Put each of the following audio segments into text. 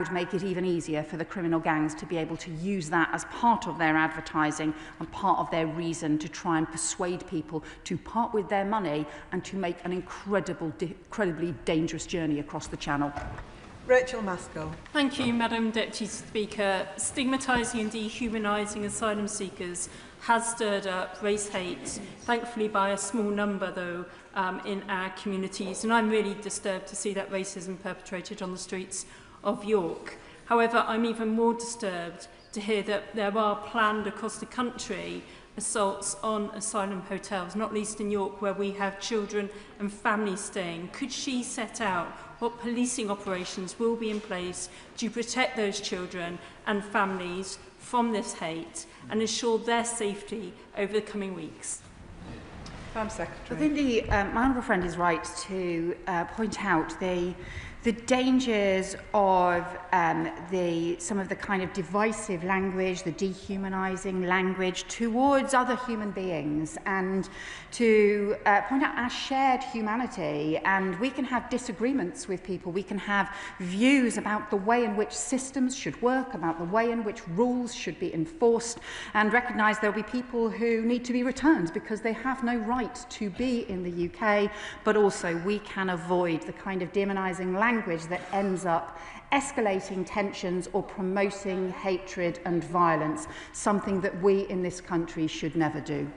would make it even easier for the criminal gangs to be able to use that as part of their advertising and part of their reason to try and persuade people to part with their money and to make an incredibly dangerous journey across the Channel. Rachel Maskell. Thank you, Madam Deputy Speaker. Stigmatising and dehumanising asylum seekers has stirred up race hate, thankfully by a small number, though, in our communities. And I'm really disturbed to see that racism perpetrated on the streets of York. However, I'm even more disturbed to hear that there are planned across the country assaults on asylum hotels, not least in York, where we have children and families staying. Could she set out what policing operations will be in place to protect those children and families from this hate and ensure their safety over the coming weeks? Madam Secretary. I think my honourable friend is right to point out the dangers of some of the kind of divisive language, the dehumanising language towards other human beings, and to point out our shared humanity. And we can have disagreements with people, we can have views about the way in which systems should work, about the way in which rules should be enforced, and recognise there will be people who need to be returned because they have no right to be in the UK, but also we can avoid the kind of demonising language that ends up escalating tensions or promoting hatred and violence, something that we in this country should never do.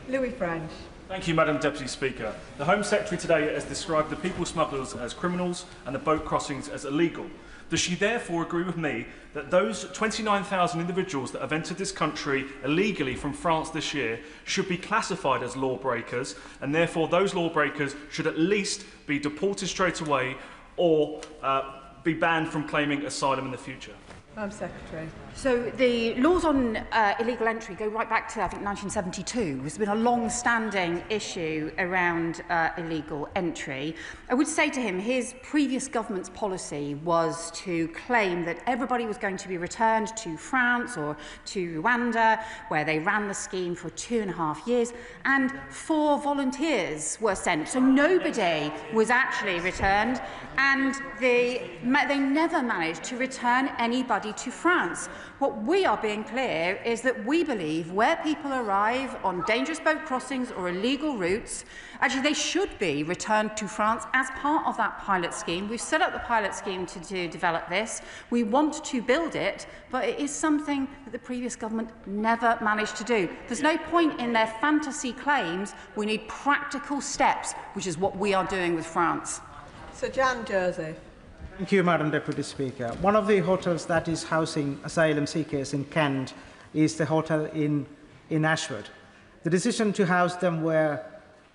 Louis French. Thank you, Madam Deputy Speaker. The Home Secretary today has described the people smugglers as criminals and the boat crossings as illegal. Does she therefore agree with me that those 29,000 individuals that have entered this country illegally from France this year should be classified as lawbreakers, and therefore those lawbreakers should at least be deported straight away or be banned from claiming asylum in the future? Madam Secretary. So the laws on illegal entry go right back to, I think, 1972. There's been a long-standing issue around illegal entry. I would say to him, his previous government's policy was to claim that everybody was going to be returned to France or to Rwanda, where they ran the scheme for 2.5 years, and 4 volunteers were sent. So nobody was actually returned, and they never managed to return anybody to France. What we are being clear is that we believe where people arrive on dangerous boat crossings or illegal routes, actually they should be returned to France as part of that pilot scheme. We've set up the pilot scheme to develop this. We want to build it, but it is something that the previous government never managed to do. There's no point in their fantasy claims. We need practical steps, which is what we are doing with France. Sir Jan Joseph. Thank you, Madam Deputy Speaker. One of the hotels that is housing asylum seekers in Kent is the hotel in Ashford. The decision to house them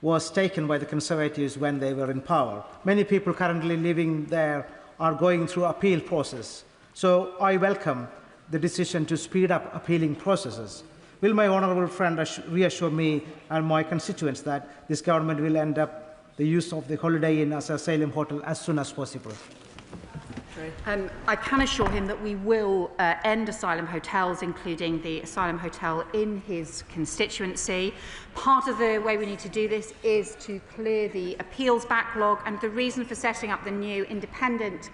was taken by the Conservatives when they were in power. Many people currently living there are going through appeal process. So I welcome the decision to speed up appealing processes. Will my honourable friend reassure me and my constituents that this government will end up the use of the Holiday Inn as an asylum hotel as soon as possible? I can assure him that we will end asylum hotels, including the asylum hotel in his constituency. Part of the way we need to do this is to clear the appeals backlog, and the reason for setting up the new independent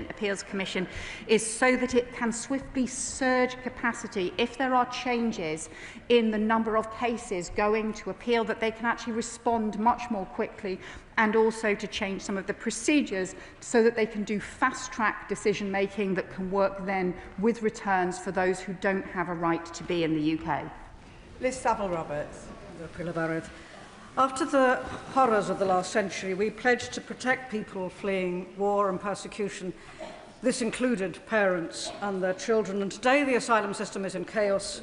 appeals commission is so that it can swiftly surge capacity if there are changes in the number of cases going to appeal, that they can actually respond much more quickly, and also to change some of the procedures so that they can do fast-track decision-making that can work then with returns for those who don't have a right to be in the UK. Liz Saville-Roberts. After the horrors of the last century, we pledged to protect people fleeing war and persecution. This included parents and their children, and today the asylum system is in chaos.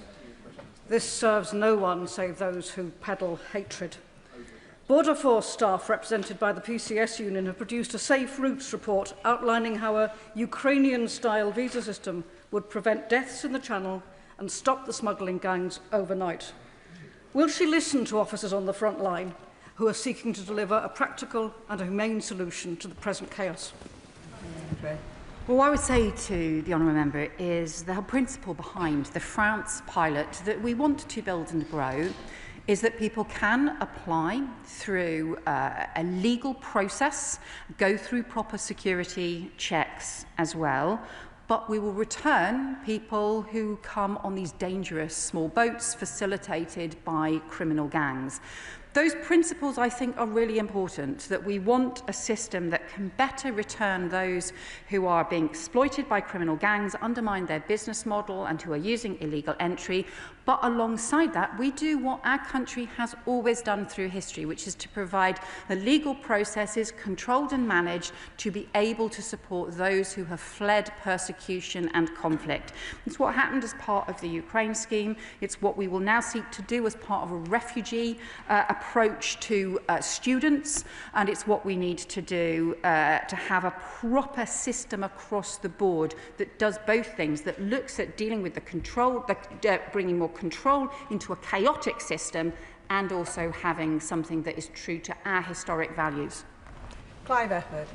This serves no one save those who peddle hatred. Border Force staff represented by the PCS union have produced a Safe Routes report outlining how a Ukrainian-style visa system would prevent deaths in the Channel and stop the smuggling gangs overnight. Will she listen to officers on the front line who are seeking to deliver a practical and a humane solution to the present chaos? Okay. Well, what I would say to the honourable member is the principle behind the France pilot that we want to build and grow is that people can apply through a legal process, go through proper security checks as well, but we will return people who come on these dangerous small boats facilitated by criminal gangs. Those principles, I think, are really important, that we want a system that can better return those who are being exploited by criminal gangs, undermine their business model, and who are using illegal entry. But alongside that, we do what our country has always done through history, which is to provide the legal processes controlled and managed to be able to support those who have fled persecution and conflict. It's what happened as part of the Ukraine scheme. It's what we will now seek to do as part of a refugee approach to students, and it's what we need to do to have a proper system across the board that does both things, that looks at dealing with the control, bringing more control into a chaotic system, and also having something that is true to our historic values. Clive Efford.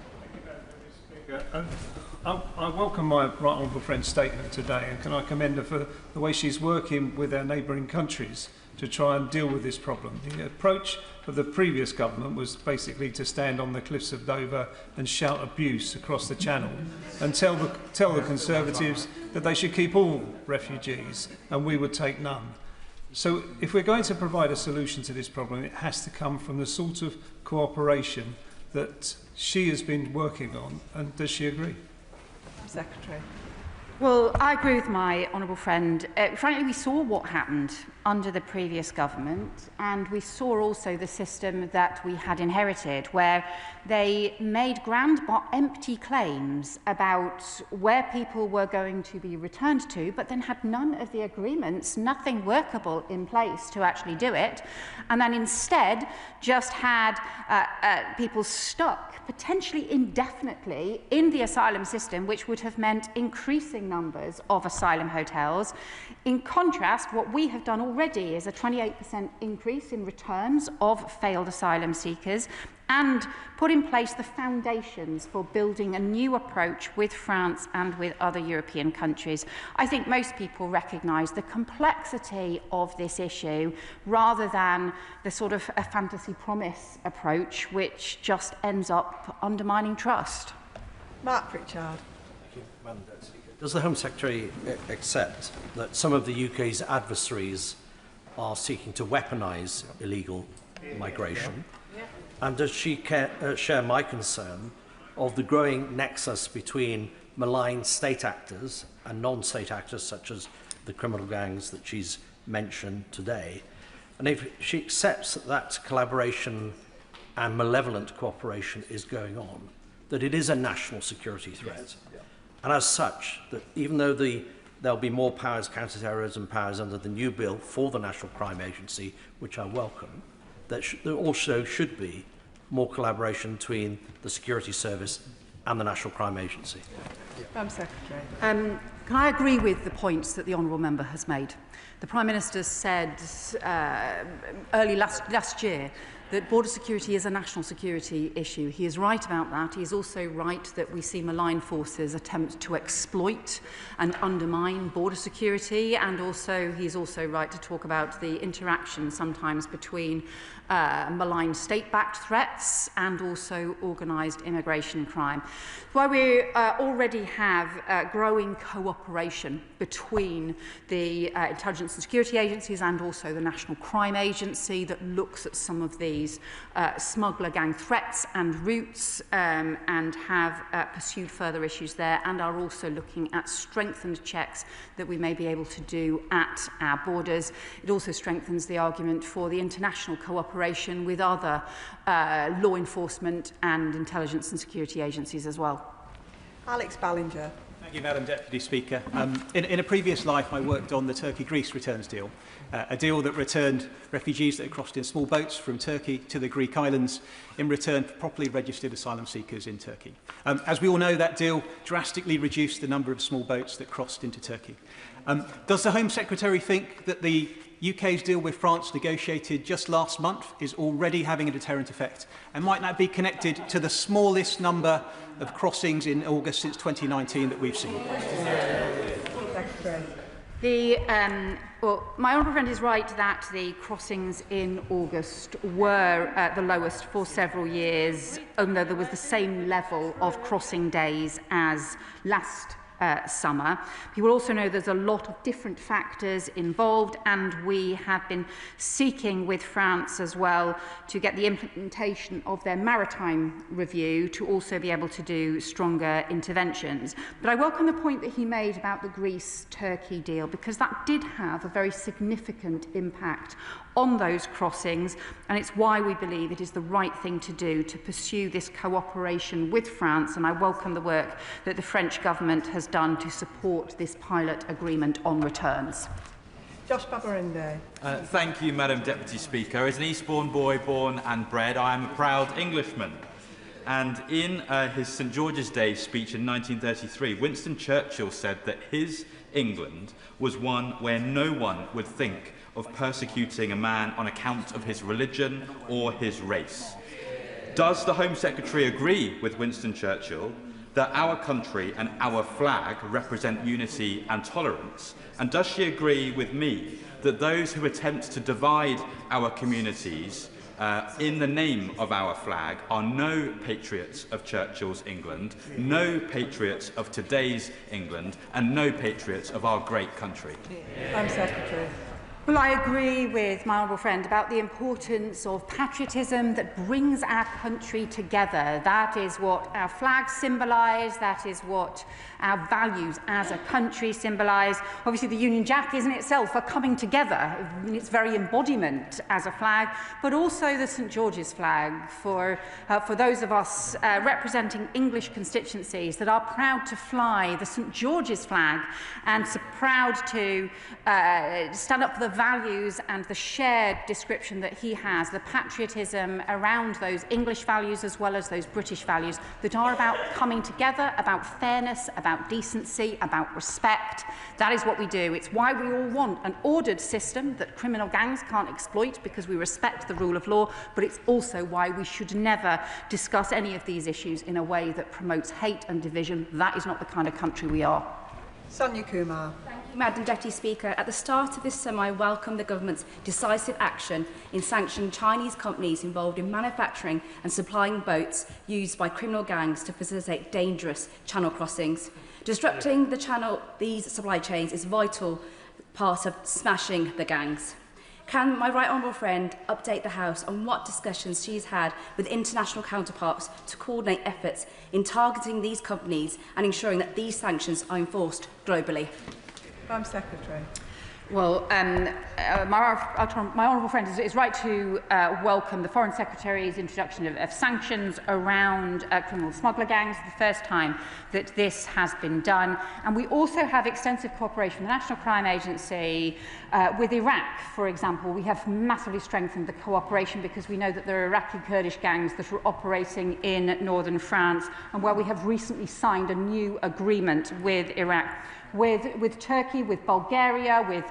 I welcome my right honourable friend's statement today, and can I commend her for the way she's working with our neighbouring countries to try and deal with this problem. The approach of the previous government was basically to stand on the cliffs of Dover and shout abuse across the channel and tell the Conservatives that they should keep all refugees and we would take none. So if we're going to provide a solution to this problem, it has to come from the sort of cooperation that she has been working on. And does she agree? Secretary. Well, I agree with my honourable friend. Frankly, we saw what happened under the previous government, and we saw also the system that we had inherited, where they made grand but empty claims about where people were going to be returned to, but then had none of the agreements, nothing workable in place to actually do it, and then instead just had people stuck potentially indefinitely in the asylum system, which would have meant increasing numbers of asylum hotels. In contrast, what we have done already is a 28% increase in returns of failed asylum seekers and put in place the foundations for building a new approach with France and with other European countries. I think most people recognise the complexity of this issue rather than the sort of a fantasy promise approach which just ends up undermining trust. Mark Pritchard. Thank you, Madam Deputy Speaker. Does the Home Secretary accept that some of the UK's adversaries are seeking to weaponise illegal migration? And does she share my concern of the growing nexus between malign state actors and non-state actors, such as the criminal gangs that she's mentioned today? And if she accepts that collaboration and malevolent cooperation is going on, that it is a national security threat, yes. And as such, that even though there'll be more powers, counter-terrorism powers under the new bill for the National Crime Agency, which I welcome, there also should be more collaboration between the Security Service and the National Crime Agency. Madam Secretary. Can I agree with the points that the honourable member has made? The Prime Minister said early last year that border security is a national security issue. He is right about that. He is also right that we see malign forces attempt to exploit and undermine border security, and also he's also right to talk about the interaction sometimes between malign state-backed threats and also organised immigration crime. Why we already have growing cooperation between the intelligence and security agencies and also the National Crime Agency that looks at some of these smuggler gang threats and routes and have pursued further issues there, and are also looking at strengthened checks that we may be able to do at our borders. It also strengthens the argument for the international cooperation with other law enforcement and intelligence and security agencies as well. Alex Ballinger. Thank you, Madam Deputy Speaker. In a previous life, I worked on the Turkey-Greece returns deal, a deal that returned refugees that had crossed in small boats from Turkey to the Greek islands in return for properly registered asylum seekers in Turkey. As we all know, that deal drastically reduced the number of small boats that crossed into Turkey. Does the Home Secretary think that the UK's deal with France, negotiated just last month, is already having a deterrent effect? And might that be connected to the smallest number of crossings in August since 2019 that we've seen? Secretary. Well, my honourable friend is right that the crossings in August were the lowest for several years, although there was the same level of crossing days as last summer. You will also know there's a lot of different factors involved, and we have been seeking with France as well to get the implementation of their maritime review to also be able to do stronger interventions. But I welcome the point that he made about the Greece-Turkey deal, because that did have a very significant impact on those crossings, and it's why we believe it is the right thing to do to pursue this cooperation with France, and I welcome the work that the French government has done to support this pilot agreement on returns. Josh Babarinde. Thank you, Madam Deputy Speaker. As an Eastbourne boy born and bred, I am a proud Englishman. And in his St George's Day speech in 1933, Winston Churchill said that his England was one where no one would think of persecuting a man on account of his religion or his race. Does the Home Secretary agree with Winston Churchill that our country and our flag represent unity and tolerance? And does she agree with me that those who attempt to divide our communities in the name of our flag are no patriots of Churchill's England, no patriots of today's England, and no patriots of our great country? Home Secretary. Well, I agree with my honourable friend about the importance of patriotism that brings our country together. That is what our flags symbolise, that is what our values as a country symbolise. Obviously, the Union Jack is in itself a coming together in its very embodiment as a flag, but also the St George's flag for those of us representing English constituencies that are proud to fly the St George's flag and so proud to stand up for the values and the shared description that he has, the patriotism around those English values as well as those British values that are about coming together, about fairness, about decency, about respect. That is what we do. It's why we all want an ordered system that criminal gangs can't exploit, because we respect the rule of law, but it's also why we should never discuss any of these issues in a way that promotes hate and division. That is not the kind of country we are. Sonia Kumar. Madam Deputy Speaker, at the start of this summer, I welcome the government's decisive action in sanctioning Chinese companies involved in manufacturing and supplying boats used by criminal gangs to facilitate dangerous channel crossings. Disrupting these supply chains is a vital part of smashing the gangs. Can my right honourable friend update the House on what discussions she's had with international counterparts to coordinate efforts in targeting these companies and ensuring that these sanctions are enforced globally? Home Secretary. Well, my honourable friend is right to welcome the Foreign Secretary's introduction of sanctions around criminal smuggler gangs. It's the first time that this has been done. And we also have extensive cooperation with the National Crime Agency with Iraq, for example. We have massively strengthened the cooperation because we know that there are Iraqi Kurdish gangs that are operating in northern France, and where we have recently signed a new agreement with Iraq. With Turkey, with Bulgaria, with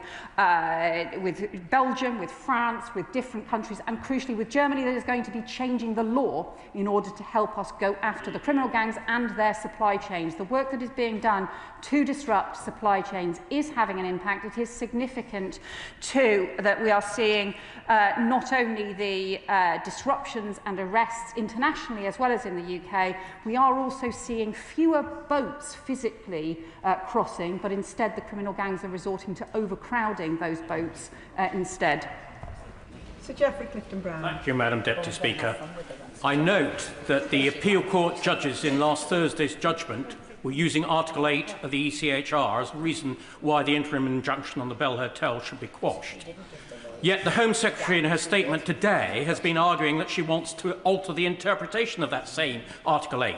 Belgium, with France, with different countries, and crucially with Germany, that is going to be changing the law in order to help us go after the criminal gangs and their supply chains. The work that is being done to disrupt supply chains is having an impact. It is significant, too, that we are seeing not only the disruptions and arrests internationally as well as in the UK, we are also seeing fewer boats physically crossing, but instead the criminal gangs are resorting to overcrowding those boats instead. Sir Geoffrey Clifton-Brown. Thank you, Madam Deputy Speaker. I note that the appeal court judges in last Thursday's judgment were using Article 8 of the ECHR as the reason why the interim injunction on the Bell Hotel should be quashed. Yet the Home Secretary in her statement today has been arguing that she wants to alter the interpretation of that same Article 8.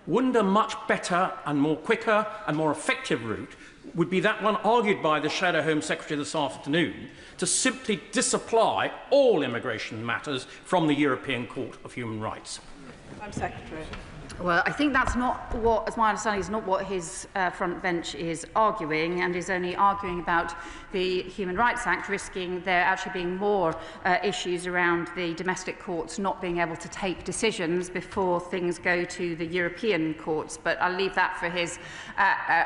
Wouldn't a much better and more quicker and more effective route would be that one argued by the Shadow Home Secretary this afternoon, to simply disapply all immigration matters from the European Court of Human Rights? Home Secretary. Well, I think that's not what, as my understanding, is not what his front bench is arguing, and is only arguing about the Human Rights Act, risking there actually being more issues around the domestic courts not being able to take decisions before things go to the European courts. But I'll leave that for his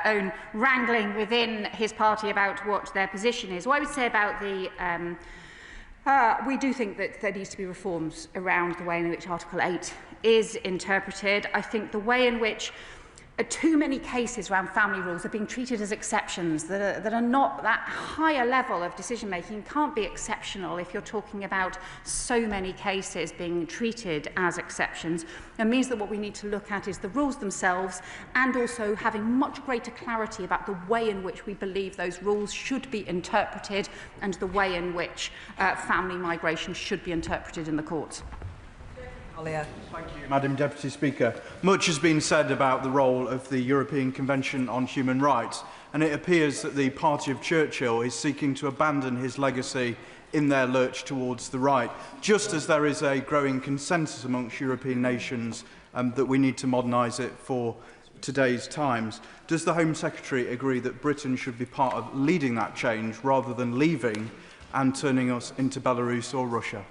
own wrangling within his party about what their position is. What I would say about the we do think that there needs to be reforms around the way in which Article 8 is interpreted. I think the way in which too many cases around family rules are being treated as exceptions that are not that higher level of decision making can't be exceptional if you're talking about so many cases being treated as exceptions. It means that what we need to look at is the rules themselves, and also having much greater clarity about the way in which we believe those rules should be interpreted, and the way in which family migration should be interpreted in the courts. Thank you, Madam Deputy Speaker. Much has been said about the role of the European Convention on Human Rights, and it appears that the party of Churchill is seeking to abandon his legacy in their lurch towards the right, just as there is a growing consensus amongst European nations that we need to modernise it for today's times. Does the Home Secretary agree that Britain should be part of leading that change rather than leaving and turning us into Belarus or Russia?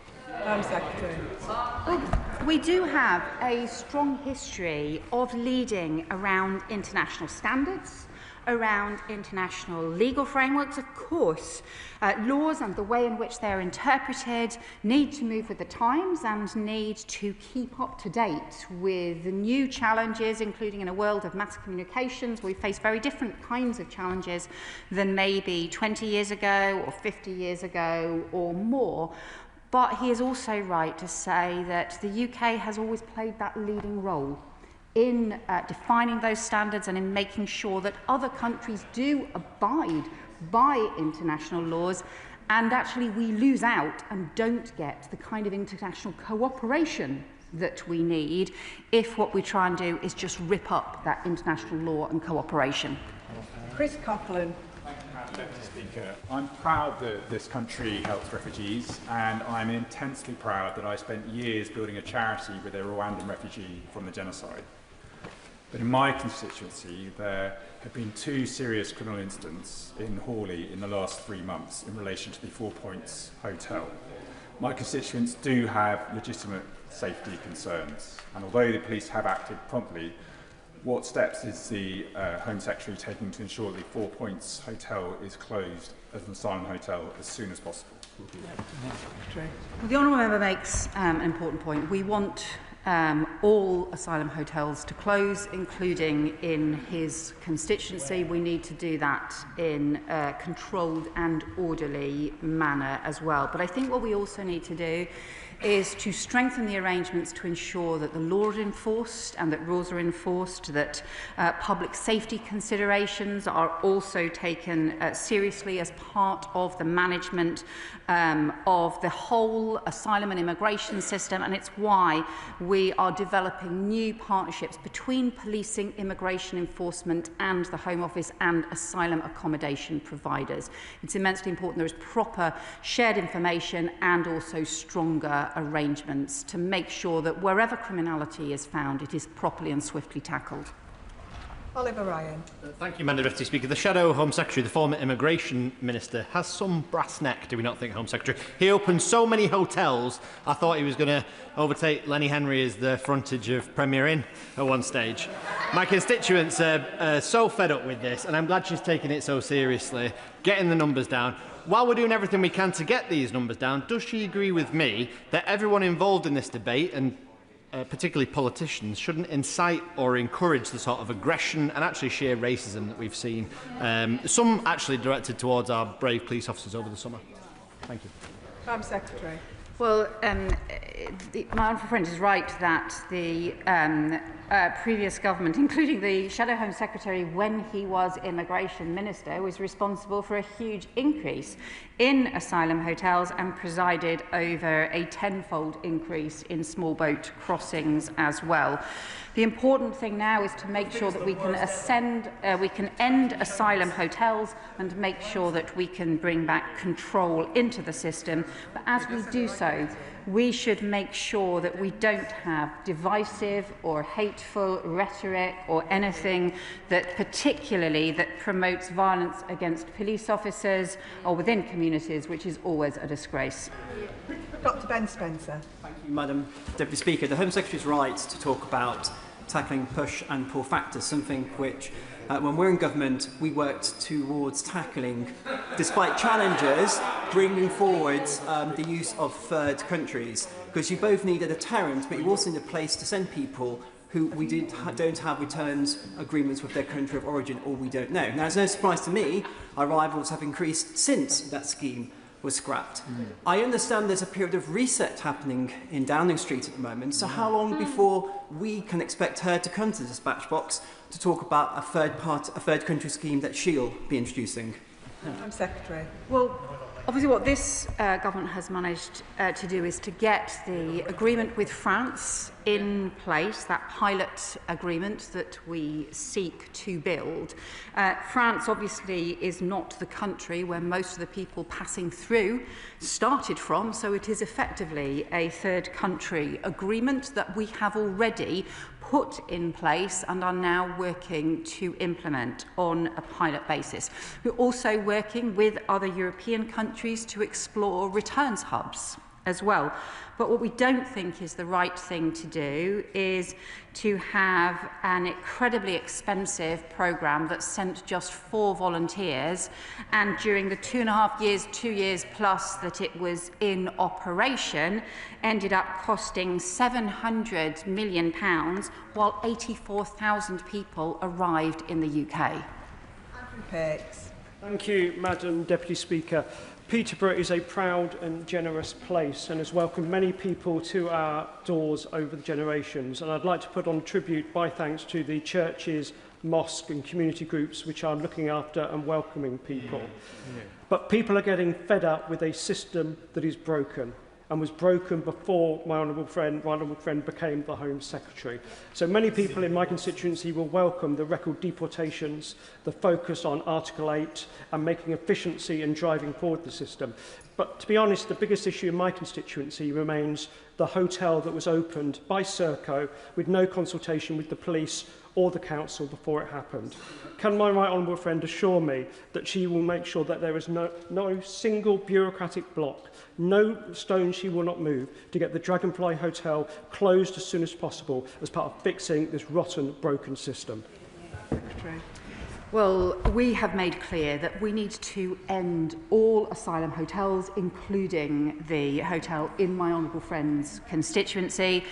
Home Secretary. Well, we do have a strong history of leading around international standards, around international legal frameworks. Of course, laws and the way in which they're interpreted need to move with the times and need to keep up to date with the new challenges, including in a world of mass communications. We face very different kinds of challenges than maybe 20 years ago or 50 years ago or more. But he is also right to say that the UK has always played that leading role in defining those standards and in making sure that other countries do abide by international laws, and actually we lose out and don't get the kind of international cooperation that we need if what we try and do is just rip up that international law and cooperation. Chris Coughlin. Deputy Speaker, I'm proud that this country helps refugees, and I'm intensely proud that I spent years building a charity with a Rwandan refugee from the genocide. But in my constituency, there have been 2 serious criminal incidents in Hawley in the last 3 months in relation to the 4 Points Hotel. My constituents do have legitimate safety concerns, and although the police have acted promptly, what steps is the Home Secretary taking to ensure the 4 Points Hotel is closed as an asylum hotel as soon as possible? Well, the honourable member makes an important point. We want all asylum hotels to close, including in his constituency. We need to do that in a controlled and orderly manner as well. But I think what we also need to do is to strengthen the arrangements to ensure that the law is enforced and that rules are enforced, that public safety considerations are also taken seriously as part of the management of the whole asylum and immigration system. And it's why we are developing new partnerships between policing, immigration enforcement and the Home Office and asylum accommodation providers. It's immensely important there is proper shared information and also stronger arrangements to make sure that wherever criminality is found, it is properly and swiftly tackled. Oliver Ryan. Thank you, Madam Deputy Speaker. The Shadow Home Secretary, the former Immigration Minister, has some brass neck, do we not think, Home Secretary? He opened so many hotels, I thought he was going to overtake Lenny Henry as the frontage of Premier Inn at one stage. My constituents are so fed up with this, and I'm glad she's taking it so seriously, getting the numbers down. While we're doing everything we can to get these numbers down, does she agree with me that everyone involved in this debate, and particularly politicians, shouldn't incite or encourage the sort of aggression and actually sheer racism that we've seen, some actually directed towards our brave police officers over the summer? Thank you. Home Secretary. Well, my honourable friend is right that the previous government, including the Shadow Home Secretary when he was Immigration Minister, was responsible for a huge increase in asylum hotels and presided over a 10-fold increase in small boat crossings as well. The important thing now is to make sure that we can end asylum hotels and make sure that we can bring back control into the system. But as we do so, we should make sure that we don't have divisive or hateful rhetoric or anything that particularly that promotes violence against police officers or within communities, which is always a disgrace. Dr. Ben Spencer. Thank you, Madam Deputy Speaker. The Home Secretary's right to talk about tackling push and pull factors, something which, when we're in government, we worked towards tackling, despite challenges, bringing forward the use of third countries. Because you both need a deterrent, but you also need a place to send people who we don't have returns agreements with their country of origin, or we don't know. Now, it's no surprise to me, arrivals have increased since that scheme was scrapped. I understand there's a period of reset happening in Downing Street at the moment, so how long before we can expect her to come to the dispatch box to talk about a third country scheme that she'll be introducing? Home Secretary. Well, obviously what this government has managed to do is to get the agreement with France in place, that pilot agreement that we seek to build. France obviously is not the country where most of the people passing through started from, so it is effectively a third country agreement that we have already put in place and are now working to implement on a pilot basis. We're also working with other European countries to explore returns hubs as well. But what we don't think is the right thing to do is to have an incredibly expensive programme that sent just 4 volunteers, and during the 2.5 years, 2 years plus that it was in operation, ended up costing £700 million, while 84,000 people arrived in the UK. Thank you, Madam Deputy Speaker. Peterborough is a proud and generous place and has welcomed many people to our doors over the generations. And I'd like to put on tribute by thanks to the churches, mosques and community groups which are looking after and welcoming people. But people are getting fed up with a system that is broken and was broken before my honourable friend became the Home Secretary. So many people in my constituency will welcome the record deportations, the focus on Article 8 and making efficiency and driving forward the system. But to be honest, the biggest issue in my constituency remains the hotel that was opened by Serco with no consultation with the police or the council before it happened. Can my right honourable friend assure me that she will make sure that there is no single bureaucratic block, no stone she will not move to get the Dragonfly Hotel closed as soon as possible as part of fixing this rotten, broken system? Secretary. Well, we have made clear that we need to end all asylum hotels, including the hotel in my honourable friend's constituency.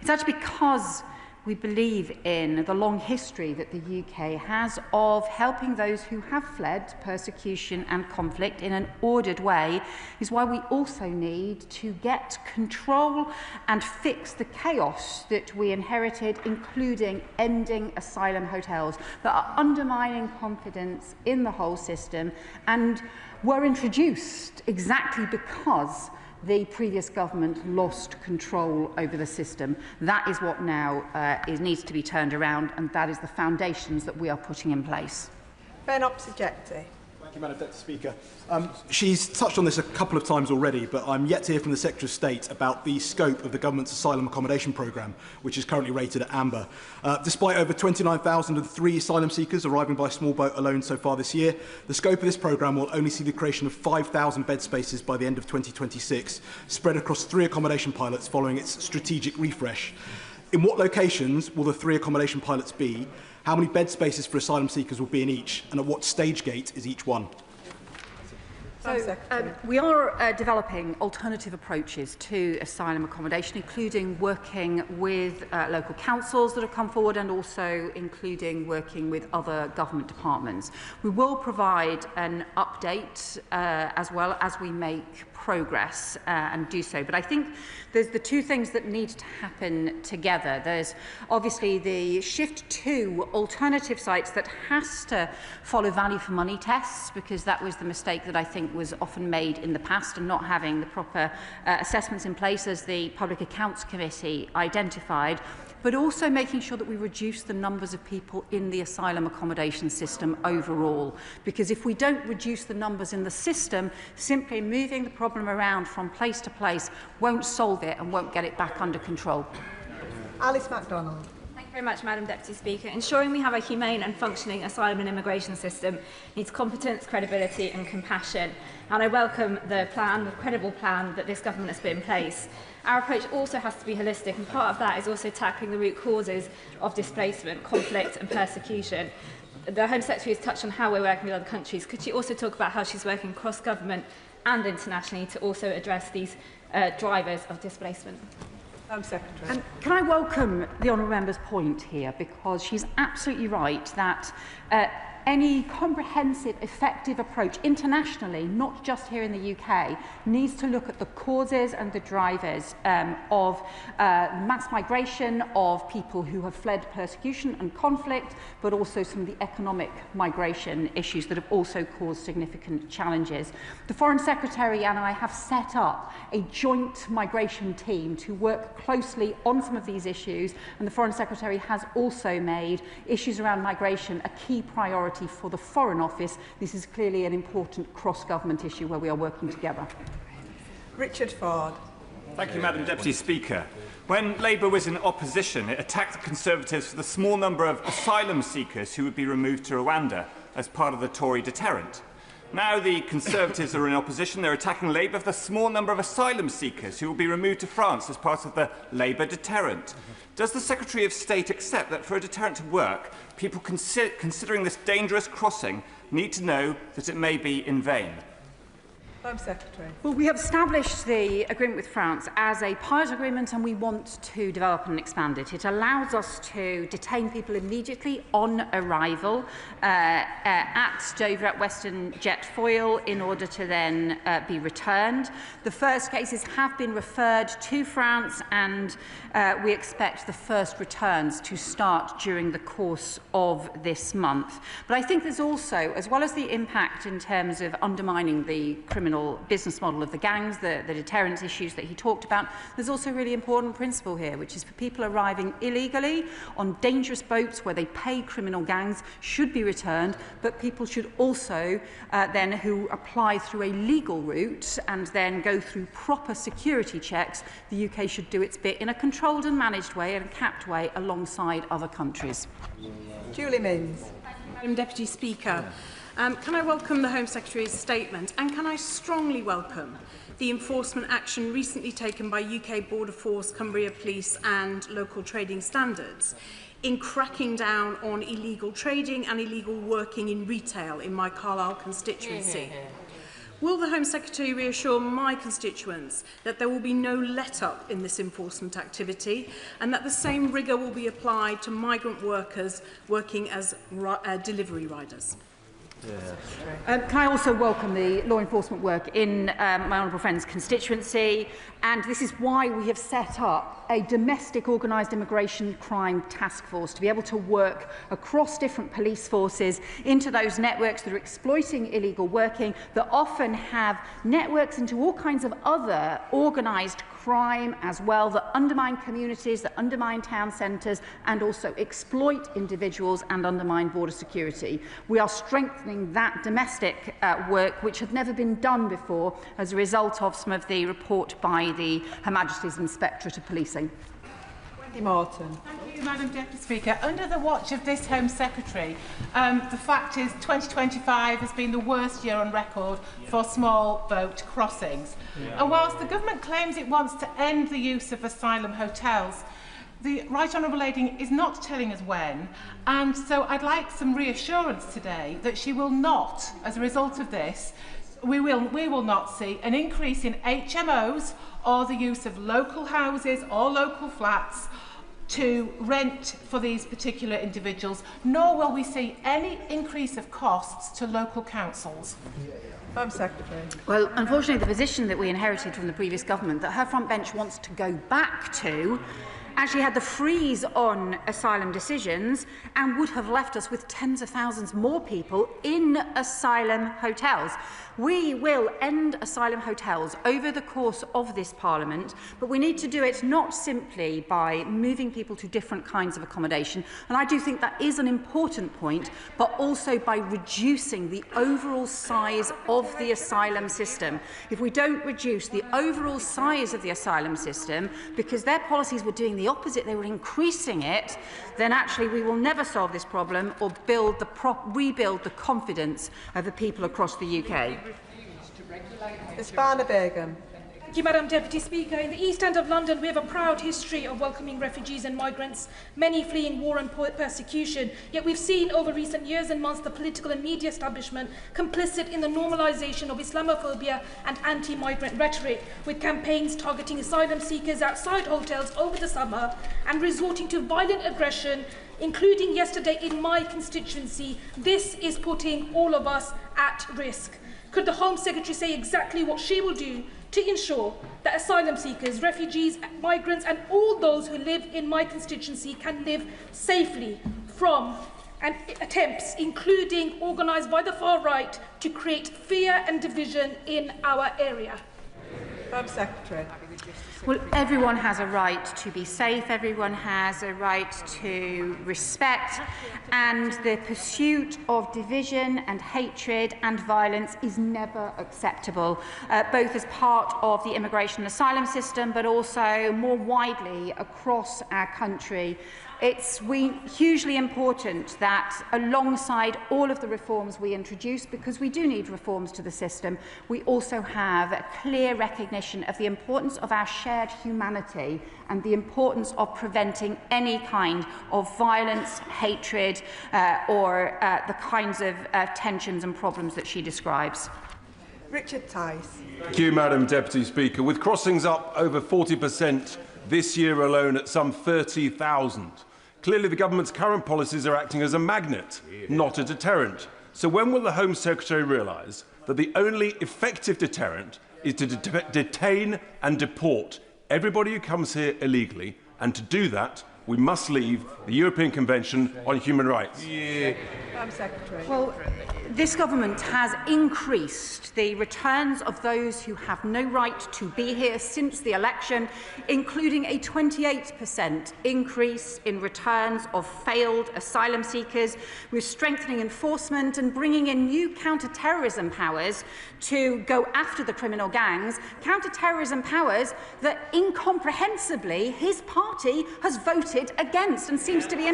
It's actually because we believe in the long history that the UK has of helping those who have fled persecution and conflict in an ordered way, is why we also need to get control and fix the chaos that we inherited, including ending asylum hotels that are undermining confidence in the whole system and were introduced exactly because the previous government lost control over the system. That is what now needs to be turned around, and that is the foundations that we are putting in place. Ben Opsijekti. Thank you, Madam Deputy Speaker. She's touched on this a couple of times already, but I'm yet to hear from the Secretary of State about the scope of the government's asylum accommodation programme, which is currently rated at amber. Despite over 29,003 asylum seekers arriving by small boat alone so far this year, the scope of this programme will only see the creation of 5,000 bed spaces by the end of 2026, spread across 3 accommodation pilots following its strategic refresh. In what locations will the 3 accommodation pilots be? How many bed spaces for asylum seekers will be in each? And at what stage gate is each one? So, we are developing alternative approaches to asylum accommodation, including working with local councils that have come forward and also including working with other government departments. We will provide an update as well as we make progress and do so. But I think there's the 2 things that need to happen together. There's obviously the shift to alternative sites that has to follow value for money tests, because that was the mistake that I think was often made in the past, and not having the proper assessments in place, as the Public Accounts Committee identified. but also making sure that we reduce the numbers of people in the asylum accommodation system overall. Because if we don't reduce the numbers in the system, simply moving the problem around from place to place won't solve it and won't get it back under control. Alice MacDonald. Thank you very much, Madam Deputy Speaker. Ensuring we have a humane and functioning asylum and immigration system needs competence, credibility and compassion. And I welcome the plan, the credible plan that this government has put in place. Our approach also has to be holistic, and part of that is also tackling the root causes of displacement, conflict and persecution. The Home Secretary has touched on how we're working with other countries. Could she also talk about how she's working cross-government and internationally to also address these drivers of displacement? Secretary. And can I welcome the honourable member's point here, because she's absolutely right that any comprehensive, effective approach internationally, not just here in the UK, needs to look at the causes and the drivers of mass migration, of people who have fled persecution and conflict, but also some of the economic migration issues that have also caused significant challenges. The Foreign Secretary and I have set up a joint migration team to work closely on some of these issues, and the Foreign Secretary has also made issues around migration a key priority for the Foreign Office. This is clearly an important cross-government issue where we are working together. Richard Ford. Thank you, Madam Deputy Speaker. When Labour was in opposition, it attacked the Conservatives for the small number of asylum seekers who would be removed to Rwanda as part of the Tory deterrent. Now the Conservatives are in opposition, they're attacking Labour for the small number of asylum seekers who will be removed to France as part of the Labour deterrent. Does the Secretary of State accept that for a deterrent to work, people considering this dangerous crossing need to know that it may be in vain? Home Secretary. Well, we have established the agreement with France as a pilot agreement, and we want to develop and expand it. It allows us to detain people immediately on arrival at Dover at Western Jet Foyle in order to then be returned. The first cases have been referred to France, and we expect the first returns to start during the course of this month. But I think there's also, as well as the impact in terms of undermining the criminal business model of the gangs, the deterrence issues that he talked about, there's also a really important principle here, which is for people arriving illegally on dangerous boats where they pay criminal gangs should be returned, but people should also then who apply through a legal route and then go through proper security checks, the UK should do its bit in a controlled and managed way and a capped way alongside other countries. Julie Minns. Madam Deputy Speaker, can I welcome the Home Secretary's statement, and can I strongly welcome the enforcement action recently taken by UK Border Force, Cumbria Police and local trading standards in cracking down on illegal trading and illegal working in retail in my Carlisle constituency. Will the Home Secretary reassure my constituents that there will be no let-up in this enforcement activity and that the same rigour will be applied to migrant workers working as delivery riders? Can I also welcome the law enforcement work in my honourable friend's constituency, and this is why we have set up a domestic organised immigration crime task force to be able to work across different police forces into those networks that are exploiting illegal working, that often have networks into all kinds of other organised crime as well, that undermine communities, that undermine town centres and also exploit individuals and undermine border security. We are strengthening that domestic work, which had never been done before as a result of some of the report by the Her Majesty's Inspectorate of Policing. Wendy Morton. Thank you, Madam Deputy Speaker. Under the watch of this Home Secretary, the fact is 2025 has been the worst year on record for small boat crossings. And whilst the government claims it wants to end the use of asylum hotels, the Right Honourable Lady is not telling us when, and so I'd like some reassurance today that she will not, as a result of this, we will not see an increase in HMOs or the use of local houses or local flats to rent for these particular individuals, nor will we see any increase of costs to local councils. Home Secretary. Well, unfortunately, the position that we inherited from the previous government that her front bench wants to go back to actually had the freeze on asylum decisions and would have left us with tens of thousands more people in asylum hotels. We will end asylum hotels over the course of this Parliament, but we need to do it not simply by moving people to different kinds of accommodation, and I do think that is an important point, but also by reducing the overall size of the asylum system. If we don't reduce the overall size of the asylum system, because their policies were doing the opposite, they were increasing it, then actually we will never solve this problem or rebuild the confidence of the people across the UK. Thank you, Madam Deputy Speaker. In the East End of London, we have a proud history of welcoming refugees and migrants, many fleeing war and persecution. Yet we've seen over recent years and months the political and media establishment complicit in the normalisation of Islamophobia and anti-migrant rhetoric, with campaigns targeting asylum seekers outside hotels over the summer and resorting to violent aggression, including yesterday in my constituency. This is putting all of us at risk. Could the Home Secretary say exactly what she will do to ensure that asylum seekers, refugees, migrants and all those who live in my constituency can live safely from attempts, including organised by the far right, to create fear and division in our area? Home Secretary. Well, everyone has a right to be safe, everyone has a right to respect, and the pursuit of division and hatred and violence is never acceptable, both as part of the immigration and asylum system, but also more widely across our country. It's hugely important that alongside all of the reforms we introduce, because we do need reforms to the system, we also have a clear recognition of the importance of our shared humanity and the importance of preventing any kind of violence, hatred or the kinds of tensions and problems that she describes. Richard Tice. Thank you, Madam Deputy Speaker. With crossings up over 40% this year alone at some 30,000, clearly the government's current policies are acting as a magnet, not a deterrent. So when will the Home Secretary realise that the only effective deterrent is to detain and deport everybody who comes here illegally, and to do that we must leave the European Convention on Human Rights? Home Secretary. Well, this government has increased the returns of those who have no right to be here since the election, including a 28% increase in returns of failed asylum seekers. We're strengthening enforcement and bringing in new counter-terrorism powers to go after the criminal gangs, counter-terrorism powers that incomprehensibly his party has voted against and seems to be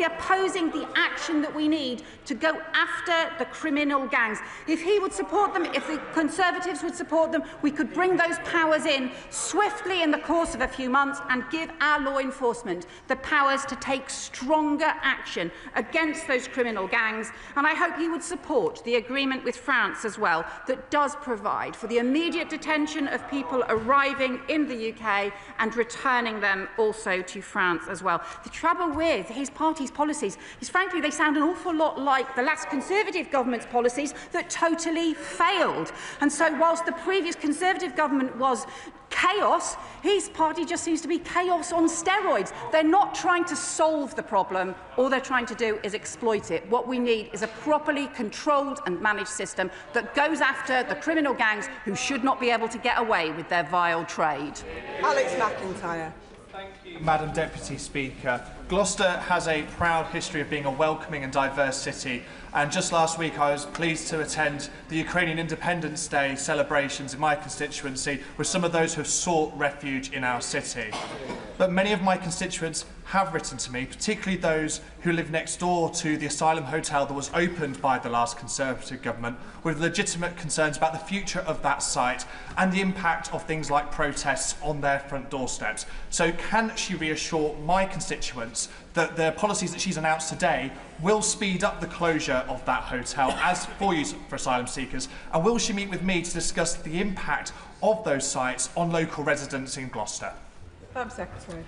opposing the action that we need to go after the criminal gangs. If he would support them, if the Conservatives would support them, we could bring those powers in swiftly in the course of a few months and give our law enforcement the powers to take stronger action against those criminal gangs. And I hope he would support the agreement with France as well that does provide for the immediate detention of people arriving in the UK and returning them also to France as well. The trouble with his party's policies is, frankly, they sound an awful lot like the last Conservative government's policies that totally failed. And so whilst the previous Conservative government was chaos, his party just seems to be chaos on steroids. They're not trying to solve the problem. All they're trying to do is exploit it. What we need is a properly controlled and managed system that goes after the criminal gangs who should not be able to get away with their vile trade. Alex McIntyre. Thank you, Madam Deputy Speaker. Gloucester has a proud history of being a welcoming and diverse city, and just last week I was pleased to attend the Ukrainian Independence Day celebrations in my constituency with some of those who have sought refuge in our city. But many of my constituents have written to me, particularly those who live next door to the asylum hotel that was opened by the last Conservative government, with legitimate concerns about the future of that site and the impact of things like protests on their front doorsteps. So can she reassure my constituents that the policies that she's announced today will speed up the closure of that hotel as for use for asylum seekers, and will she meet with me to discuss the impact of those sites on local residents in Gloucester? Madam Secretary.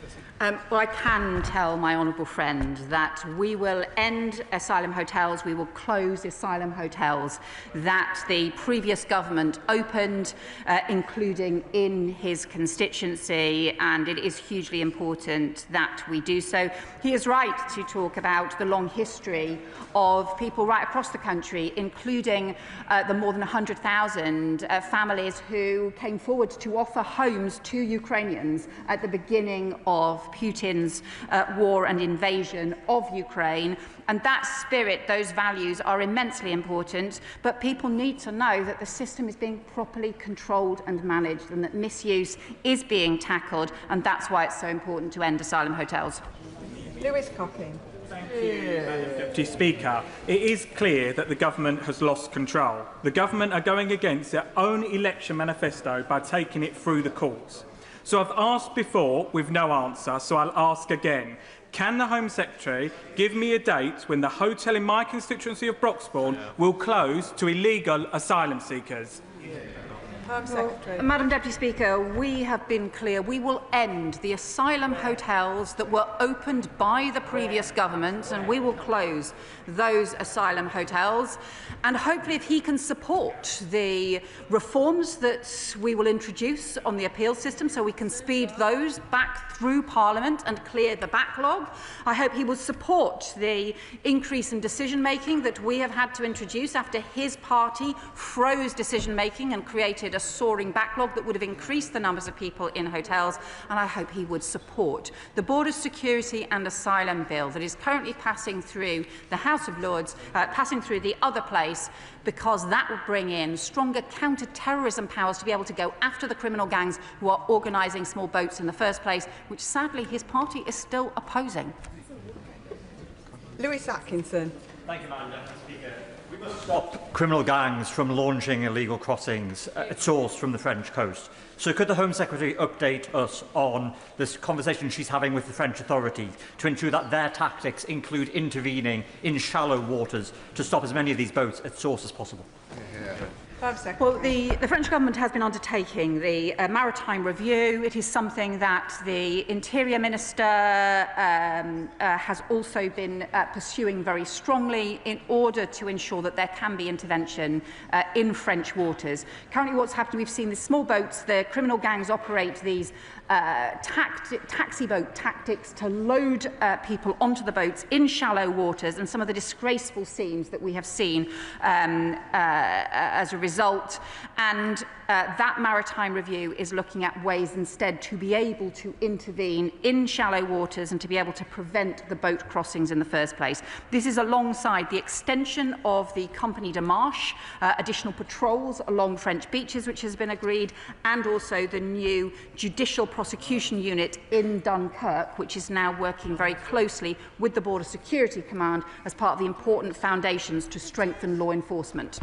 Well, I can tell my honourable friend that we will end asylum hotels, we will close asylum hotels that the previous government opened, including in his constituency, and it is hugely important that we do so. He is right to talk about the long history of people right across the country, including the more than 100,000 families who came forward to offer homes to Ukrainians at the beginning of Putin's war and invasion of Ukraine. And that spirit, those values are immensely important, but people need to know that the system is being properly controlled and managed and that misuse is being tackled, and that's why it's so important to end asylum hotels. Lewis Cocking. Deputy Speaker, it is clear that the government has lost control. The government are going against their own election manifesto by taking it through the courts. So I've asked before with no answer, so I'll ask again. Can the Home Secretary give me a date when the hotel in my constituency of Broxbourne will close to illegal asylum seekers? Madam Deputy Speaker, we have been clear. We will end the asylum hotels that were opened by the previous government, and we will close those asylum hotels. And hopefully, if he can support the reforms that we will introduce on the appeal system so we can speed those back through Parliament and clear the backlog, I hope he will support the increase in decision-making that we have had to introduce after his party froze decision-making and created a soaring backlog that would have increased the numbers of people in hotels, and I hope he would support the Border Security and Asylum Bill that is currently passing through the House of Lords, passing through the other place, because that will bring in stronger counter-terrorism powers to be able to go after the criminal gangs who are organising small boats in the first place, which sadly his party is still opposing. Lewis Atkinson. Thank you, Madam Deputy Speaker. We must stop criminal gangs from launching illegal crossings at source from the French coast. So could the Home Secretary update us on this conversation she's having with the French authorities to ensure that their tactics include intervening in shallow waters to stop as many of these boats at source as possible? Well, the French government has been undertaking the maritime review. It is something that the Interior Minister has also been pursuing very strongly in order to ensure that there can be intervention in French waters. Currently what's happening, we've seen the small boats, the criminal gangs operate these taxi boat tactics to load people onto the boats in shallow waters, and some of the disgraceful scenes that we have seen as a result. And that maritime review is looking at ways instead to be able to intervene in shallow waters and to be able to prevent the boat crossings in the first place. This is alongside the extension of the Compagnie de Marche, additional patrols along French beaches, which has been agreed, and also the new judicial prosecution unit in Dunkirk, which is now working very closely with the Border Security Command as part of the important foundations to strengthen law enforcement.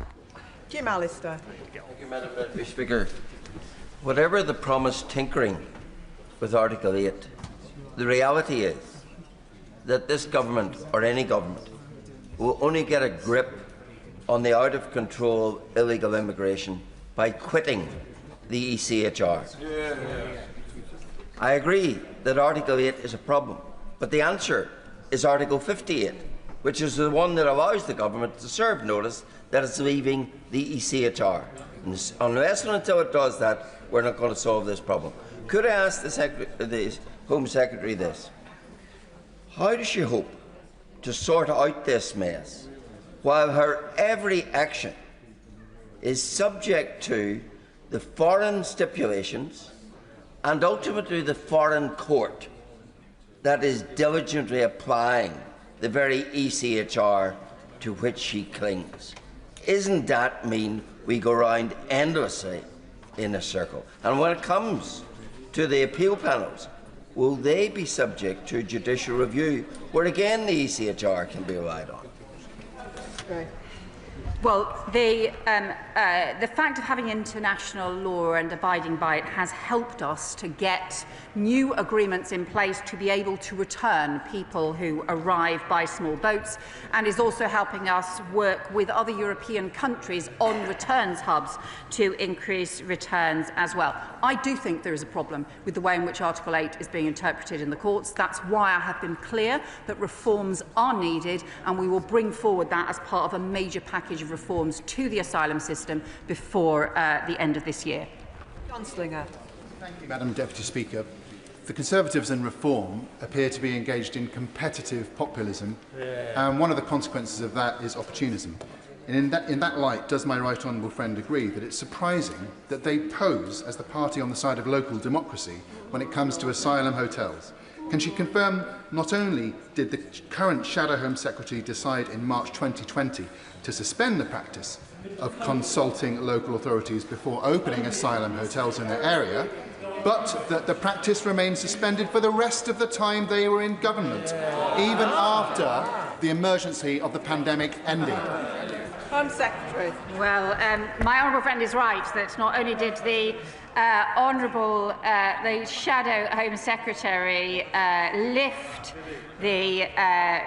Jim Allister. Thank you, Madam Deputy Speaker. Whatever the promised tinkering with Article 8, the reality is that this government, or any government, will only get a grip on the out-of-control illegal immigration by quitting the ECHR. I agree that Article 8 is a problem, but the answer is Article 58, which is the one that allows the government to serve notice that it's leaving the ECHR. And unless and until it does that, we're not going to solve this problem. Could I ask the Home Secretary this? How does she hope to sort out this mess while her every action is subject to the foreign stipulations and ultimately the foreign court that is diligently applying the very ECHR to which she clings? Isn't that mean we go round endlessly in a circle? And when it comes to the appeal panels, will they be subject to judicial review, where again the ECHR can be relied on? Right. Well, the fact of having international law and abiding by it has helped us to get new agreements in place to be able to return people who arrive by small boats, and is also helping us work with other European countries on returns hubs to increase returns as well. I do think there is a problem with the way in which Article 8 is being interpreted in the courts. That's why I have been clear that reforms are needed, and we will bring forward that as part of a major package of reforms to the asylum system before the end of this year. John Slinger. Thank you, Madam Deputy Speaker. The Conservatives and Reform appear to be engaged in competitive populism, and one of the consequences of that is opportunism. And in that light, does my right honourable friend agree that it's surprising that they pose as the party on the side of local democracy when it comes to asylum hotels? Can she confirm not only did the current Shadow Home Secretary decide in March 2020 to suspend the practice of consulting local authorities before opening asylum hotels in their area, but that the practice remained suspended for the rest of the time they were in government, even after the emergency of the pandemic ended? Home Secretary. Well, my honourable friend is right that not only did the the Shadow Home Secretary lift the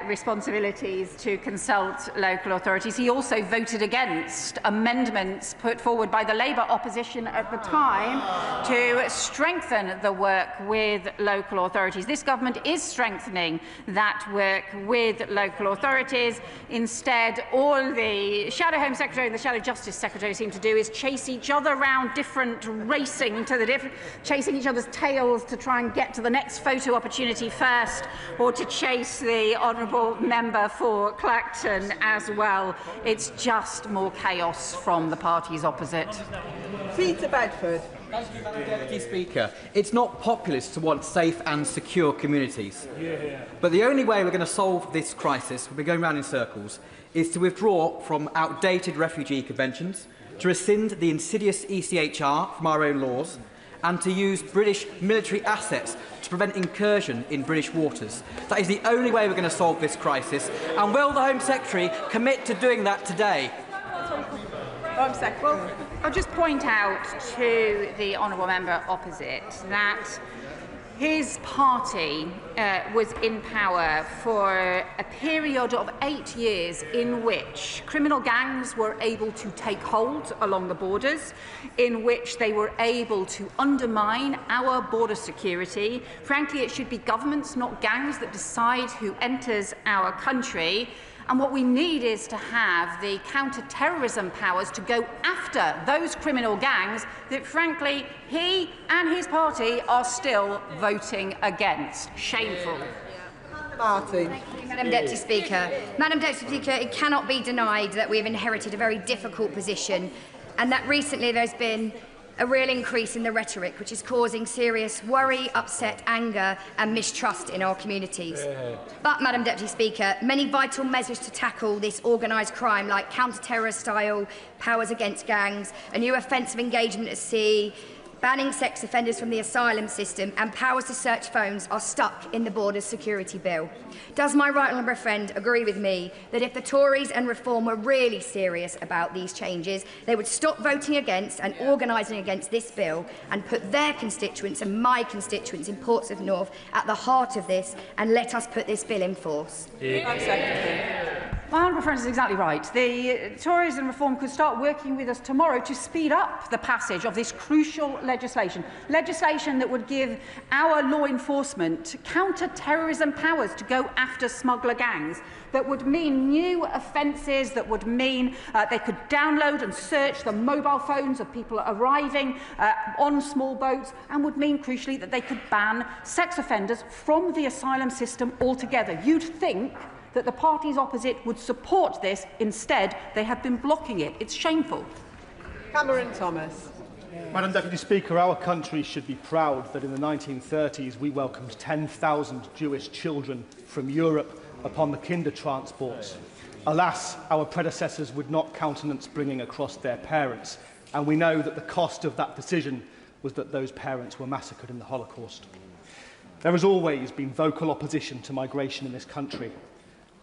responsibilities to consult local authorities, he also voted against amendments put forward by the Labour opposition at the time to strengthen the work with local authorities. This government is strengthening that work with local authorities. Instead, all the Shadow Home Secretary and the Shadow Justice Secretary seem to do is chase each other around chasing each other's tails to try and get to the next photo opportunity first, or to chase the honourable member for Clacton as well. It's just more chaos from the parties opposite. Peter Bedford. Thank you, Madam Deputy Speaker. It's not populist to want safe and secure communities. But the only way we're going to solve this crisis, we'll be going round in circles, is to withdraw from outdated refugee conventions, to rescind the insidious ECHR from our own laws, and to use British military assets to prevent incursion in British waters. That is the only way we're going to solve this crisis. And will the Home Secretary commit to doing that today? Home Secretary. Well, I'll just point out to the honourable member opposite that his party was in power for a period of 8 years in which criminal gangs were able to take hold along the borders, in which they were able to undermine our border security. Frankly, it should be governments, not gangs, that decide who enters our country. And what we need is to have the counter-terrorism powers to go after those criminal gangs that, frankly, he and his party are still voting against. Shameful. Martin. Thank you, Madam Deputy Speaker. Madam Deputy Speaker, it cannot be denied that we have inherited a very difficult position, and that recently there's been a real increase in the rhetoric, which is causing serious worry, upset, anger and mistrust in our communities. But, Madam Deputy Speaker, many vital measures to tackle this organised crime, like counter-terrorist style powers against gangs, a new offence of engagement at sea, banning sex offenders from the asylum system and powers to search phones are stuck in the Borders Security Bill. Does my right honourable friend agree with me that if the Tories and Reform were really serious about these changes, they would stop voting against and organising against this bill and put their constituents and my constituents in Portsmouth North at the heart of this and let us put this bill in force? My honourable friend is exactly right. The Tories and Reform could start working with us tomorrow to speed up the passage of this crucial legislation that would give our law enforcement counter-terrorism powers to go after smuggler gangs, that would mean new offences, that would mean they could download and search the mobile phones of people arriving on small boats, and would mean, crucially, that they could ban sex offenders from the asylum system altogether. You'd think that the parties opposite would support this. Instead, they have been blocking it. It's shameful. Cameron Thomas. Madam Deputy Speaker, our country should be proud that in the 1930s we welcomed 10,000 Jewish children from Europe upon the kinder transports. Alas, our predecessors would not countenance bringing across their parents, and we know that the cost of that decision was that those parents were massacred in the Holocaust. There has always been vocal opposition to migration in this country,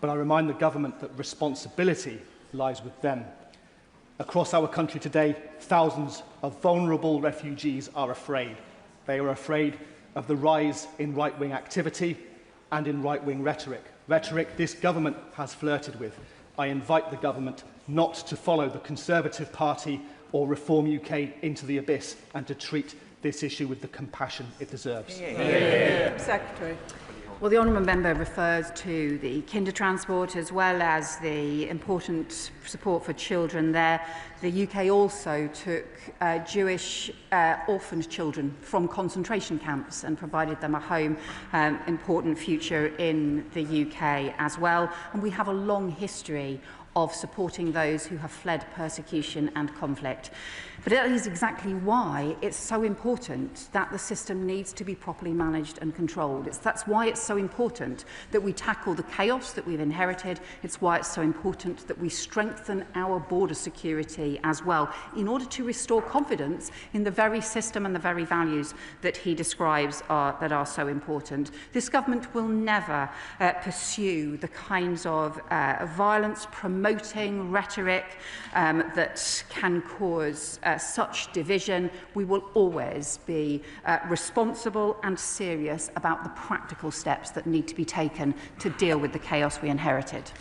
but I remind the government that responsibility lies with them. Across our country today, thousands of vulnerable refugees are afraid. They are afraid of the rise in right-wing activity and in right-wing rhetoric. Rhetoric this government has flirted with. I invite the government not to follow the Conservative Party or Reform UK into the abyss and to treat this issue with the compassion it deserves. Secretary. Well, the honourable member refers to the kinder transport as well as the important support for children there. The UK also took Jewish orphaned children from concentration camps and provided them a home, important future in the UK as well. And we have a long history of supporting those who have fled persecution and conflict. But that is exactly why it's so important that the system needs to be properly managed and controlled. That's why it's so important that we tackle the chaos that we've inherited. It's why it's so important that we strengthen our border security as well in order to restore confidence in the very system and the very values that he describes that are so important. This government will never pursue the kinds of violence promoting rhetoric that can cause such division. We will always be responsible and serious about the practical steps that need to be taken to deal with the chaos we inherited.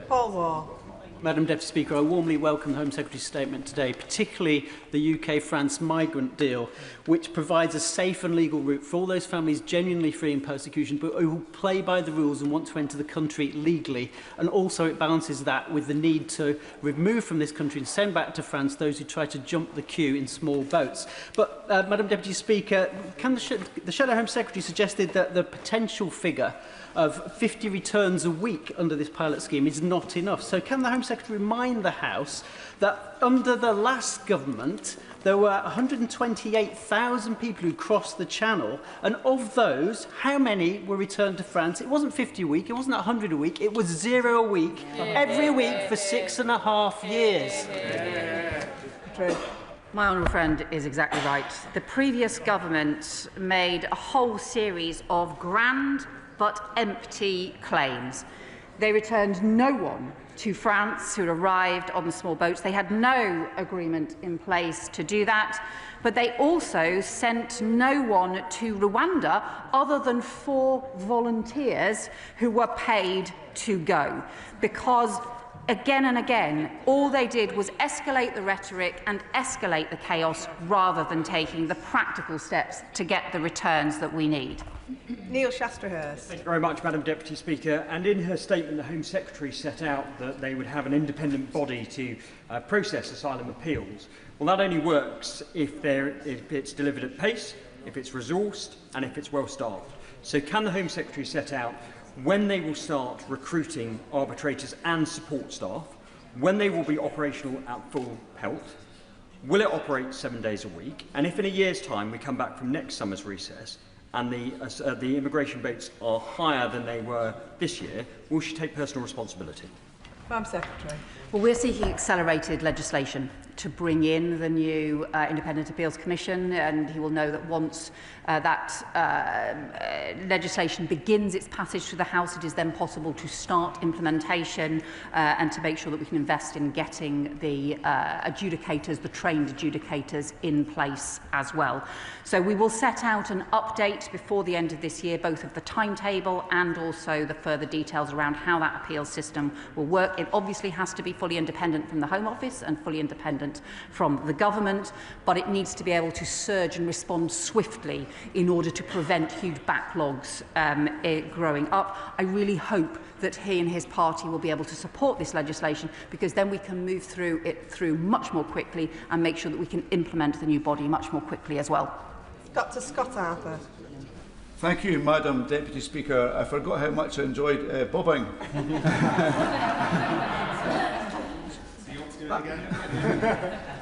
Paul Wall. Madam Deputy Speaker, I warmly welcome the Home Secretary's statement today, particularly the UK-France migrant deal, which provides a safe and legal route for all those families genuinely fleeing persecution, but who play by the rules and want to enter the country legally. And also it balances that with the need to remove from this country and send back to France those who try to jump the queue in small boats. But, Madam Deputy Speaker, can the Shadow Home Secretary suggested that the potential figure of 50 returns a week under this pilot scheme is not enough. So can the Home Secretary remind the House that under the last government there were 128,000 people who crossed the Channel, and of those, how many were returned to France? It wasn't 50 a week, it wasn't 100 a week, it was 0 a week, every week for 6.5 years. My honourable friend is exactly right. The previous government made a whole series of grand but empty claims. They returned no one to France who arrived on the small boats. They had no agreement in place to do that, but they also sent no one to Rwanda other than 4 volunteers who were paid to go, because again and again, all they did was escalate the rhetoric and escalate the chaos rather than taking the practical steps to get the returns that we need. Neil Shastrahurst. Thank you very much, Madam Deputy Speaker. And in her statement, the Home Secretary set out that they would have an independent body to process asylum appeals. Well, that only works if it's delivered at pace, if it's resourced, and if it's well staffed. So can the Home Secretary set out when they will start recruiting arbitrators and support staff, when they will be operational at full pelt, will it operate 7 days a week, and if in a year's time we come back from next summer's recess and the immigration rates are higher than they were this year, will she take personal responsibility? Madam Secretary. Well, we're seeking accelerated legislation to bring in the new Independent Appeals Commission, and he will know that once that legislation begins its passage through the House, it is then possible to start implementation and to make sure that we can invest in getting the adjudicators, the trained adjudicators, in place as well. So we will set out an update before the end of this year, both of the timetable and also the further details around how that appeals system will work. It obviously has to be fully independent from the Home Office and fully independent from the government, but it needs to be able to surge and respond swiftly in order to prevent huge backlogs growing up. I really hope that he and his party will be able to support this legislation, because then we can move through much more quickly and make sure that we can implement the new body much more quickly as well. Dr. Scott Arthur. Thank you, Madam Deputy Speaker. I forgot how much I enjoyed bobbing.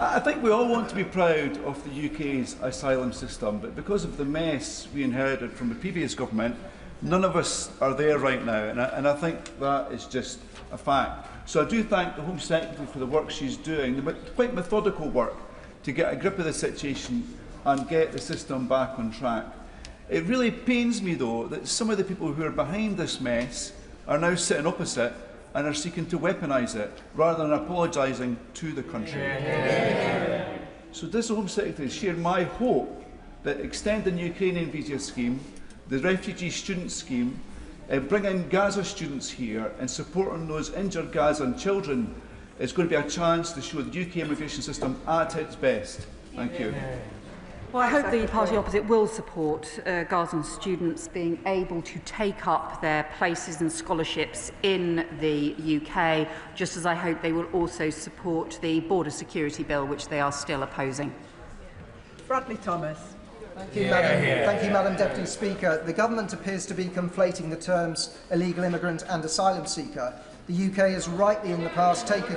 I think we all want to be proud of the UK's asylum system, but because of the mess we inherited from the previous government, none of us are there right now, and I think that is just a fact. So I do thank the Home Secretary for the work she's doing, quite methodical work, to get a grip of the situation and get the system back on track. It really pains me, though, that some of the people who are behind this mess are now sitting opposite and are seeking to weaponise it rather than apologising to the country. So does the Home Secretary share my hope that extending the Ukrainian visa scheme, the refugee student scheme, bringing Gaza students here and supporting those injured Gazan children is going to be a chance to show the UK immigration system at its best? Thank you. Well, I hope the party opposite will support Gazan students being able to take up their places and scholarships in the UK, just as I hope they will also support the border security bill, which they are still opposing. Bradley Thomas. Thank you, Madam Deputy Speaker. The government appears to be conflating the terms illegal immigrant and asylum seeker. The UK has rightly in the past taken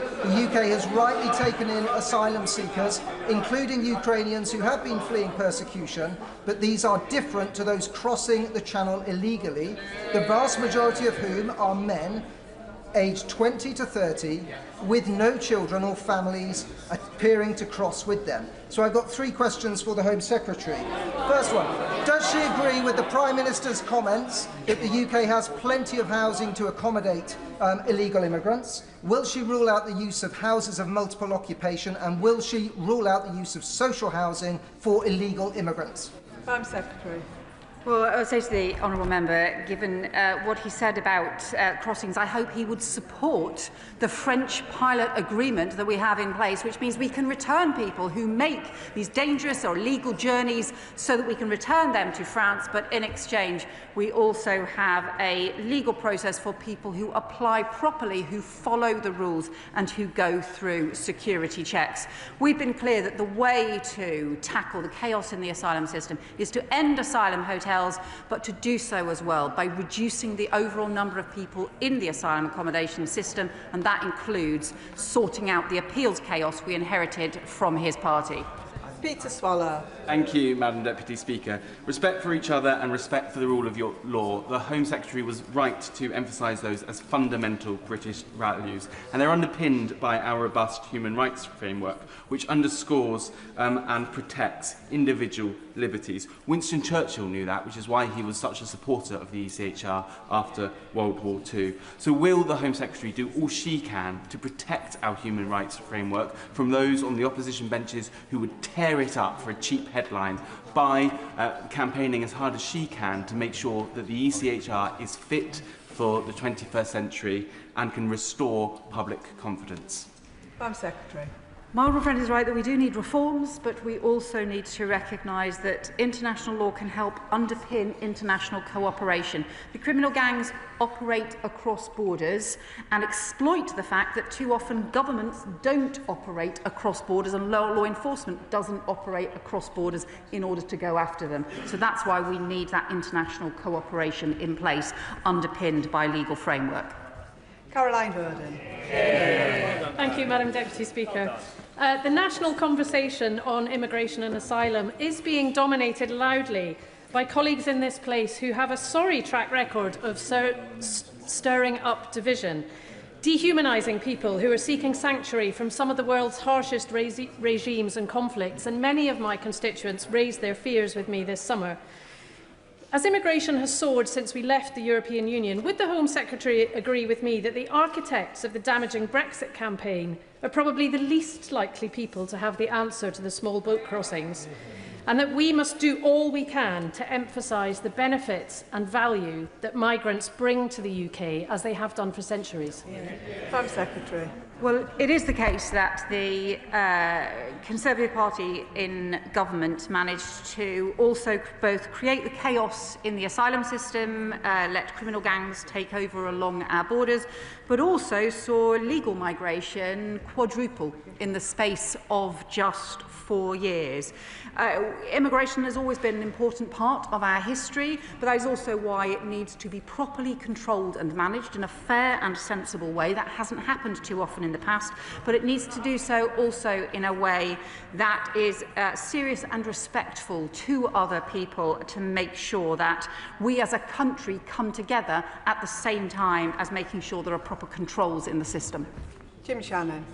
in asylum seekers, including Ukrainians who have been fleeing persecution, but these are different to those crossing the channel illegally, the vast majority of whom are men aged 20 to 30 with no children or families appearing to cross with them. So I've got 3 questions for the Home Secretary. First one, does she agree with the Prime Minister's comments that the UK has plenty of housing to accommodate illegal immigrants? Will she rule out the use of houses of multiple occupation, and will she rule out the use of social housing for illegal immigrants? Home Secretary. Well, I would say to the honourable member, given what he said about crossings, I hope he would support the French pilot agreement that we have in place, which means we can return people who make these dangerous or illegal journeys so that we can return them to France, but in exchange we also have a legal process for people who apply properly, who follow the rules and who go through security checks. We've been clear that the way to tackle the chaos in the asylum system is to end asylum hotels, but to do so as well by reducing the overall number of people in the asylum accommodation system, and that includes sorting out the appeals chaos we inherited from his party. Peter Swallow. Thank you, Madam Deputy Speaker. Respect for each other and respect for the rule of law. The Home Secretary was right to emphasise those as fundamental British values, and they're underpinned by our robust human rights framework, which underscores and protects individual liberties. Winston Churchill knew that, which is why he was such a supporter of the ECHR after World War II. So will the Home Secretary do all she can to protect our human rights framework from those on the opposition benches who would tear it up for a cheap headline by campaigning as hard as she can to make sure that the ECHR is fit for the 21st century and can restore public confidence? Home Secretary. My honourable friend is right that we do need reforms, but we also need to recognise that international law can help underpin international cooperation. The criminal gangs operate across borders and exploit the fact that too often governments don't operate across borders and law enforcement doesn't operate across borders in order to go after them. So that's why we need that international cooperation in place, underpinned by legal framework. Caroline Verdon. Thank you, Madam Deputy Speaker. The national conversation on immigration and asylum is being dominated loudly by colleagues in this place who have a sorry track record of stirring up division, dehumanising people who are seeking sanctuary from some of the world's harshest regimes and conflicts, and many of my constituents raised their fears with me this summer. As immigration has soared since we left the European Union, would the Home Secretary agree with me that the architects of the damaging Brexit campaign are probably the least likely people to have the answer to the small boat crossings, and that we must do all we can to emphasise the benefits and value that migrants bring to the UK, as they have done for centuries? Home Secretary. Well, it is the case that the Conservative Party in government managed to also both create the chaos in the asylum system, let criminal gangs take over along our borders, but also saw legal migration quadruple in the space of just 4 years. Immigration has always been an important part of our history, but that is also why it needs to be properly controlled and managed in a fair and sensible way. That hasn't happened too often in the past, but it needs to do so also in a way that is serious and respectful to other people, to make sure that we as a country come together at the same time as making sure there are proper controls in the system. Jim Shannon.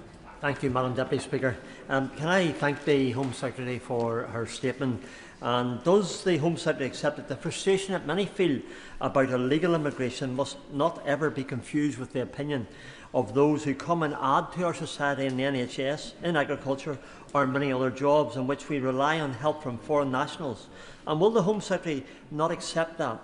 Thank you, Madam Deputy Speaker. Can I thank the Home Secretary for her statement? And does the Home Secretary accept that the frustration that many feel about illegal immigration must not ever be confused with the opinion of those who come and add to our society in the NHS, in agriculture or many other jobs in which we rely on help from foreign nationals? And will the Home Secretary not accept that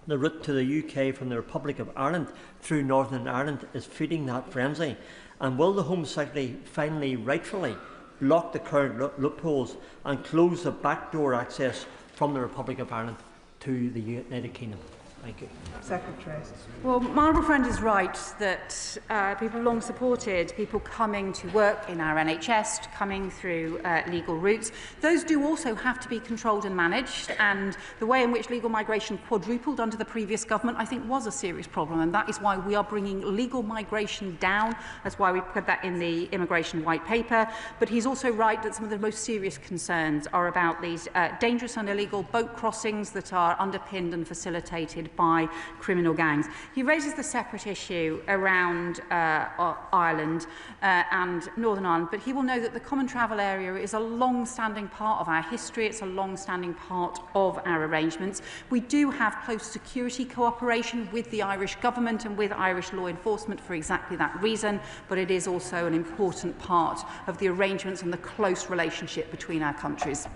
the route to the UK from the Republic of Ireland through Northern Ireland is feeding that frenzy? And will the Home Secretary finally, rightfully, block the current loopholes and close the backdoor access from the Republic of Ireland to the United Kingdom? Thank you. Secretary. Well, my honourable friend is right that people have long supported people coming to work in our NHS, coming through legal routes. Those do also have to be controlled and managed, and the way in which legal migration quadrupled under the previous government, I think, was a serious problem, and that is why we are bringing legal migration down. That's why we put that in the immigration white paper. But he's also right that some of the most serious concerns are about these dangerous and illegal boat crossings that are underpinned and facilitated by criminal gangs. He raises the separate issue around Ireland and Northern Ireland, but he will know that the Common Travel Area is a long-standing part of our history. It's a long-standing part of our arrangements. We do have close security cooperation with the Irish government and with Irish law enforcement for exactly that reason, but it is also an important part of the arrangements and the close relationship between our countries.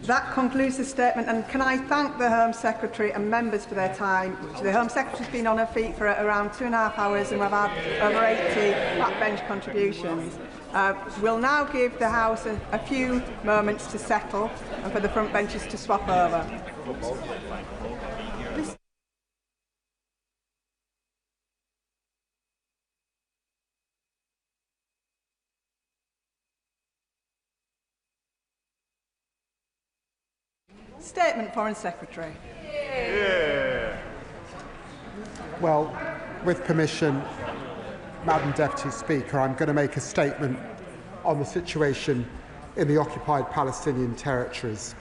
That concludes the statement, and can I thank the Home Secretary and members for their time. The Home Secretary has been on her feet for around 2.5 hours and we've had over 80 backbench contributions. We'll now give the House a few moments to settle and for the front benches to swap over. Statement, Foreign Secretary. Well, with permission, Madam Deputy Speaker, I'm going to make a statement on the situation in the occupied Palestinian territories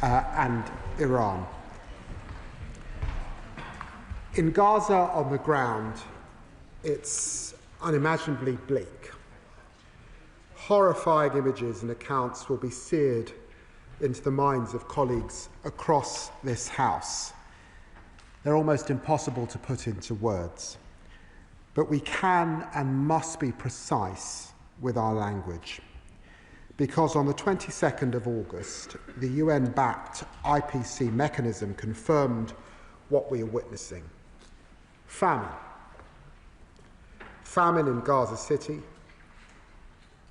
and Iran. In Gaza on the ground, it's unimaginably bleak. Horrifying images and accounts will be seared into the minds of colleagues across this House. They're almost impossible to put into words. But we can and must be precise with our language. Because on the 22nd of August, the UN-backed IPC mechanism confirmed what we are witnessing. Famine. Famine in Gaza City.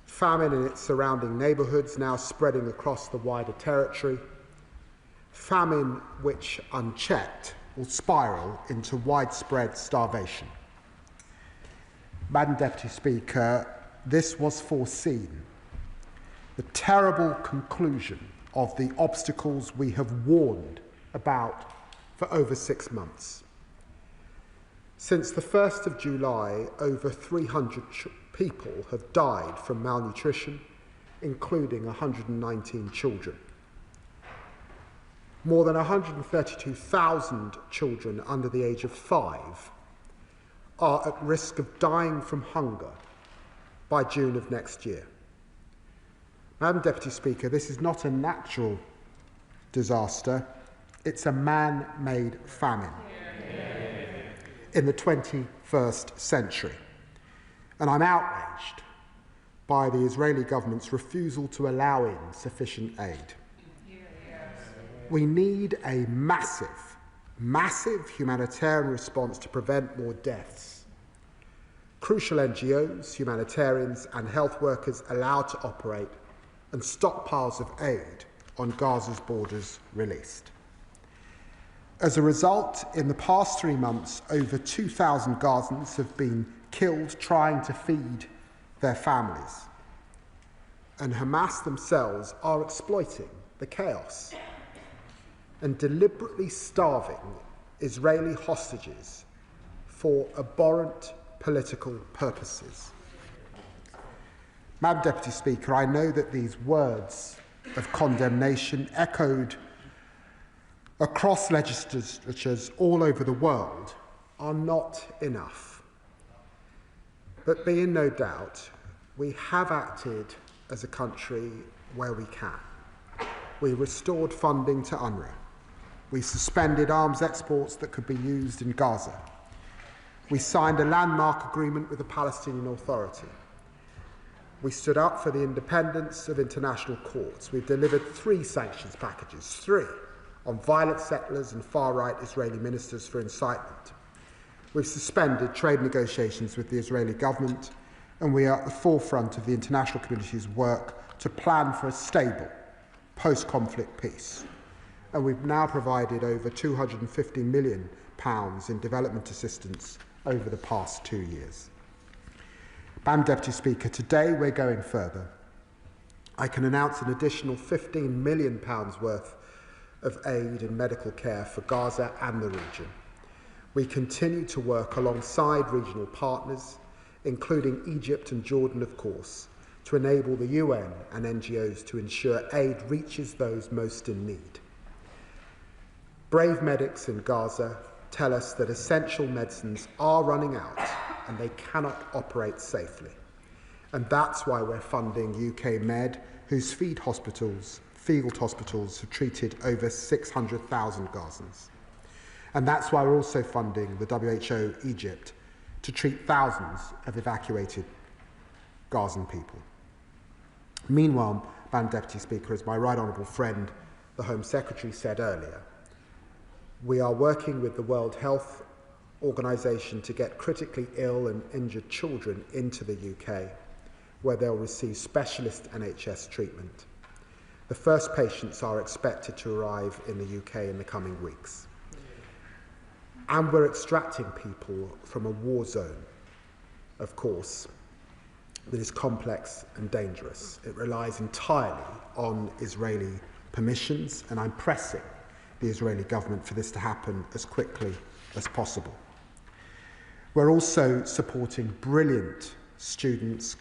Famine in its surrounding neighbourhoods, now spreading across the wider territory. Famine which, unchecked, will spiral into widespread starvation. Madam Deputy Speaker, this was foreseen. The terrible conclusion of the obstacles we have warned about for over 6 months. Since the 1st of July, over 300 people have died from malnutrition, including 119 children. More than 132,000 children under the age of 5 are at risk of dying from hunger by June of next year. Madam Deputy Speaker, this is not a natural disaster, it's a man-made famine in the 21st century. And I'm outraged by the Israeli government's refusal to allow in sufficient aid. We need a massive, massive humanitarian response to prevent more deaths. Crucial NGOs, humanitarians and health workers allowed to operate and stockpiles of aid on Gaza's borders released. As a result, in the past 3 months, over 2,000 Gazans have been killed trying to feed their families. And Hamas themselves are exploiting the chaos and deliberately starving Israeli hostages for abhorrent political purposes. Madam Deputy Speaker, I know that these words of condemnation echoed across legislatures all over the world are not enough. But be in no doubt, we have acted as a country where we can. We restored funding to UNRWA. We suspended arms exports that could be used in Gaza. We signed a landmark agreement with the Palestinian Authority. We stood up for the independence of international courts. We've delivered 3 sanctions packages, 3, on violent settlers and far-right Israeli ministers for incitement. We've suspended trade negotiations with the Israeli government, and we are at the forefront of the international community's work to plan for a stable, post-conflict peace. And we've now provided over £250 million in development assistance over the past 2 years. Madam Deputy Speaker, today we're going further. I can announce an additional £15 million worth of aid and medical care for Gaza and the region. We continue to work alongside regional partners, including Egypt and Jordan, of course, to enable the UN and NGOs to ensure aid reaches those most in need. Brave medics in Gaza tell us that essential medicines are running out and they cannot operate safely. And that's why we're funding UK Med, whose field hospitals have treated over 600,000 Gazans. And that's why we're also funding the WHO Egypt to treat thousands of evacuated Gazan people. Meanwhile, Madam Deputy Speaker, as my right honourable friend, the Home Secretary, said earlier, we are working with the World Health Organization to get critically ill and injured children into the UK, where they'll receive specialist NHS treatment. The first patients are expected to arrive in the UK in the coming weeks. And we're extracting people from a war zone, of course, that is complex and dangerous. It relies entirely on Israeli permissions, and I'm pressing the Israeli government for this to happen as quickly as possible. We're also supporting brilliant students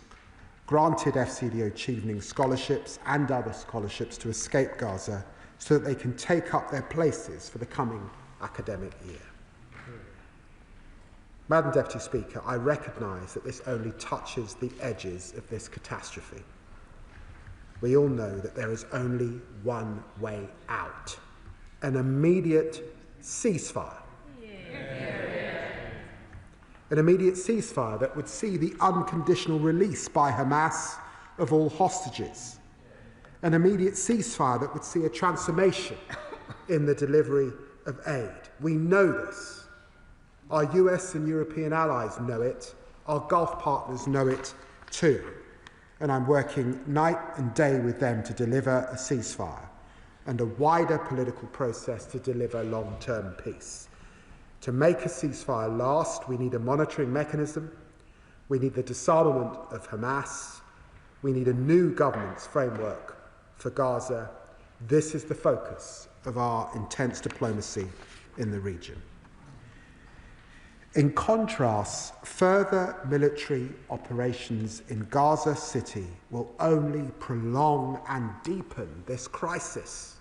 granted FCDO achieving scholarships and other scholarships to escape Gaza so that they can take up their places for the coming academic year. Madam Deputy Speaker, I recognise that this only touches the edges of this catastrophe. We all know that there is only one way out: an immediate ceasefire. An immediate ceasefire that would see the unconditional release by Hamas of all hostages. An immediate ceasefire that would see a transformation in the delivery of aid. We know this. Our US and European allies know it. Our Gulf partners know it too. And I'm working night and day with them to deliver a ceasefire and a wider political process to deliver long-term peace. To make a ceasefire last, we need a monitoring mechanism, we need the disarmament of Hamas, we need a new governance framework for Gaza. This is the focus of our intense diplomacy in the region. In contrast, further military operations in Gaza City will only prolong and deepen this crisis.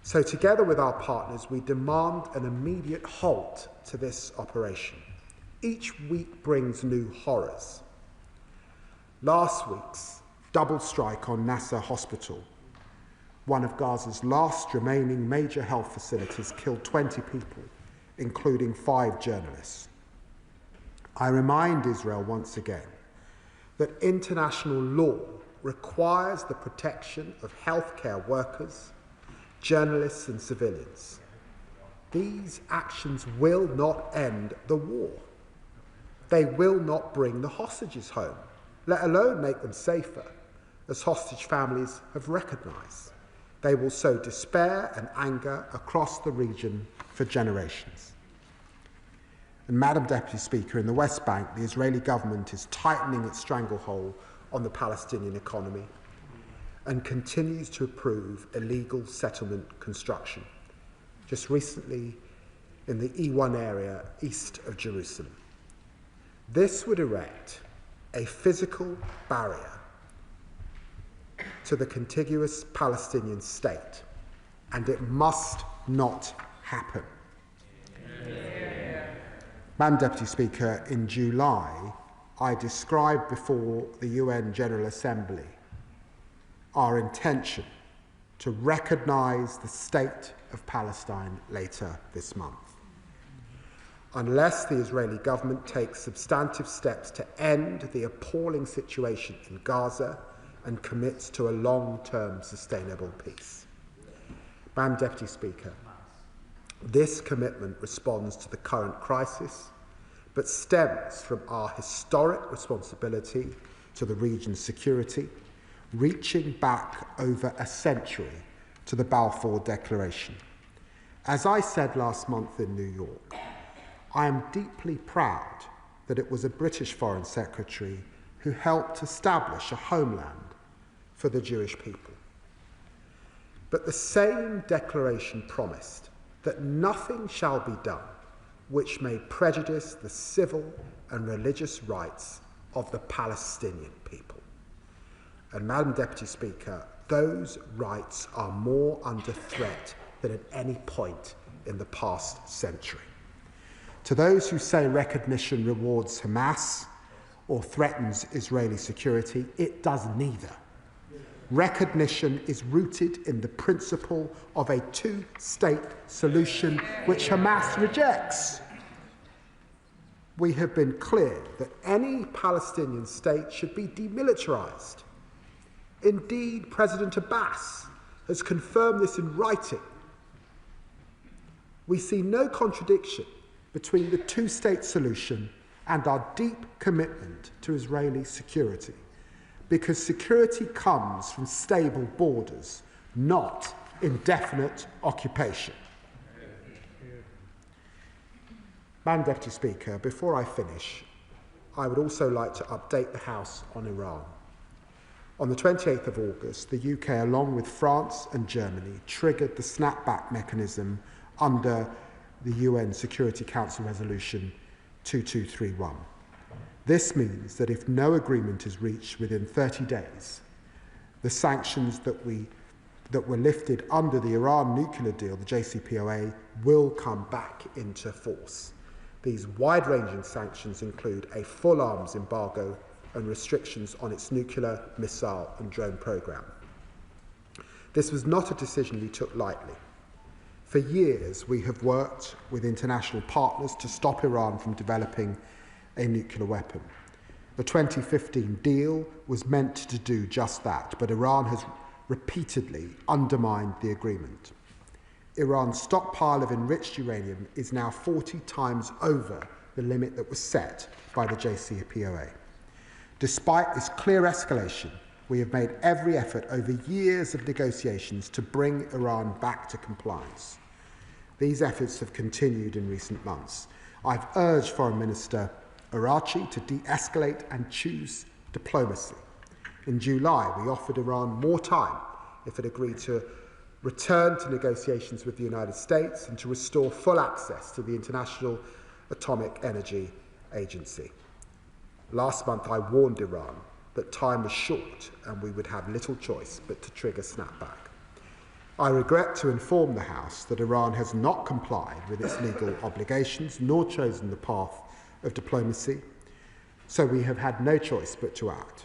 So together with our partners, we demand an immediate halt to this operation. Each week brings new horrors. Last week's double strike on Nasser Hospital, one of Gaza's last remaining major health facilities, killed 20 people, including 5 journalists. I remind Israel once again that international law requires the protection of healthcare workers, journalists and civilians. These actions will not end the war. They will not bring the hostages home, let alone make them safer, as hostage families have recognised. They will sow despair and anger across the region for generations. And Madam Deputy Speaker, in the West Bank, the Israeli government is tightening its stranglehold on the Palestinian economy and continues to approve illegal settlement construction, just recently in the E1 area east of Jerusalem. This would erect a physical barrier to the contiguous Palestinian state, and it must not happen. Madam Deputy Speaker, in July, I described before the UN General Assembly our intention to recognise the state of Palestine later this month. Unless the Israeli government takes substantive steps to end the appalling situation in Gaza and commits to a long-term sustainable peace. Madam Deputy Speaker, this commitment responds to the current crisis, but stems from our historic responsibility to the region's security, reaching back over a century to the Balfour Declaration. As I said last month in New York, I am deeply proud that it was a British Foreign Secretary who helped establish a homeland for the Jewish people. But the same declaration promised that nothing shall be done which may prejudice the civil and religious rights of the Palestinian people. And Madam Deputy Speaker, those rights are more under threat than at any point in the past century. To those who say recognition rewards Hamas or threatens Israeli security, it does neither. Recognition is rooted in the principle of a two-state solution which Hamas rejects. We have been clear that any Palestinian state should be demilitarized. Indeed, President Abbas has confirmed this in writing. We see no contradiction between the two-state solution and our deep commitment to Israeli security, because security comes from stable borders, not indefinite occupation. Madam Deputy Speaker, before I finish, I would also like to update the House on Iran. On the 28th of August, the UK, along with France and Germany, triggered the snapback mechanism under the UN Security Council Resolution 2231. This means that if no agreement is reached within 30 days, the sanctions that were lifted under the Iran nuclear deal, the JCPOA, will come back into force. These wide-ranging sanctions include a full arms embargo and restrictions on its nuclear, missile and drone programme. This was not a decision we took lightly. For years, we have worked with international partners to stop Iran from developing a nuclear weapon. The 2015 deal was meant to do just that, but Iran has repeatedly undermined the agreement. Iran's stockpile of enriched uranium is now 40 times over the limit that was set by the JCPOA. Despite this clear escalation, we have made every effort over years of negotiations to bring Iran back to compliance. These efforts have continued in recent months. I've urged Foreign Minister Araghchi to de-escalate and choose diplomacy. In July, we offered Iran more time if it agreed to return to negotiations with the United States and to restore full access to the International Atomic Energy Agency. Last month, I warned Iran that time was short and we would have little choice but to trigger snapback. I regret to inform the House that Iran has not complied with its legal obligations nor chosen the path of diplomacy, so we have had no choice but to act.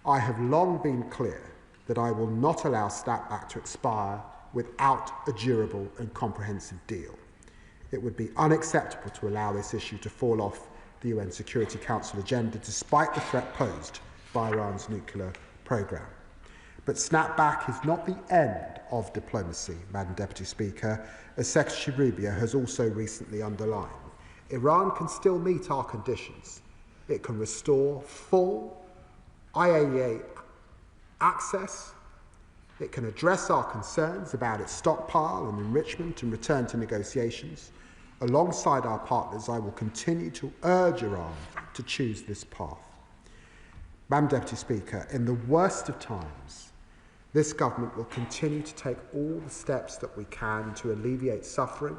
I have long been clear that I will not allow snapback to expire without a durable and comprehensive deal. It would be unacceptable to allow this issue to fall off the UN Security Council agenda despite the threat posed by Iran's nuclear programme. But snapback is not the end of diplomacy, Madam Deputy Speaker, as Secretary Rubio has also recently underlined. Iran can still meet our conditions. It can restore full IAEA access. It can address our concerns about its stockpile and enrichment and return to negotiations. Alongside our partners, I will continue to urge Iran to choose this path. Madam Deputy Speaker, in the worst of times, this government will continue to take all the steps that we can to alleviate suffering,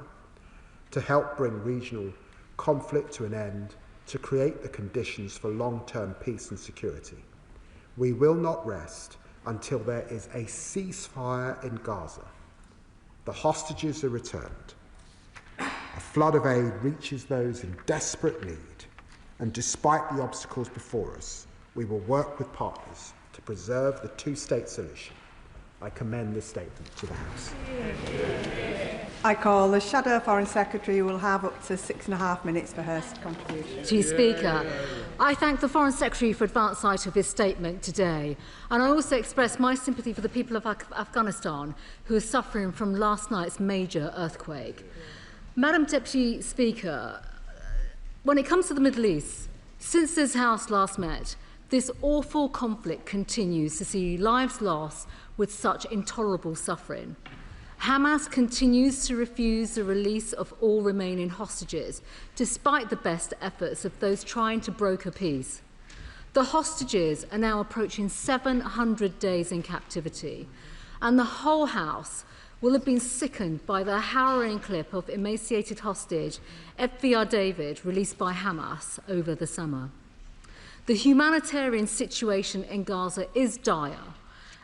to help bring regional conflict to an end, to create the conditions for long-term peace and security. We will not rest until there is a ceasefire in Gaza. The hostages are returned. A flood of aid reaches those in desperate need, And despite the obstacles before us, we will work with partners to preserve the two-state solution. I commend this statement to the House. I call the Shadow Foreign Secretary, who will have up to 6.5 minutes for her contribution. Mr. Speaker, I thank the Foreign Secretary for advance sight of his statement today, and I also express my sympathy for the people of Afghanistan who are suffering from last night's major earthquake. Madam Deputy Speaker, when it comes to the Middle East, since this House last met, this awful conflict continues to see lives lost with such intolerable suffering. Hamas continues to refuse the release of all remaining hostages, despite the best efforts of those trying to broker peace. The hostages are now approaching 700 days in captivity, and the whole House will have been sickened by the harrowing clip of emaciated hostage Yvette David released by Hamas over the summer. The humanitarian situation in Gaza is dire,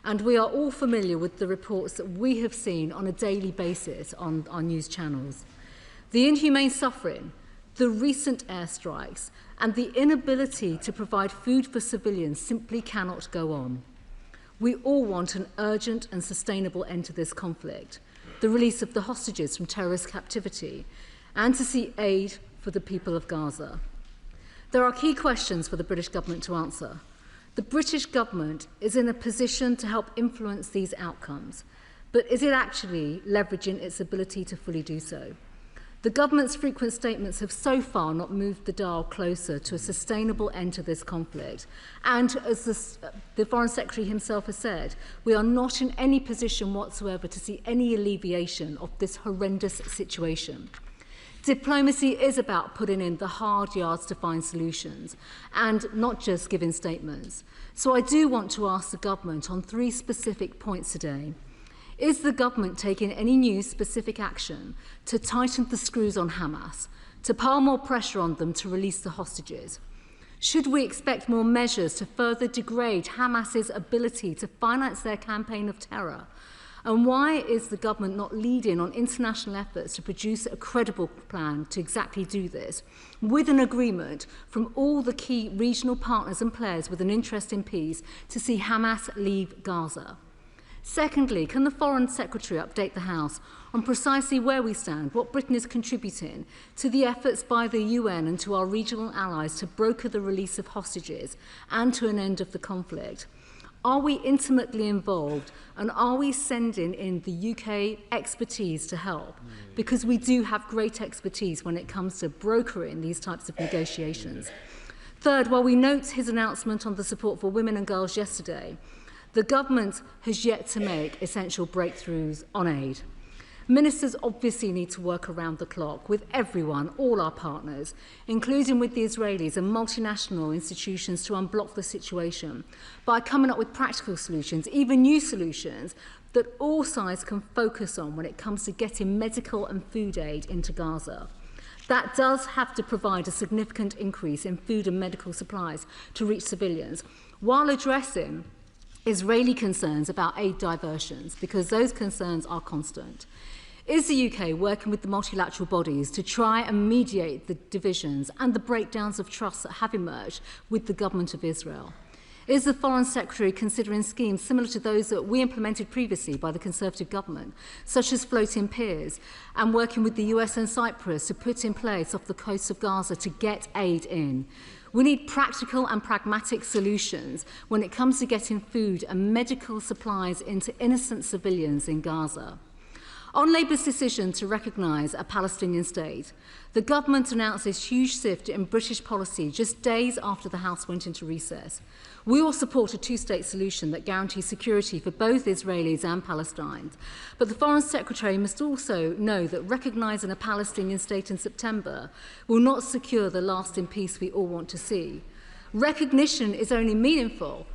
and we are all familiar with the reports that we have seen on a daily basis on our news channels. The inhumane suffering, the recent airstrikes, and the inability to provide food for civilians simply cannot go on. We all want an urgent and sustainable end to this conflict, the release of the hostages from terrorist captivity, and to see aid for the people of Gaza. There are key questions for the British government to answer. The British government is in a position to help influence these outcomes, but is it actually leveraging its ability to fully do so? The government's frequent statements have so far not moved the dial closer to a sustainable end to this conflict. And as the Foreign Secretary himself has said, we are not in any position whatsoever to see any alleviation of this horrendous situation. Diplomacy is about putting in the hard yards to find solutions and not just giving statements. So I do want to ask the government on 3 specific points today. Is the government taking any new specific action to tighten the screws on Hamas, to pile more pressure on them to release the hostages? Should we expect more measures to further degrade Hamas's ability to finance their campaign of terror? And why is the government not leading on international efforts to produce a credible plan to exactly do this, with an agreement from all the key regional partners and players with an interest in peace to see Hamas leave Gaza? Secondly, can the Foreign Secretary update the House on precisely where we stand, what Britain is contributing to the efforts by the UN and to our regional allies to broker the release of hostages and to an end of the conflict? Are we intimately involved, and are we sending in the UK expertise to help? Because we do have great expertise when it comes to brokering these types of negotiations. Third, while we note his announcement on the support for women and girls yesterday, the government has yet to make essential breakthroughs on aid. Ministers obviously need to work around the clock with everyone, all our partners, including with the Israelis and multinational institutions, to unblock the situation by coming up with practical solutions, even new solutions, that all sides can focus on when it comes to getting medical and food aid into Gaza. That does have to provide a significant increase in food and medical supplies to reach civilians, while addressing Israeli concerns about aid diversions, because those concerns are constant. Is the UK working with the multilateral bodies to try and mediate the divisions and the breakdowns of trust that have emerged with the government of Israel? Is the Foreign Secretary considering schemes similar to those that we implemented previously by the Conservative government, such as floating piers, and working with the US and Cyprus to put in place off the coast of Gaza to get aid in? We need practical and pragmatic solutions when it comes to getting food and medical supplies into innocent civilians in Gaza. On Labour's decision to recognise a Palestinian state, the government announced this huge shift in British policy just days after the House went into recess. We all support a two-state solution that guarantees security for both Israelis and Palestinians, but the Foreign Secretary must also know that recognising a Palestinian state in September will not secure the lasting peace we all want to see. Recognition is only meaningful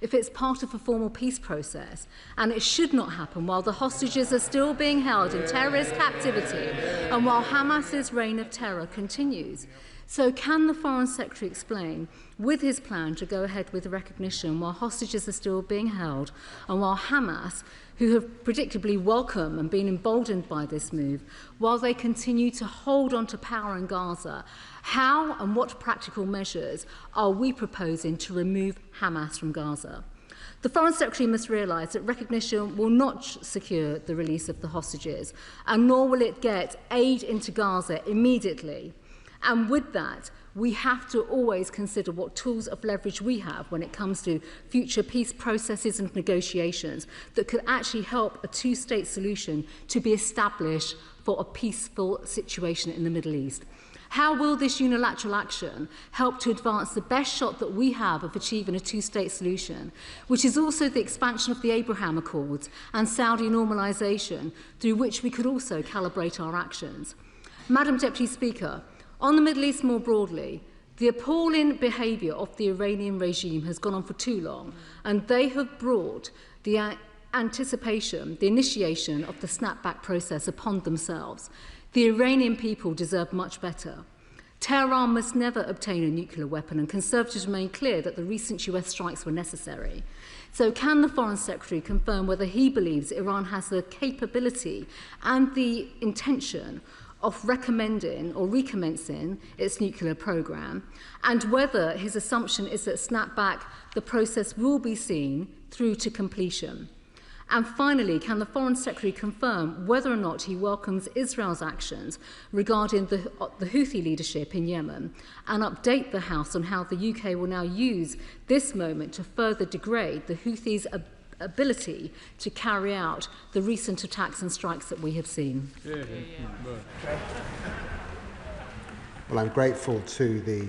if it's part of a formal peace process, and it should not happen while the hostages are still being held in terrorist captivity and while Hamas's reign of terror continues. So can the Foreign Secretary explain, with his plan to go ahead with the recognition while hostages are still being held and while Hamas, who have predictably welcomed and been emboldened by this move, while they continue to hold on to power in Gaza, how and what practical measures are we proposing to remove Hamas from Gaza? The Foreign Secretary must realise that recognition will not secure the release of the hostages, and nor will it get aid into Gaza immediately. And with that, we have to always consider what tools of leverage we have when it comes to future peace processes and negotiations that could actually help a two-state solution to be established for a peaceful situation in the Middle East. How will this unilateral action help to advance the best shot that we have of achieving a two-state solution, which is also the expansion of the Abraham Accords and Saudi normalisation, through which we could also calibrate our actions? Madam Deputy Speaker, on the Middle East more broadly, the appalling behaviour of the Iranian regime has gone on for too long, and they have brought the anticipation, the initiation of the snapback process upon themselves. The Iranian people deserve much better. Tehran must never obtain a nuclear weapon, and Conservatives remain clear that the recent US strikes were necessary. So can the Foreign Secretary confirm whether he believes Iran has the capability and the intention of recommending or recommencing its nuclear programme, and whether his assumption is that snapback, the process will be seen through to completion? And finally, can the Foreign Secretary confirm whether or not he welcomes Israel's actions regarding the Houthi leadership in Yemen, and update the House on how the UK will now use this moment to further degrade the Houthis' ability to carry out the recent attacks and strikes that we have seen? Well, I'm grateful to the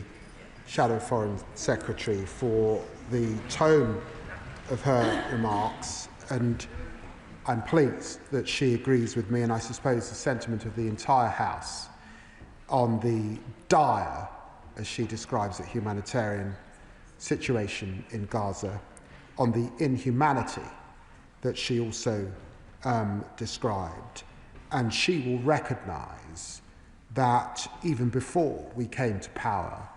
Shadow Foreign Secretary for the tone of her remarks, and I'm pleased that she agrees with me, and I suppose the sentiment of the entire House, on the dire, as she describes it, humanitarian situation in Gaza, on the inhumanity that she also described. And she will recognise that even before we came to power,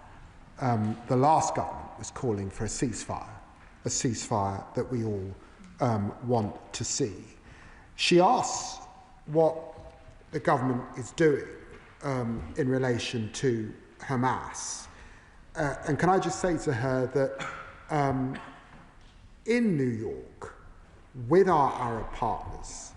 the last government was calling for a ceasefire that we all want to see. She asks what the government is doing in relation to Hamas. And can I just say to her that in New York, with our Arab partners,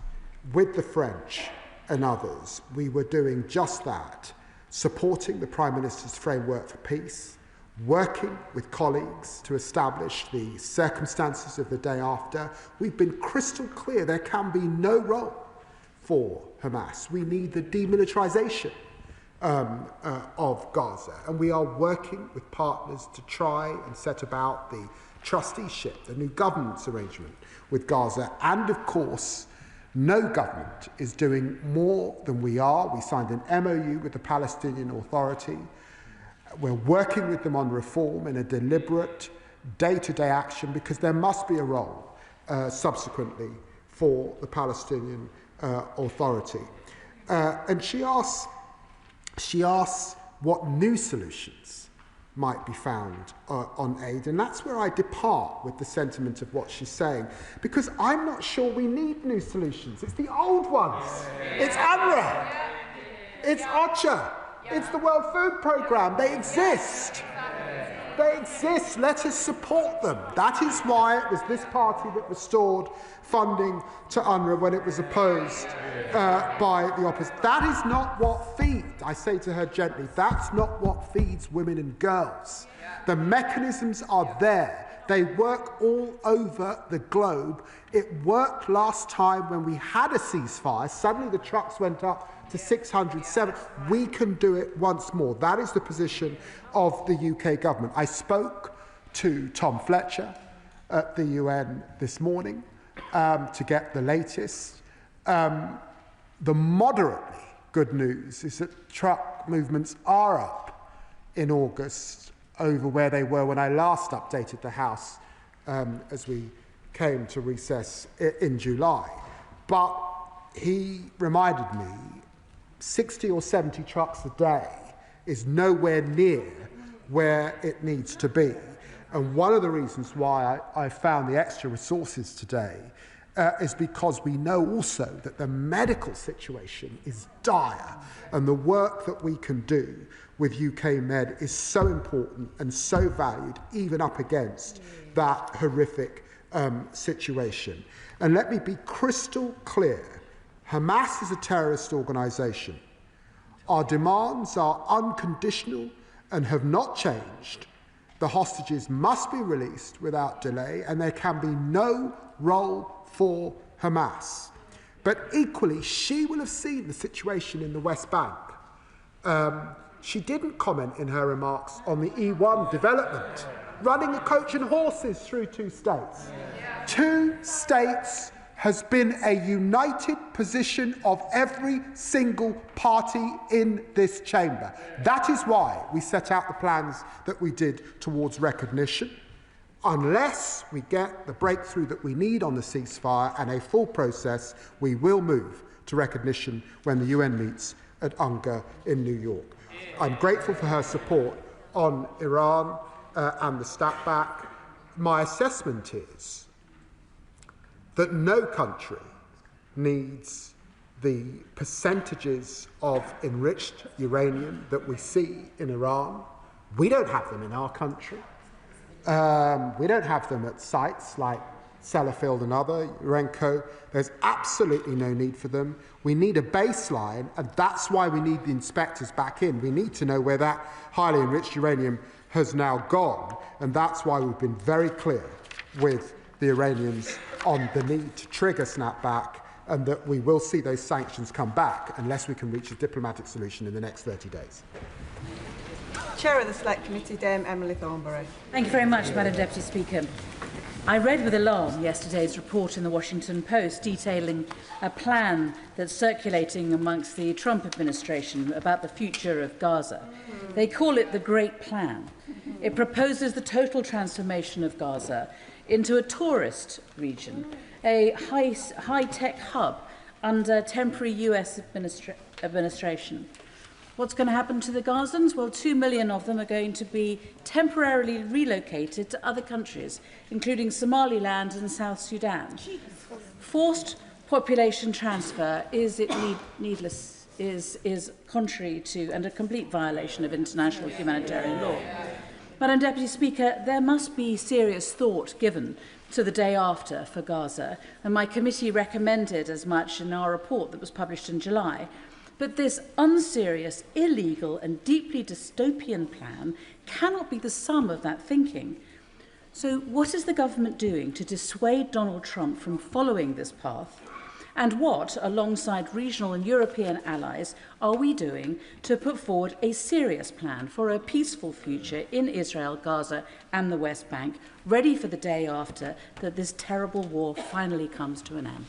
with the French and others, we were doing just that, supporting the Prime Minister's framework for peace, working with colleagues to establish the circumstances of the day after. We've been crystal clear there can be no role for Hamas. We need the demilitarization of Gaza, and we are working with partners to try and set about the trusteeship, the new governance arrangement with Gaza. And of course, no government is doing more than we are. We signed an MOU with the Palestinian Authority. We're working with them on reform in a deliberate day-to-day action, because there must be a role subsequently for the Palestinian Authority. And she asks what new solutions might be found on aid, and that's where I depart with the sentiment of what she's saying, because I'm not sure we need new solutions. It's the old ones. It's UNRWA. It's OCHA. It's the World Food Programme. They exist. They exist. Let us support them. That is why it was this party that restored funding to UNRWA when it was opposed by the opposition. That is not what feeds, I say to her gently, that's not what feeds women and girls. The mechanisms are there. They work all over the globe. It worked last time when we had a ceasefire. Suddenly the trucks went up to 600, 700. We can do it once more. That is the position of the UK government. I spoke to Tom Fletcher at the UN this morning to get the latest. The moderately good news is that truck movements are up in August over where they were when I last updated the House as we came to recess in July. But he reminded me 60 or 70 trucks a day is nowhere near where it needs to be. And one of the reasons why I found the extra resources today is because we know also that the medical situation is dire, and the work that we can do with UK Med is so important and so valued, even up against that horrific situation. And let me be crystal clear. Hamas is a terrorist organisation. Our demands are unconditional and have not changed. The hostages must be released without delay, and there can be no role for Hamas. But equally, she will have seen the situation in the West Bank. She didn't comment in her remarks on the E1 development, running a coach and horses through 2 states. 2 states has been a united position of every single party in this chamber. That is why we set out the plans that we did towards recognition. Unless we get the breakthrough that we need on the ceasefire and a full process, we will move to recognition when the UN meets at UNGA in New York. I'm grateful for her support on Iran and the snapback. My assessment is that no country needs the percentages of enriched uranium that we see in Iran. We don't have them in our country. We don't have them at sites like Sellafield and other, Urenco. There's absolutely no need for them. We need a baseline, and that's why we need the inspectors back in. We need to know where that highly enriched uranium has now gone, and that's why we've been very clear with the Iranians on the need to trigger snapback, and that we will see those sanctions come back unless we can reach a diplomatic solution in the next 30 days. Chair of the Select Committee, Dame Emily Thornberry. Thank you very much, Madam Deputy Speaker. I read with alarm yesterday's report in the Washington Post detailing a plan that's circulating amongst the Trump administration about the future of Gaza. They call it the Great Plan. It proposes the total transformation of Gaza into a tourist region, a high-tech hub under temporary US administration. What's going to happen to the Gazans? Well, 2 million of them are going to be temporarily relocated to other countries, including Somaliland and South Sudan. Forced population transfer is contrary to and a complete violation of international humanitarian law. Madam Deputy Speaker, there must be serious thought given to the day after for Gaza, and my committee recommended as much in our report that was published in July. But this unserious, illegal and deeply dystopian plan cannot be the sum of that thinking. So what is the government doing to dissuade Donald Trump from following this path? And what, alongside regional and European allies, are we doing to put forward a serious plan for a peaceful future in Israel, Gaza and the West Bank, ready for the day after that this terrible war finally comes to an end?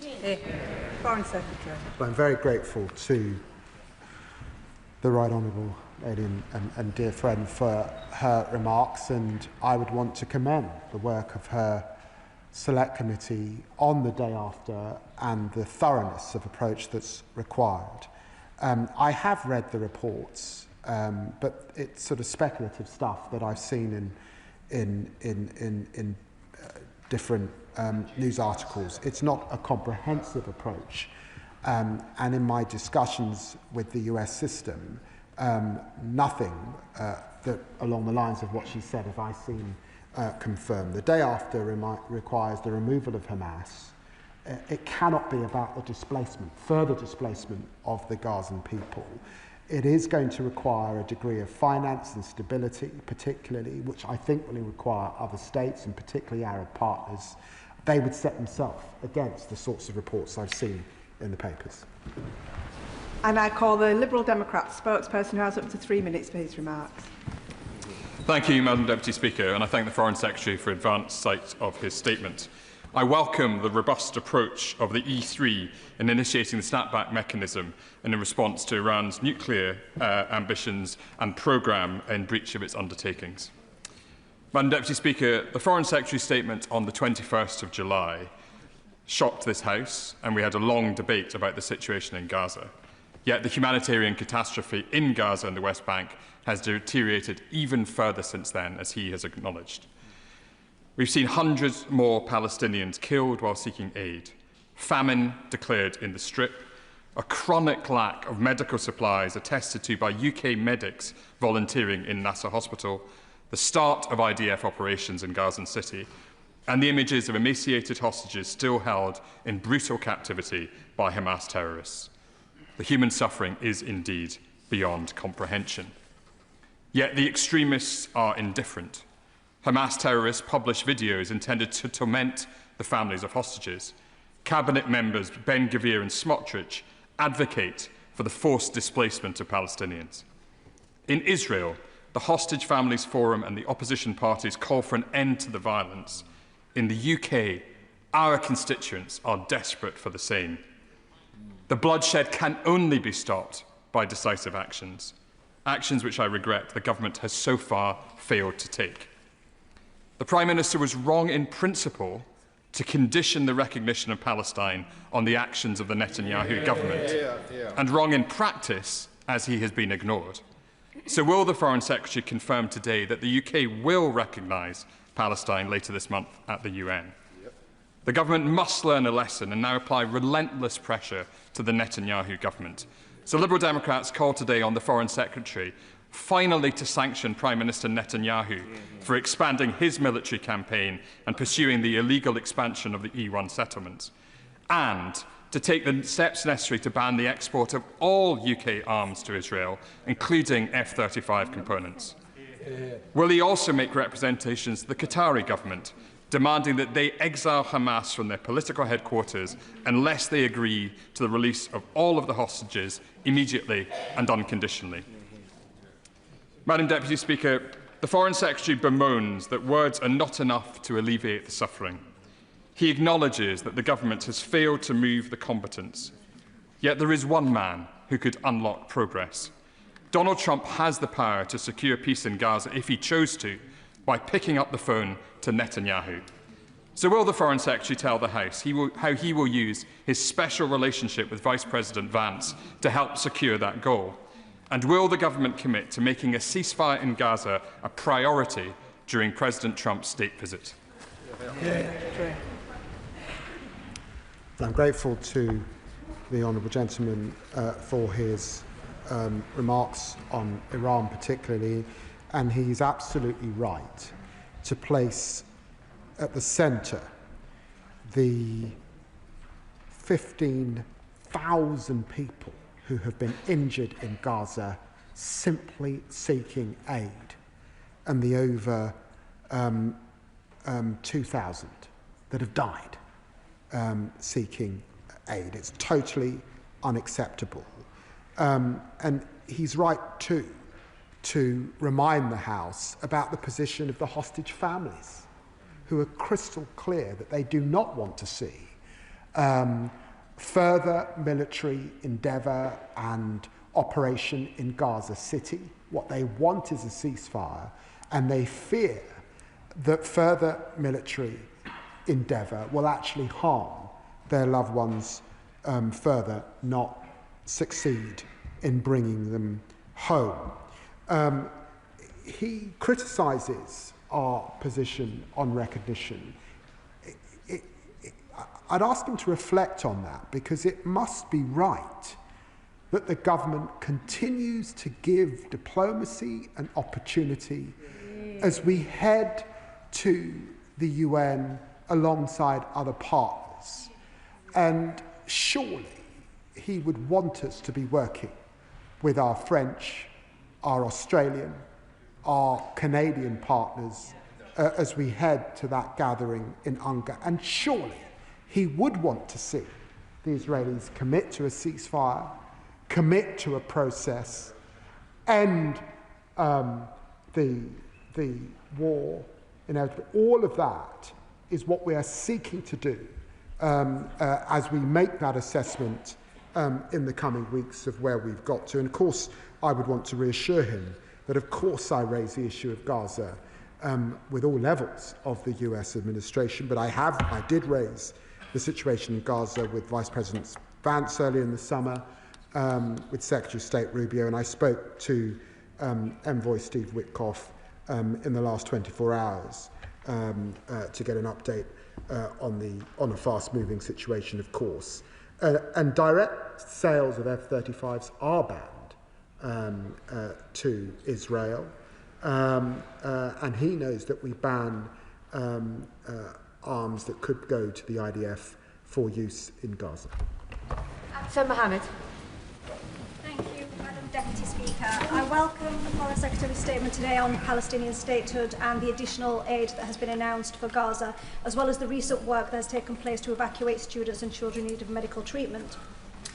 Foreign Secretary. Well, I'm very grateful to the Right Honourable lady and dear friend for her remarks, and I would want to commend the work of her Select Committee on the day after and the thoroughness of approach that's required. I have read the reports, but it's sort of speculative stuff that I've seen in different news articles. It's not a comprehensive approach. And in my discussions with the US system, nothing that along the lines of what she said have I seen confirmed. The day after requires the removal of Hamas. It cannot be about the displacement, further displacement of the Gazan people. It is going to require a degree of finance and stability, particularly, which I think will require other states and particularly Arab partners. They would set themselves against the sorts of reports I've seen in the papers. And I call the Liberal Democrat spokesperson who has up to 3 minutes for his remarks. Thank you, Madam Deputy Speaker, and I thank the Foreign Secretary for advance sight of his statement. I welcome the robust approach of the E3 in initiating the snapback mechanism in response to Iran's nuclear ambitions and programme in breach of its undertakings. Madam Deputy Speaker, the Foreign Secretary's statement on the 21st of July shocked this House, and we had a long debate about the situation in Gaza. Yet the humanitarian catastrophe in Gaza and the West Bank has deteriorated even further since then, as he has acknowledged. We've seen hundreds more Palestinians killed while seeking aid, famine declared in the Strip, a chronic lack of medical supplies attested to by UK medics volunteering in Nasser Hospital, the start of IDF operations in Gaza City, and the images of emaciated hostages still held in brutal captivity by Hamas terrorists. The human suffering is indeed beyond comprehension. Yet the extremists are indifferent. Hamas terrorists publish videos intended to torment the families of hostages. Cabinet members Ben Gvir and Smotrich advocate for the forced displacement of Palestinians. In Israel, the Hostage Families Forum and the opposition parties call for an end to the violence. In the UK, our constituents are desperate for the same. The bloodshed can only be stopped by decisive actions, actions which I regret the government has so far failed to take. The Prime Minister was wrong in principle to condition the recognition of Palestine on the actions of the Netanyahu government, and wrong in practice as he has been ignored. So will the Foreign Secretary confirm today that the UK will recognise Palestine later this month at the UN? The government must learn a lesson and now apply relentless pressure to the Netanyahu government. So Liberal Democrats call today on the Foreign Secretary finally to sanction Prime Minister Netanyahu for expanding his military campaign and pursuing the illegal expansion of the E1 settlements, and to take the steps necessary to ban the export of all UK arms to Israel, including F-35 components. Will he also make representations to the Qatari government, demanding that they exile Hamas from their political headquarters unless they agree to the release of all of the hostages immediately and unconditionally? Madam Deputy Speaker, the Foreign Secretary bemoans that words are not enough to alleviate the suffering. He acknowledges that the government has failed to move the combatants. Yet there is one man who could unlock progress. Donald Trump has the power to secure peace in Gaza if he chose to, by picking up the phone to Netanyahu. So will the Foreign Secretary tell the House how he will use his special relationship with Vice President Vance to help secure that goal? And will the government commit to making a ceasefire in Gaza a priority during President Trump's state visit? I'm grateful to the honourable gentleman for his remarks on Iran particularly, and he's absolutely right to place at the centre the 15,000 people who have been injured in Gaza simply seeking aid, and the over 2,000 that have died seeking aid. It's totally unacceptable. And he's right too to remind the House about the position of the hostage families, who are crystal clear that they do not want to see further military endeavour and operation in Gaza City. What they want is a ceasefire, and they fear that further military endeavour will actually harm their loved ones further, not succeed in bringing them home. He criticises our position on recognition. I'd ask him to reflect on that, because it must be right that the government continues to give diplomacy and opportunity as we head to the UN alongside other partners. And surely he would want us to be working with our French, our Australian, our Canadian partners as we head to that gathering in UNGA. And surely he would want to see the Israelis commit to a ceasefire, commit to a process, end the war. All of that is what we are seeking to do as we make that assessment in the coming weeks of where we've got to. And of course, I would want to reassure him that of course I raise the issue of Gaza with all levels of the US administration, but I did raise the situation in Gaza with Vice President Vance earlier in the summer, with Secretary of State Rubio, and I spoke to Envoy Steve Witkoff in the last 24 hours to get an update on a fast-moving situation, of course. And direct sales of F-35s are banned to Israel, and he knows that we ban arms that could go to the IDF for use in Gaza. Sir Mohammed. Thank you, Madam Deputy Speaker. I welcome the Foreign Secretary's statement today on Palestinian statehood and the additional aid that has been announced for Gaza, as well as the recent work that has taken place to evacuate students and children in need of medical treatment.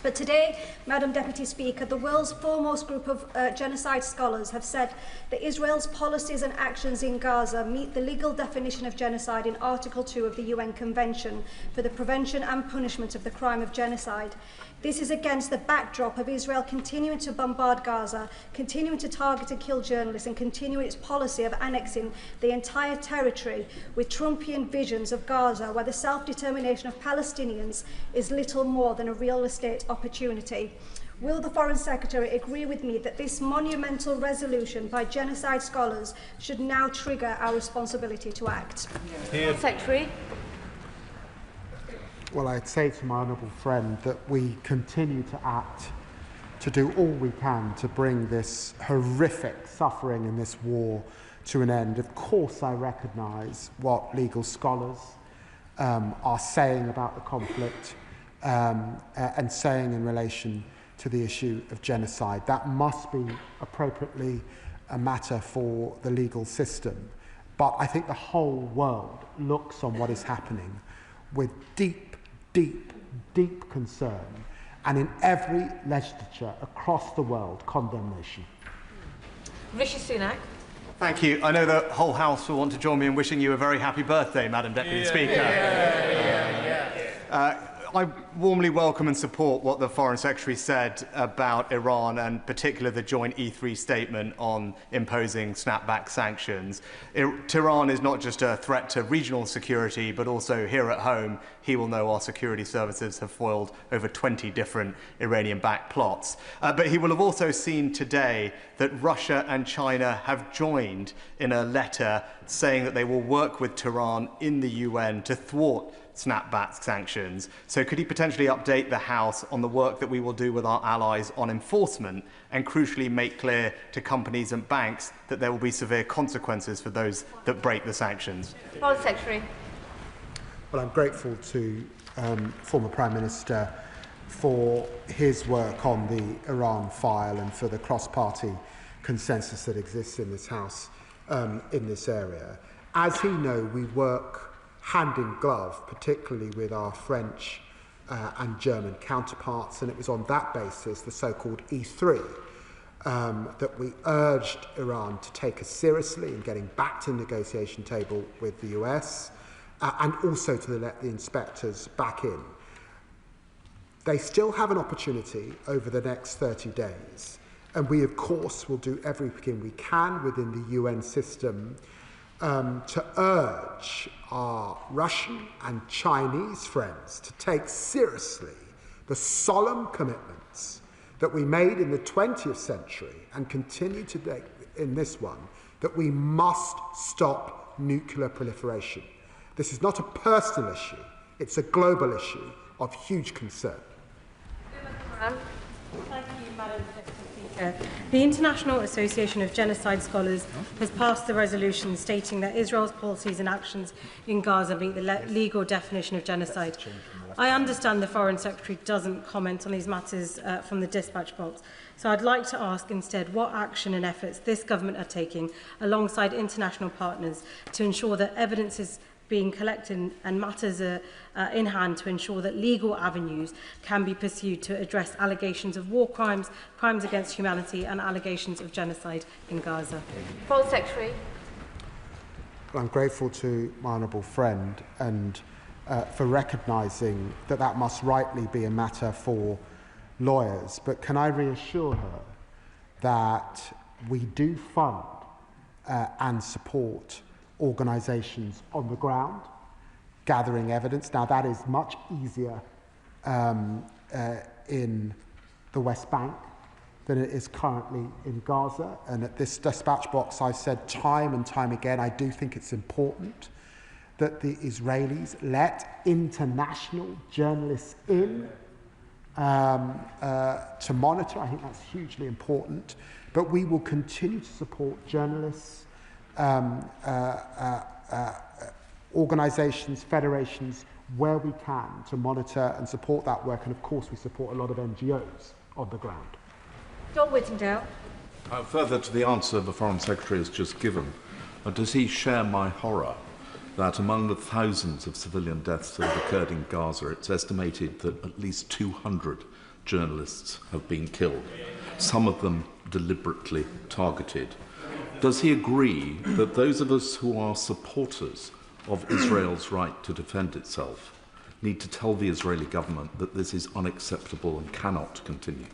But today, Madam Deputy Speaker, the world's foremost group of genocide scholars have said that Israel's policies and actions in Gaza meet the legal definition of genocide in Article 2 of the UN Convention for the Prevention and Punishment of the Crime of Genocide. This is against the backdrop of Israel continuing to bombard Gaza, continuing to target and kill journalists, and continuing its policy of annexing the entire territory with Trumpian visions of Gaza, where the self-determination of Palestinians is little more than a real estate opportunity. Will the Foreign Secretary agree with me that this monumental resolution by genocide scholars should now trigger our responsibility to act? Here. Secretary. Well, I'd say to my honourable friend that we continue to act, to do all we can to bring this horrific suffering in this war to an end. Of course, I recognise what legal scholars are saying about the conflict and saying in relation to the issue of genocide. That must be appropriately a matter for the legal system. But I think the whole world looks on what is happening with deep concern, and in every legislature across the world, condemnation. Rishi Sunak. Thank you. I know the whole House will want to join me in wishing you a very happy birthday, Madam Deputy Speaker. I warmly welcome and support what the Foreign Secretary said about Iran, and particularly the joint E3 statement on imposing snapback sanctions. Tehran is not just a threat to regional security, but also here at home. He will know our security services have foiled over 20 different Iranian-backed plots. But he will have also seen today that Russia and China have joined in a letter saying that they will work with Tehran in the UN to thwart snapback sanctions. So could he potentially update the House on the work that we will do with our allies on enforcement, and crucially make clear to companies and banks that there will be severe consequences for those that break the sanctions? Foreign Secretary. Well, I'm grateful to former Prime Minister for his work on the Iran file and for the cross-party consensus that exists in this House in this area. As he knows, we work hand in glove, particularly with our French and German counterparts, and it was on that basis, the so-called E3, that we urged Iran to take us seriously in getting back to the negotiation table with the US, and also to let the inspectors back in. They still have an opportunity over the next 30 days, and we, of course, will do everything we can within the UN system to urge our Russian and Chinese friends to take seriously the solemn commitments that we made in the 20th century and continue to make in this one, that we must stop nuclear proliferation. This is not a personal issue, it's a global issue of huge concern. Thank you, Madam Speaker. The International Association of Genocide Scholars has passed the resolution stating that Israel's policies and actions in Gaza meet the legal definition of genocide. I understand the Foreign Secretary doesn't comment on these matters from the dispatch box, so I'd like to ask instead what action and efforts this government are taking alongside international partners to ensure that evidence is being collected and matters are in hand to ensure that legal avenues can be pursued to address allegations of war crimes, crimes against humanity and allegations of genocide in Gaza. Foreign Secretary. Well, I'm grateful to my honourable friend and for recognising that that must rightly be a matter for lawyers, but can I reassure her that we do fund and support organisations on the ground, gathering evidence. Now, that is much easier in the West Bank than it is currently in Gaza. And at this dispatch box, I've said time and time again, I do think it's important that the Israelis let international journalists in to monitor. I think that's hugely important. But we will continue to support journalists, organisations, federations, where we can to monitor and support that work. And of course, we support a lot of NGOs on the ground. John Whittingdale. Further to the answer the Foreign Secretary has just given, does he share my horror that among the thousands of civilian deaths that have occurred in Gaza, it's estimated that at least 200 journalists have been killed, some of them deliberately targeted? Does he agree that those of us who are supporters of Israel's right to defend itself need to tell the Israeli government that this is unacceptable and cannot continue?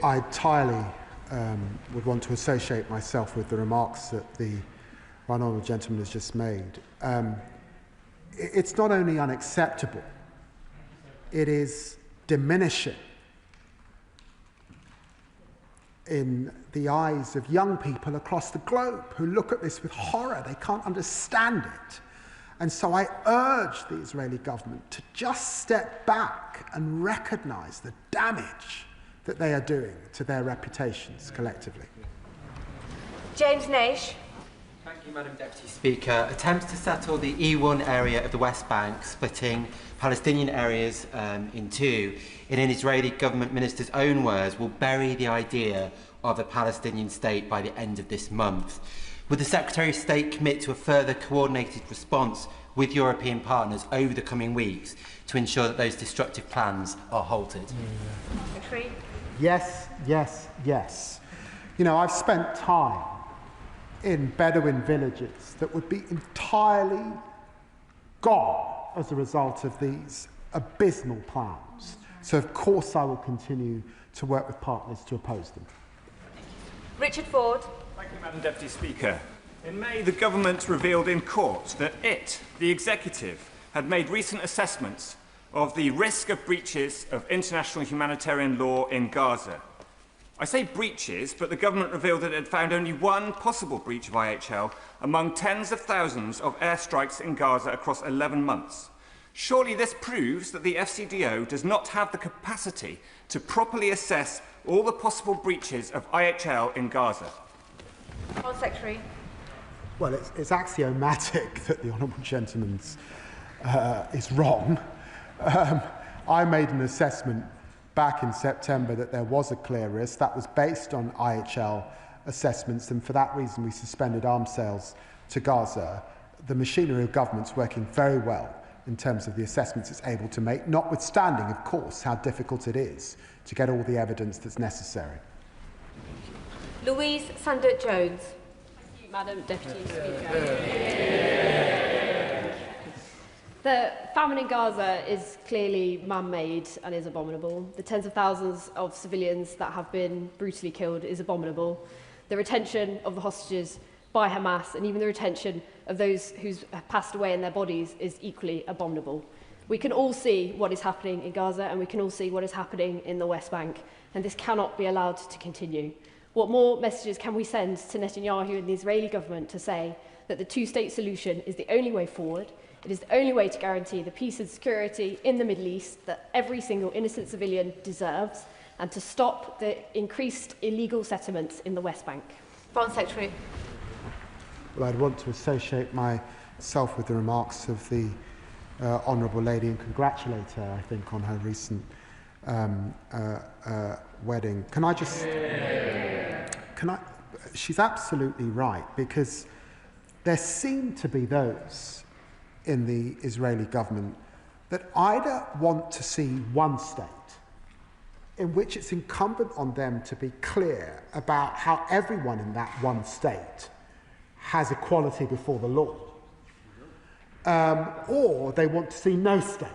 I entirely would want to associate myself with the remarks that the right honourable gentleman has just made. It's not only unacceptable, it is diminishing in the eyes of young people across the globe who look at this with horror. They can't understand it. And so I urge the Israeli government to just step back and recognise the damage that they are doing to their reputations collectively. James Nash. Thank you, Madam Deputy Speaker. Attempts to settle the E1 area of the West Bank, splitting Palestinian areas in two, in an Israeli government minister's own words, will bury the idea of a Palestinian state by the end of this month. Would the Secretary of State commit to a further coordinated response with European partners over the coming weeks to ensure that those destructive plans are halted? Yes, yes, yes. You know, I've spent time in Bedouin villages that would be entirely gone as a result of these abysmal plans. So, of course, I will continue to work with partners to oppose them. Richard Ford. Thank you, Madam Deputy Speaker. In May, the government revealed in court that it, the executive, had made recent assessments of the risk of breaches of international humanitarian law in Gaza. I say breaches, but the government revealed that it had found only one possible breach of IHL among tens of thousands of airstrikes in Gaza across 11 months. Surely this proves that the FCDO does not have the capacity to properly assess all the possible breaches of IHL in Gaza. Foreign Secretary. Well, it's axiomatic that the honourable gentleman's is wrong. I made an assessment back in September that there was a clear risk. That was based on IHL assessments, and for that reason we suspended arms sales to Gaza. The machinery of government's working very well in terms of the assessments it's able to make, notwithstanding, of course, how difficult it is to get all the evidence that's necessary. Louise Sandert-Jones. Thank you, Madam Deputy Speaker. The famine in Gaza is clearly man-made and is abominable. The tens of thousands of civilians that have been brutally killed is abominable. The retention of the hostages by Hamas and even the retention of those who have passed away in their bodies is equally abominable. We can all see what is happening in Gaza and we can all see what is happening in the West Bank, and this cannot be allowed to continue. What more messages can we send to Netanyahu and the Israeli government to say that the two-state solution is the only way forward? It is the only way to guarantee the peace and security in the Middle East that every single innocent civilian deserves, and to stop the increased illegal settlements in the West Bank. Foreign Secretary. Well, I'd want to associate myself with the remarks of the Honourable Lady and congratulate her, I think, on her recent wedding. Can I just... She's absolutely right, because there seem to be those in the Israeli government that either want to see one state in which it's incumbent on them to be clear about how everyone in that one state has equality before the law, or they want to see no state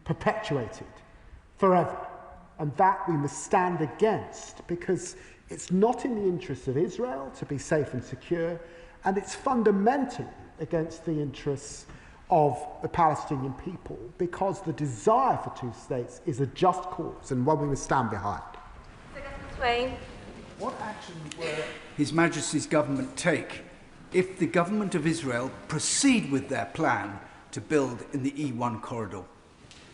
perpetuated forever. And that we must stand against, because it's not in the interests of Israel to be safe and secure, and it's fundamentally against the interests of the Palestinian people, because the desire for two states is a just cause and one we must stand behind. What action will His Majesty's government take if the government of Israel proceed with their plan to build in the E1 corridor?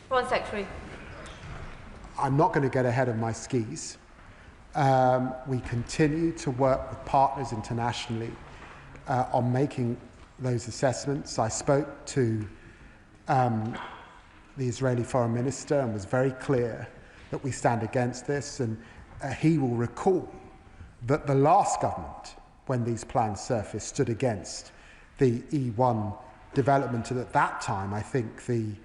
Foreign Secretary. I'm not going to get ahead of my skis. We continue to work with partners internationally on making those assessments. I spoke to the Israeli Foreign Minister and was very clear that we stand against this, and he will recall that the last government, when these plans surfaced, stood against the E1 development, and at that time I think the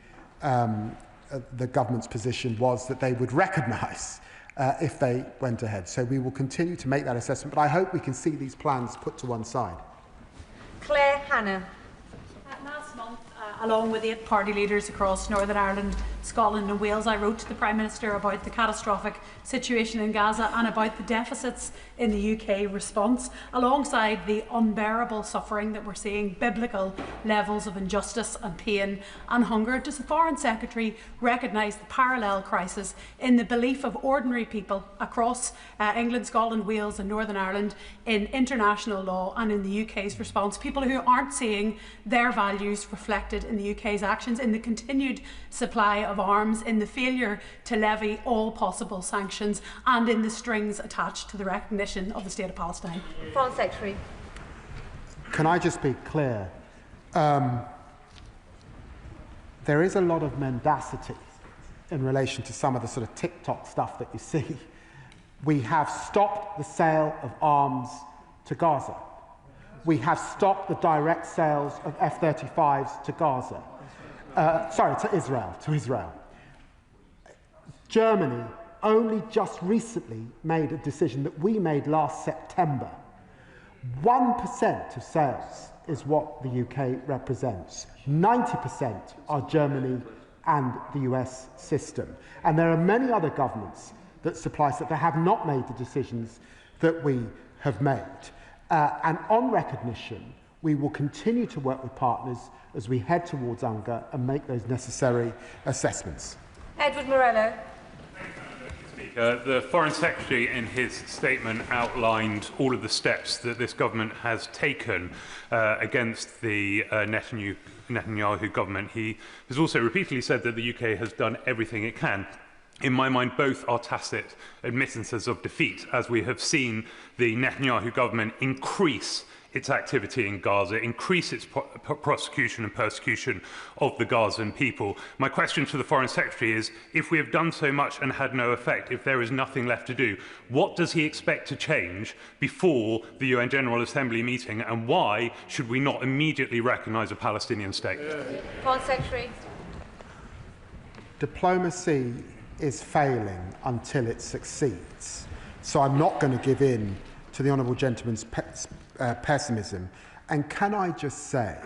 government's position was that they would recognise if they went ahead. So we will continue to make that assessment, but I hope we can see these plans put to one side. Claire Hanna. Last month, along with 8 party leaders across Northern Ireland, Scotland and Wales, I wrote to the Prime Minister about the catastrophic situation in Gaza and about the deficits in the UK response, alongside the unbearable suffering that we're seeing, biblical levels of injustice and pain and hunger. Does the Foreign Secretary recognise the parallel crisis in the belief of ordinary people across England, Scotland, Wales and Northern Ireland in international law and in the UK's response? People who aren't seeing their values reflected in the UK's actions, in the continued supply of arms, in the failure to levy all possible sanctions, and in the strings attached to the recognition of the State of Palestine. Foreign Secretary. Can I just be clear? There is a lot of mendacity in relation to some of the sort of TikTok stuff that you see. We have stopped the sale of arms to Gaza. We have stopped the direct sales of F-35s to Gaza. To Israel. Germany only just recently made a decision that we made last September. 1% of sales is what the UK represents. 90% are Germany and the US system. And there are many other governments that supply that have not made the decisions that we have made. And on recognition, we will continue to work with partners as we head towards UNGA and make those necessary assessments. Edward Morello. The Foreign Secretary in his statement outlined all of the steps that this government has taken against the Netanyahu government. He has also repeatedly said that the UK has done everything it can. In my mind, both are tacit admittances of defeat, as we have seen the Netanyahu government increase its activity in Gaza, increase its prosecution and persecution of the Gazan people. My question to the Foreign Secretary is, if we have done so much and had no effect, if there is nothing left to do, what does he expect to change before the UN General Assembly meeting, and why should we not immediately recognise a Palestinian state? Foreign Secretary. Diplomacy is failing until it succeeds. So I'm not going to give in to the honourable gentleman's pessimism. And can I just say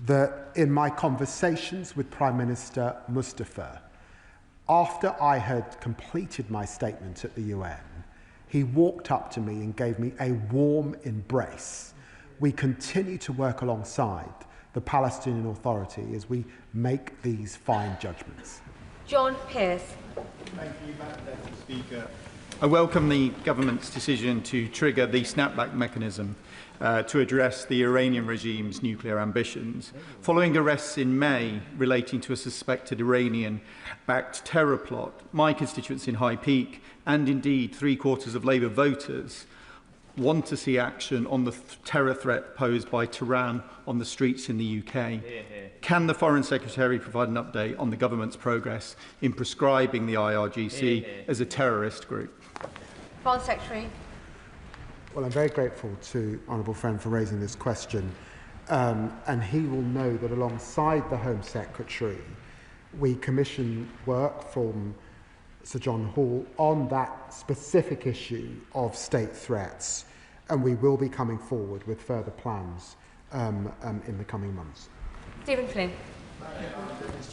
that in my conversations with Prime Minister Mustafa, after I had completed my statement at the UN, he walked up to me and gave me a warm embrace. We continue to work alongside the Palestinian Authority as we make these fine judgments. John Pearce. Thank you, Madam Deputy Speaker. I welcome the government's decision to trigger the snapback mechanism to address the Iranian regime's nuclear ambitions, following arrests in May relating to a suspected Iranian-backed terror plot. My constituents in High Peak, and indeed 3/4 of Labour voters, want to see action on the terror threat posed by Tehran on the streets in the UK. Can the Foreign Secretary provide an update on the government's progress in prescribing the IRGC as a terrorist group? Foreign Secretary. Well, I'm very grateful to honourable friend for raising this question, and he will know that alongside the Home Secretary, we commission work from Sir John Hall on that specific issue of state threats, and we will be coming forward with further plans in the coming months. Stephen Flynn.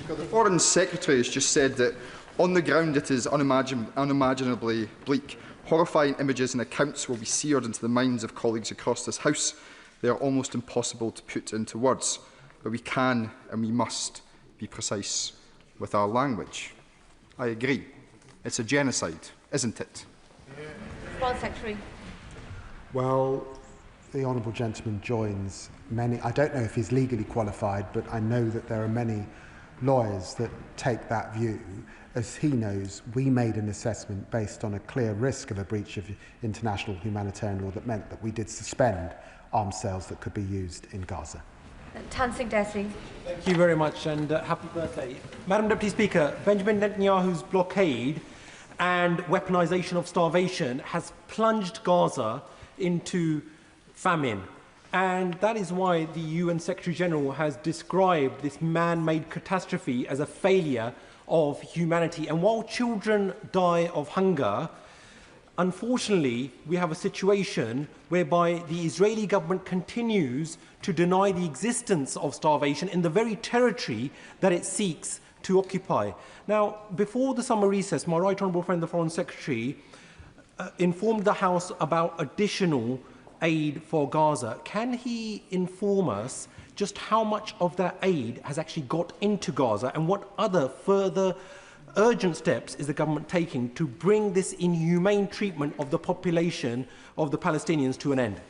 The Foreign Secretary has just said that on the ground it is unimaginably bleak. Horrifying images and accounts will be seared into the minds of colleagues across this House. They are almost impossible to put into words. but we can and we must be precise with our language. I agree. It's a genocide, isn't it? Foreign Secretary. Well, the honourable gentleman joins many. I don't know if he's legally qualified, but I know that there are many lawyers that take that view. As he knows, we made an assessment based on a clear risk of a breach of international humanitarian law that meant that we did suspend arms sales that could be used in Gaza. Tansing Desi. Thank you very much, and happy birthday. Madam Deputy Speaker, Benjamin Netanyahu's blockade and weaponisation of starvation has plunged Gaza into famine. And that is why the UN Secretary General has described this man-made catastrophe as a failure of humanity. And while children die of hunger, unfortunately, we have a situation whereby the Israeli government continues to deny the existence of starvation in the very territory that it seeks to occupy. Now, before the summer recess, my right honourable friend, the Foreign Secretary, informed the House about additional aid for Gaza. Can he inform us just how much of that aid has actually got into Gaza and what other further urgent steps is the government taking to bring this inhumane treatment of the population of the Palestinians to an end?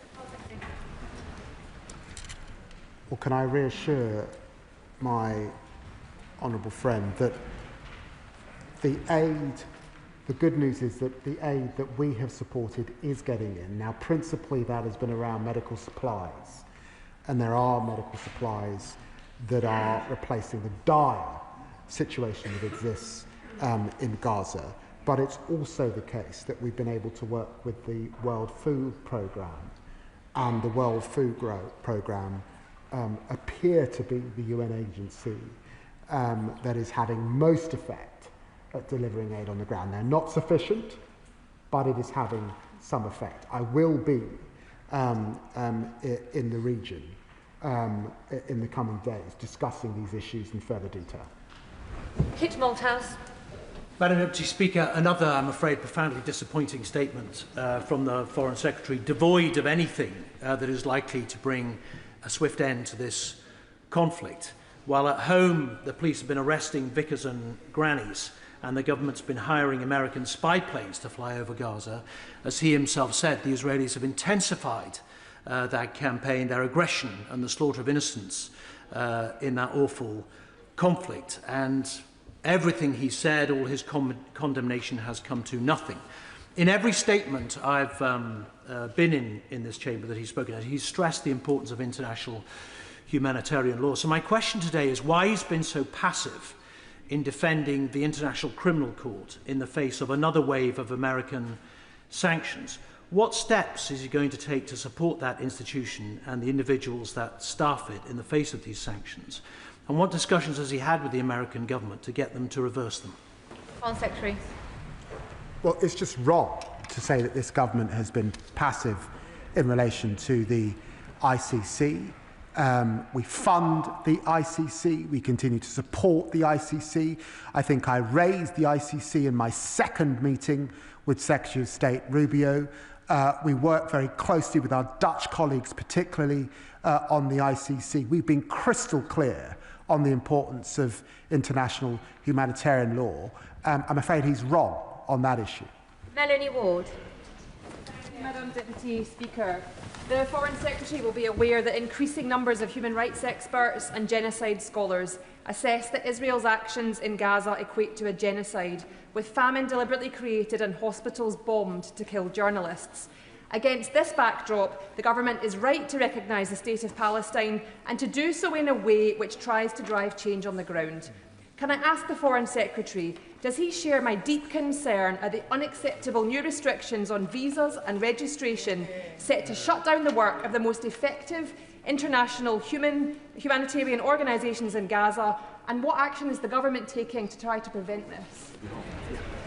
Well, can I reassure my honourable friend that the good news is that the aid that we have supported is getting in. Now, principally that has been around medical supplies, and there are medical supplies that are replacing the dire situation that exists in Gaza. But it's also the case that we've been able to work with the World Food Programme, and the World Food Programme appear to be the UN agency that is having most effect at delivering aid on the ground. They're not sufficient, but it is having some effect. I will be in the region in the coming days discussing these issues in further detail. Kit Malthouse. Madam Deputy Speaker, another, I'm afraid, profoundly disappointing statement from the Foreign Secretary, devoid of anything that is likely to bring a swift end to this conflict. While at home, the police have been arresting vicars and grannies, and the government's been hiring American spy planes to fly over Gaza. As he himself said, the Israelis have intensified that campaign, their aggression and the slaughter of innocents in that awful conflict. And everything he said, all his condemnation has come to nothing. In every statement I've been in this chamber that he's spoken at, he's stressed the importance of international humanitarian law. So my question today is why he's been so passive in defending the International Criminal Court in the face of another wave of American sanctions. What steps is he going to take to support that institution and the individuals that staff it in the face of these sanctions? And what discussions has he had with the American government to get them to reverse them? Foreign Secretary. Well, it's just wrong to say that this government has been passive in relation to the ICC. We fund the ICC. We continue to support the ICC. I think I raised the ICC in my second meeting with Secretary of State Rubio. We work very closely with our Dutch colleagues, particularly on the ICC. We've been crystal clear on the importance of international humanitarian law. I'm afraid he's wrong on that issue. Melanie Ward. Madam Deputy Speaker, the Foreign Secretary will be aware that increasing numbers of human rights experts and genocide scholars assess that Israel's actions in Gaza equate to a genocide, with famine deliberately created and hospitals bombed to kill journalists. Against this backdrop, the government is right to recognise the state of Palestine and to do so in a way which tries to drive change on the ground. Can I ask the Foreign Secretary, does he share my deep concern at the unacceptable new restrictions on visas and registration set to shut down the work of the most effective international humanitarian organisations in Gaza, and what action is the government taking to try to prevent this?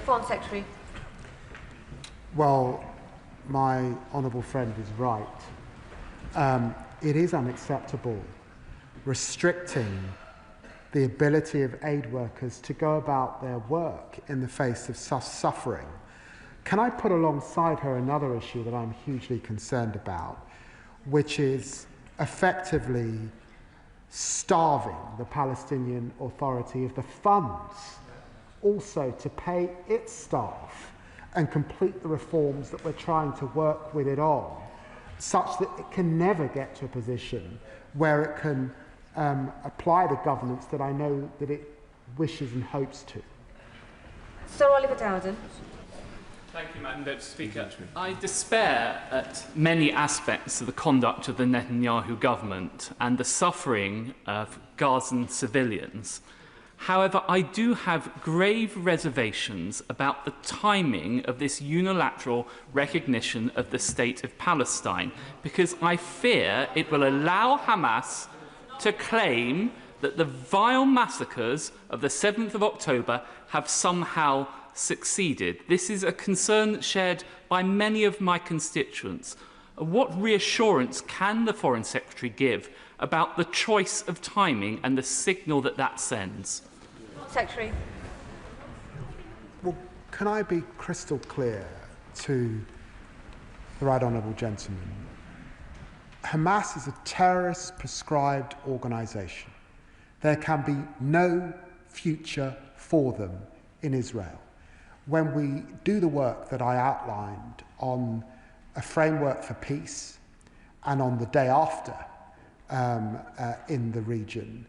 Foreign Secretary. Well, my honourable friend is right. It is unacceptable restricting the ability of aid workers to go about their work in the face of such suffering. Can I put alongside her another issue that I'm hugely concerned about, which is effectively starving the Palestinian Authority of the funds also to pay its staff and complete the reforms that we're trying to work with it on, such that it can never get to a position where it can apply the governance that I know that it wishes and hopes to. Sir Oliver Dowden. Thank you, Madam Deputy Speaker. I despair at many aspects of the conduct of the Netanyahu government and the suffering of Gazan civilians. However, I do have grave reservations about the timing of this unilateral recognition of the State of Palestine, because I fear it will allow Hamas to claim that the vile massacres of the 7th of October have somehow succeeded. This is a concern shared by many of my constituents. What reassurance can the Foreign Secretary give about the choice of timing and the signal that that sends? Secretary. Well, can I be crystal clear to the right honourable gentleman? Hamas is a terrorist prescribed organisation. There can be no future for them in Israel. When we do the work that I outlined on a framework for peace and on the day after in the region,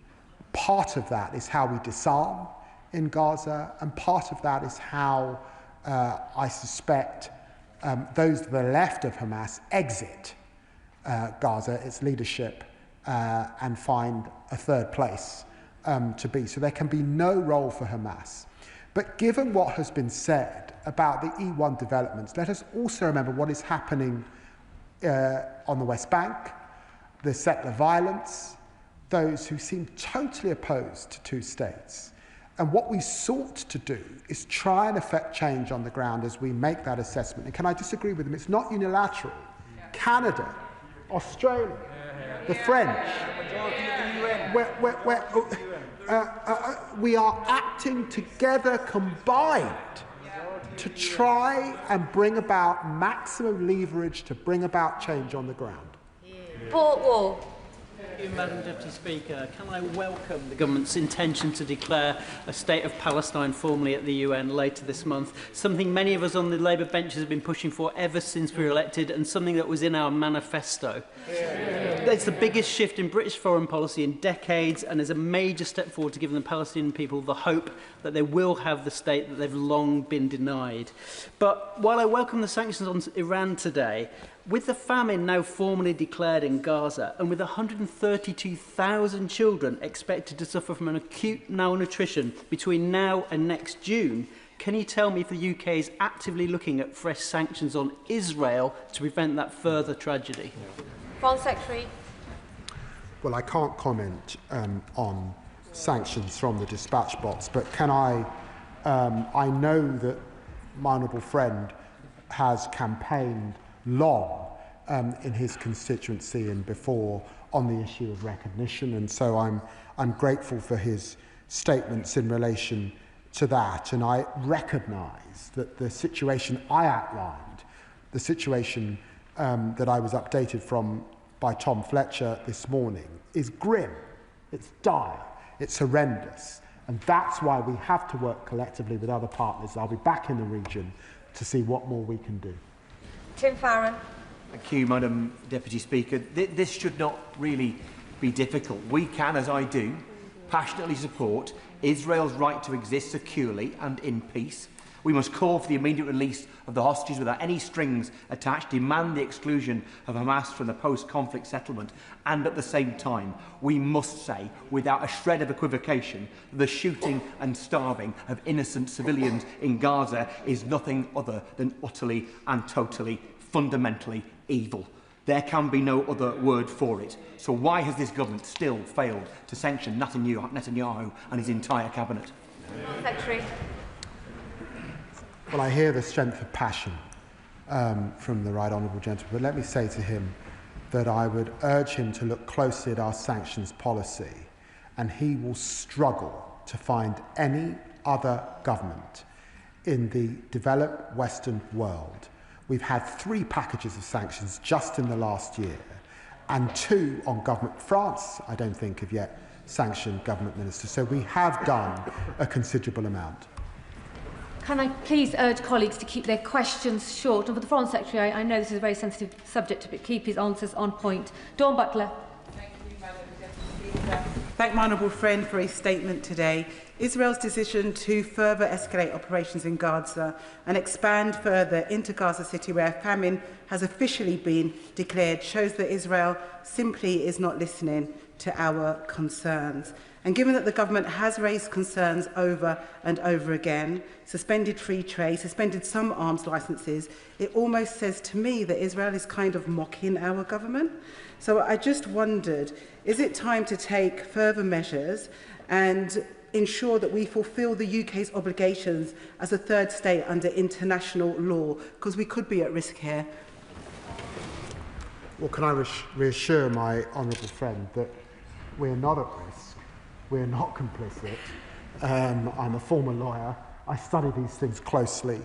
part of that is how we disarm in Gaza, and part of that is how I suspect those that are left of Hamas exit Gaza, its leadership, and find a third place to be. So there can be no role for Hamas. But given what has been said about the E1 developments, let us also remember what is happening on the West Bank, the settler violence, those who seem totally opposed to two states. And what we sought to do is try and effect change on the ground as we make that assessment. And can I disagree with them? It's not unilateral. Canada, Australia, the French, we are acting together combined to try and bring about maximum leverage to bring about change on the ground. Port Wall. Thank you, Madam Deputy Speaker. Can I welcome the government's intention to declare a state of Palestine formally at the UN later this month, something many of us on the Labour benches have been pushing for ever since we were elected, and something that was in our manifesto. It's the biggest shift in British foreign policy in decades, and is a major step forward to giving the Palestinian people the hope that they will have the state that they've long been denied. But while I welcome the sanctions on Iran today, with the famine now formally declared in Gaza, and with 132,000 children expected to suffer from an acute malnutrition between now and next June, can you tell me if the UK is actively looking at fresh sanctions on Israel to prevent that further tragedy? Foreign Secretary. Well, I can't comment on sanctions from the dispatch box, but can I know that my honourable friend has campaigned long in his constituency and before on the issue of recognition, and so I'm grateful for his statements in relation to that, and I recognise that the situation I outlined, the situation that I was updated from by Tom Fletcher this morning, is grim, it's dire, it's horrendous, and that's why we have to work collectively with other partners. I'll be back in the region to see what more we can do. Tim Farron. Thank you, Madam Deputy Speaker. This should not really be difficult. We can, as I do, passionately support Israel's right to exist securely and in peace. We must call for the immediate release of the hostages without any strings attached, demand the exclusion of Hamas from the post-conflict settlement, and at the same time, we must say, without a shred of equivocation, the shooting and starving of innocent civilians in Gaza is nothing other than utterly and totally, fundamentally evil. There can be no other word for it. So why has this government still failed to sanction Netanyahu and his entire cabinet? Secretary. Well, I hear the strength of passion from the right honourable gentleman, but let me say to him that I would urge him to look closely at our sanctions policy, and he will struggle to find any other government in the developed Western world. We've had 3 packages of sanctions just in the last year, and 2 on government. France, I don't think, have yet sanctioned government ministers. So we have done a considerable amount. Can I please urge colleagues to keep their questions short? And for the Foreign Secretary, I know this is a very sensitive subject, but keep his answers on point. Dawn Butler. Thank my honourable friend for his statement today. Israel's decision to further escalate operations in Gaza and expand further into Gaza City, where famine has officially been declared, shows that Israel simply is not listening to our concerns. And given that the government has raised concerns over and over again, suspended free trade, suspended some arms licences, it almost says to me that Israel is kind of mocking our government. So I just wondered, is it time to take further measures and ensure that we fulfil the UK's obligations as a third state under international law? Because we could be at risk here. Well, can I reassure my honourable friend that we're not at risk, we're not complicit. I'm a former lawyer, I study these things closely,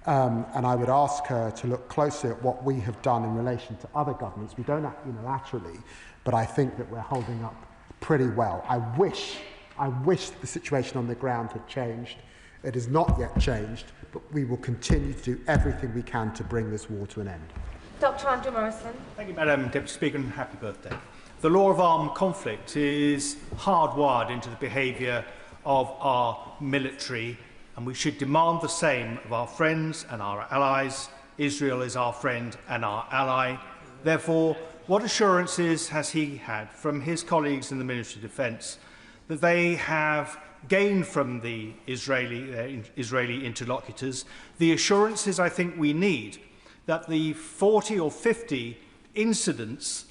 and I would ask her to look closely at what we have done in relation to other governments. We don't act unilaterally, but I think that we're holding up pretty well. I wish the situation on the ground had changed. It has not yet changed, but we will continue to do everything we can to bring this war to an end. Dr. Andrew Morrison. Thank you, Madam Deputy Speaker, and happy birthday. The law of armed conflict is hardwired into the behaviour of our military, and we should demand the same of our friends and our allies. Israel is our friend and our ally. Therefore, what assurances has he had from his colleagues in the Ministry of Defence that they have gained from the Israeli interlocutors the assurances I think we need that the 40 or 50 incidents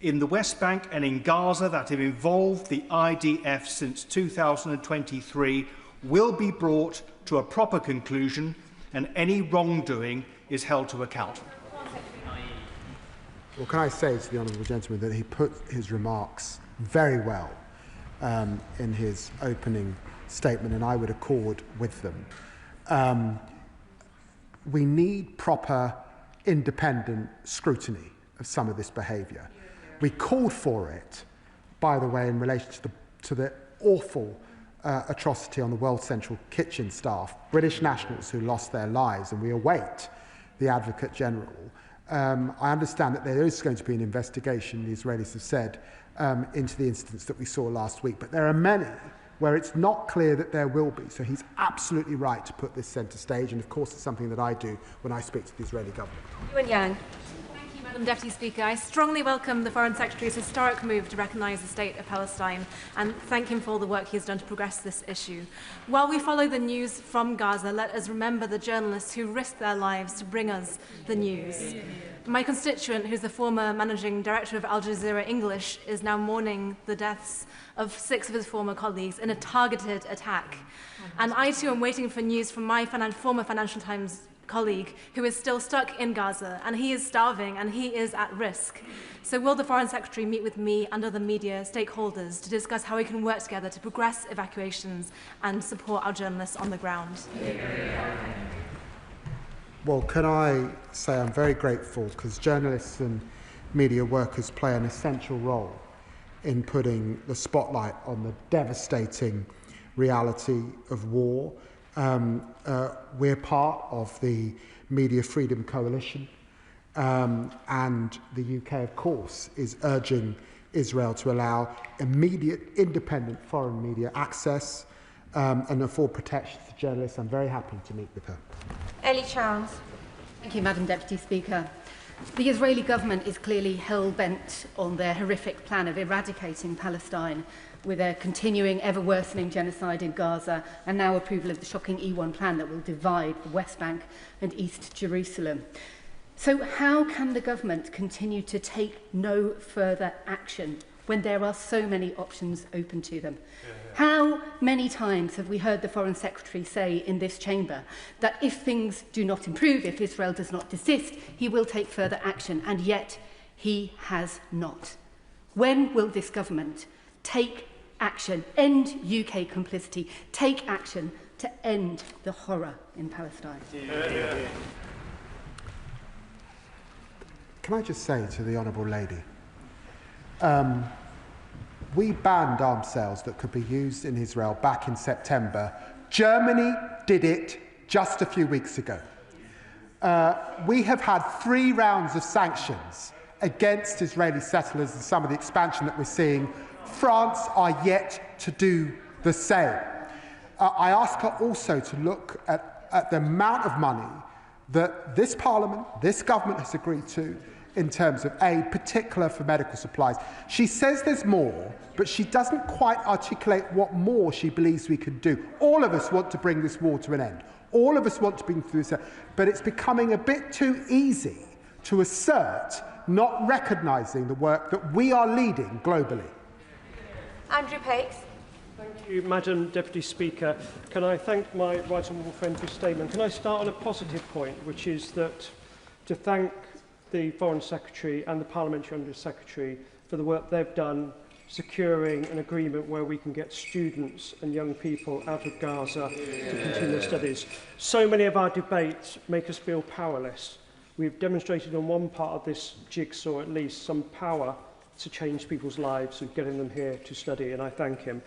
in the West Bank and in Gaza that have involved the IDF since 2023 will be brought to a proper conclusion and any wrongdoing is held to account? Well, can I say to the honourable gentleman that he put his remarks very well in his opening statement, and I would accord with them. We need proper independent scrutiny of some of this behaviour. We called for it, by the way, in relation to the awful atrocity on the World Central Kitchen staff, British nationals who lost their lives, and we await the Advocate General. I understand that there is going to be an investigation, the Israelis have said, into the incidents that we saw last week, but there are many where it's not clear that there will be. So he's absolutely right to put this centre stage, and of course it's something that I do when I speak to the Israeli government. Ewan Yang. Madam Deputy Speaker, I strongly welcome the Foreign Secretary's historic move to recognise the State of Palestine and thank him for all the work he has done to progress this issue. While we follow the news from Gaza, let us remember the journalists who risked their lives to bring us the news. My constituent, who's the former managing director of Al Jazeera English, is now mourning the deaths of 6 of his former colleagues in a targeted attack. And I too am waiting for news from my former Financial Times colleague who is still stuck in Gaza, and he is starving and he is at risk. So will the Foreign Secretary meet with me and other media stakeholders to discuss how we can work together to progress evacuations and support our journalists on the ground? Well, can I say I'm very grateful because journalists and media workers play an essential role in putting the spotlight on the devastating reality of war. We're part of the Media Freedom Coalition, and the UK, of course, is urging Israel to allow immediate, independent foreign media access and afford protection to journalists. I'm very happy to meet with her. Ellie Charles. Thank you, Madam Deputy Speaker. The Israeli government is clearly hell-bent on their horrific plan of eradicating Palestine, with a continuing, ever-worsening genocide in Gaza, and now approval of the shocking E1 plan that will divide the West Bank and East Jerusalem. So how can the government continue to take no further action when there are so many options open to them? How many times have we heard the Foreign Secretary say in this chamber that if things do not improve, if Israel does not desist, he will take further action, and yet he has not? When will this government take action, end UK complicity, take action to end the horror in Palestine? Can I just say to the Honourable Lady We banned arms sales that could be used in Israel back in September. Germany did it just a few weeks ago. We have had 3 rounds of sanctions against Israeli settlers and some of the expansion that we're seeing. France are yet to do the same. I ask her also to look at the amount of money that this Parliament, this government has agreed to in terms of aid, particular for medical supplies. She says there's more, but she doesn't quite articulate what more she believes we can do. All of us want to bring this war to an end. All of us want to bring through this, but it's becoming a bit too easy to assert, not recognising the work that we are leading globally. Andrew Pakes. Thank you, Madam Deputy Speaker. Can I thank my right honourable friend for his statement? Can I start on a positive point, which is that to thank the Foreign Secretary and the Parliamentary Under Secretary for the work they've done securing an agreement where we can get students and young people out of Gaza to continue their studies. So many of our debates make us feel powerless. We've demonstrated on one part of this jigsaw at least some power to change people's lives and getting them here to study, and I thank him.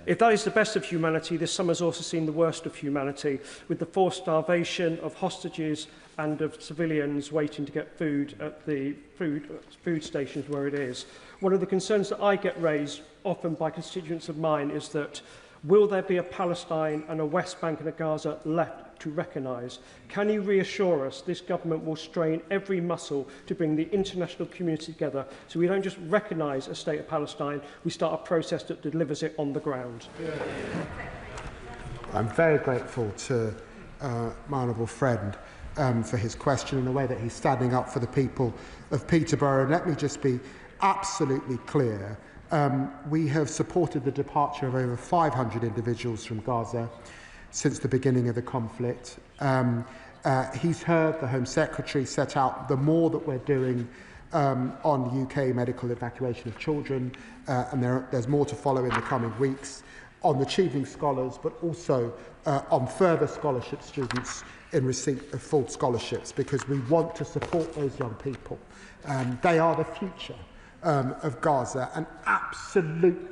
If that is the best of humanity, this summer's also seen the worst of humanity, with the forced starvation of hostages and of civilians waiting to get food at the food stations where it is. One of the concerns that I get raised often by constituents of mine is that will there be a Palestine and a West Bank and a Gaza left to recognise? Can you reassure us this government will strain every muscle to bring the international community together so we don't just recognise a state of Palestine, we start a process that delivers it on the ground? I'm very grateful to my honourable friend for his question and the way that he's standing up for the people of Peterborough. And let me just be absolutely clear. We have supported the departure of over 500 individuals from Gaza since the beginning of the conflict. He's heard the Home Secretary set out the more that we're doing on UK medical evacuation of children, and there's more to follow in the coming weeks on achieving scholars, but also on further scholarship students in receipt of full scholarships, because we want to support those young people. They are the future of Gaza, and absolutely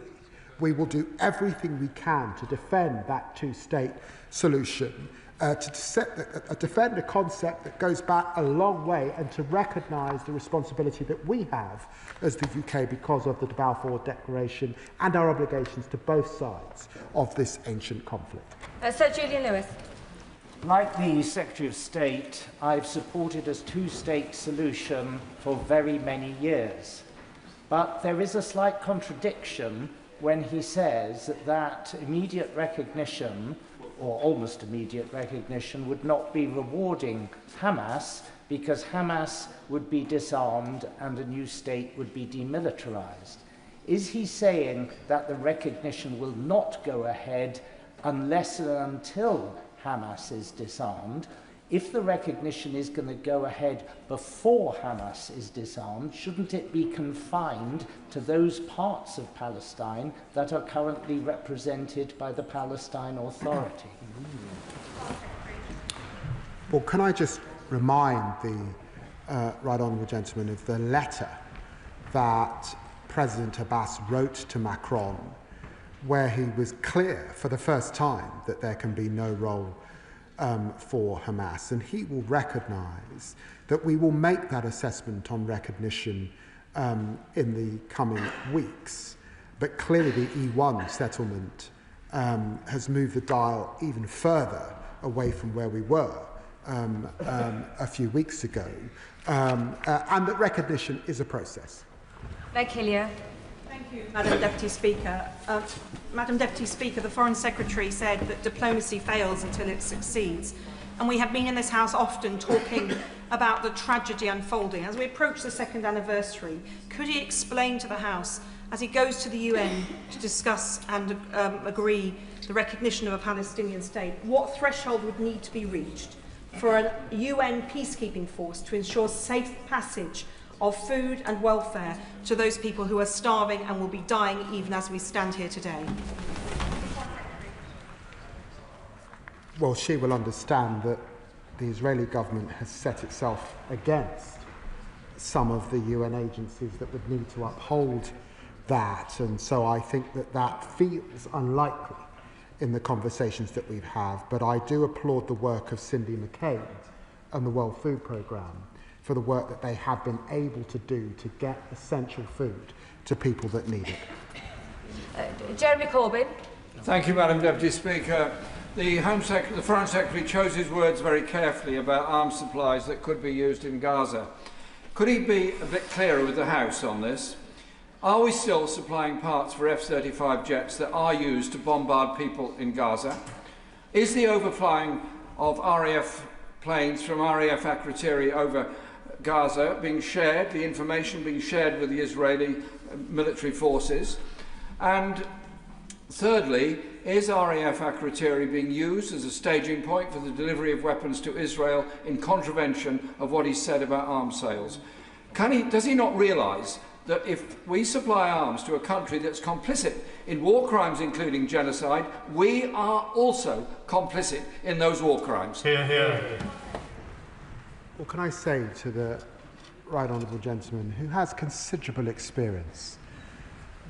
we will do everything we can to defend that two-state solution, to defend a concept that goes back a long way, and to recognise the responsibility that we have as the UK because of the Balfour Declaration and our obligations to both sides of this ancient conflict. Sir Julian Lewis. Like the Secretary of State, I've supported a two-state solution for very many years. But there is a slight contradiction when he says that immediate recognition, or almost immediate recognition, would not be rewarding Hamas because Hamas would be disarmed and a new state would be demilitarized. Is he saying that the recognition will not go ahead unless and until Hamas is disarmed? If the recognition is going to go ahead before Hamas is disarmed, shouldn't it be confined to those parts of Palestine that are currently represented by the Palestine Authority? Well, can I just remind the right honourable gentleman of the letter that President Abbas wrote to Macron, where he was clear for the first time that there can be no role for Hamas, and he will recognise that we will make that assessment on recognition in the coming weeks. But clearly the E1 settlement has moved the dial even further away from where we were a few weeks ago, and that recognition is a process. Meg Hillier. Thank you, Madam Deputy Speaker. Madam Deputy Speaker, the Foreign Secretary said that diplomacy fails until it succeeds. And we have been in this House often talking about the tragedy unfolding. As we approach the second anniversary, could he explain to the House, as he goes to the UN to discuss and agree the recognition of a Palestinian state, what threshold would need to be reached for a UN peacekeeping force to ensure safe passage of food and welfare to those people who are starving and will be dying even as we stand here today? Well, she will understand that the Israeli government has set itself against some of the UN agencies that would need to uphold that. And so I think that that feels unlikely in the conversations that we've had. But I do applaud the work of Cindy McCabe and the World Food Programme for the work that they have been able to do to get essential food to people that need it. Jeremy Corbyn. Thank you, Madam Deputy Speaker. The Foreign Secretary chose his words very carefully about arms supplies that could be used in Gaza. Could he be a bit clearer with the House on this? Are we still supplying parts for F-35 jets that are used to bombard people in Gaza? Is the overflying of RAF planes from RAF Akrotiri over Gaza being shared, the information being shared with the Israeli military forces? And thirdly, is RAF Akrotiri being used as a staging point for the delivery of weapons to Israel in contravention of what he said about arms sales? Does he not realise that if we supply arms to a country that's complicit in war crimes, including genocide, we are also complicit in those war crimes? Hear, hear. Well, can I say to the right honourable gentleman, who has considerable experience,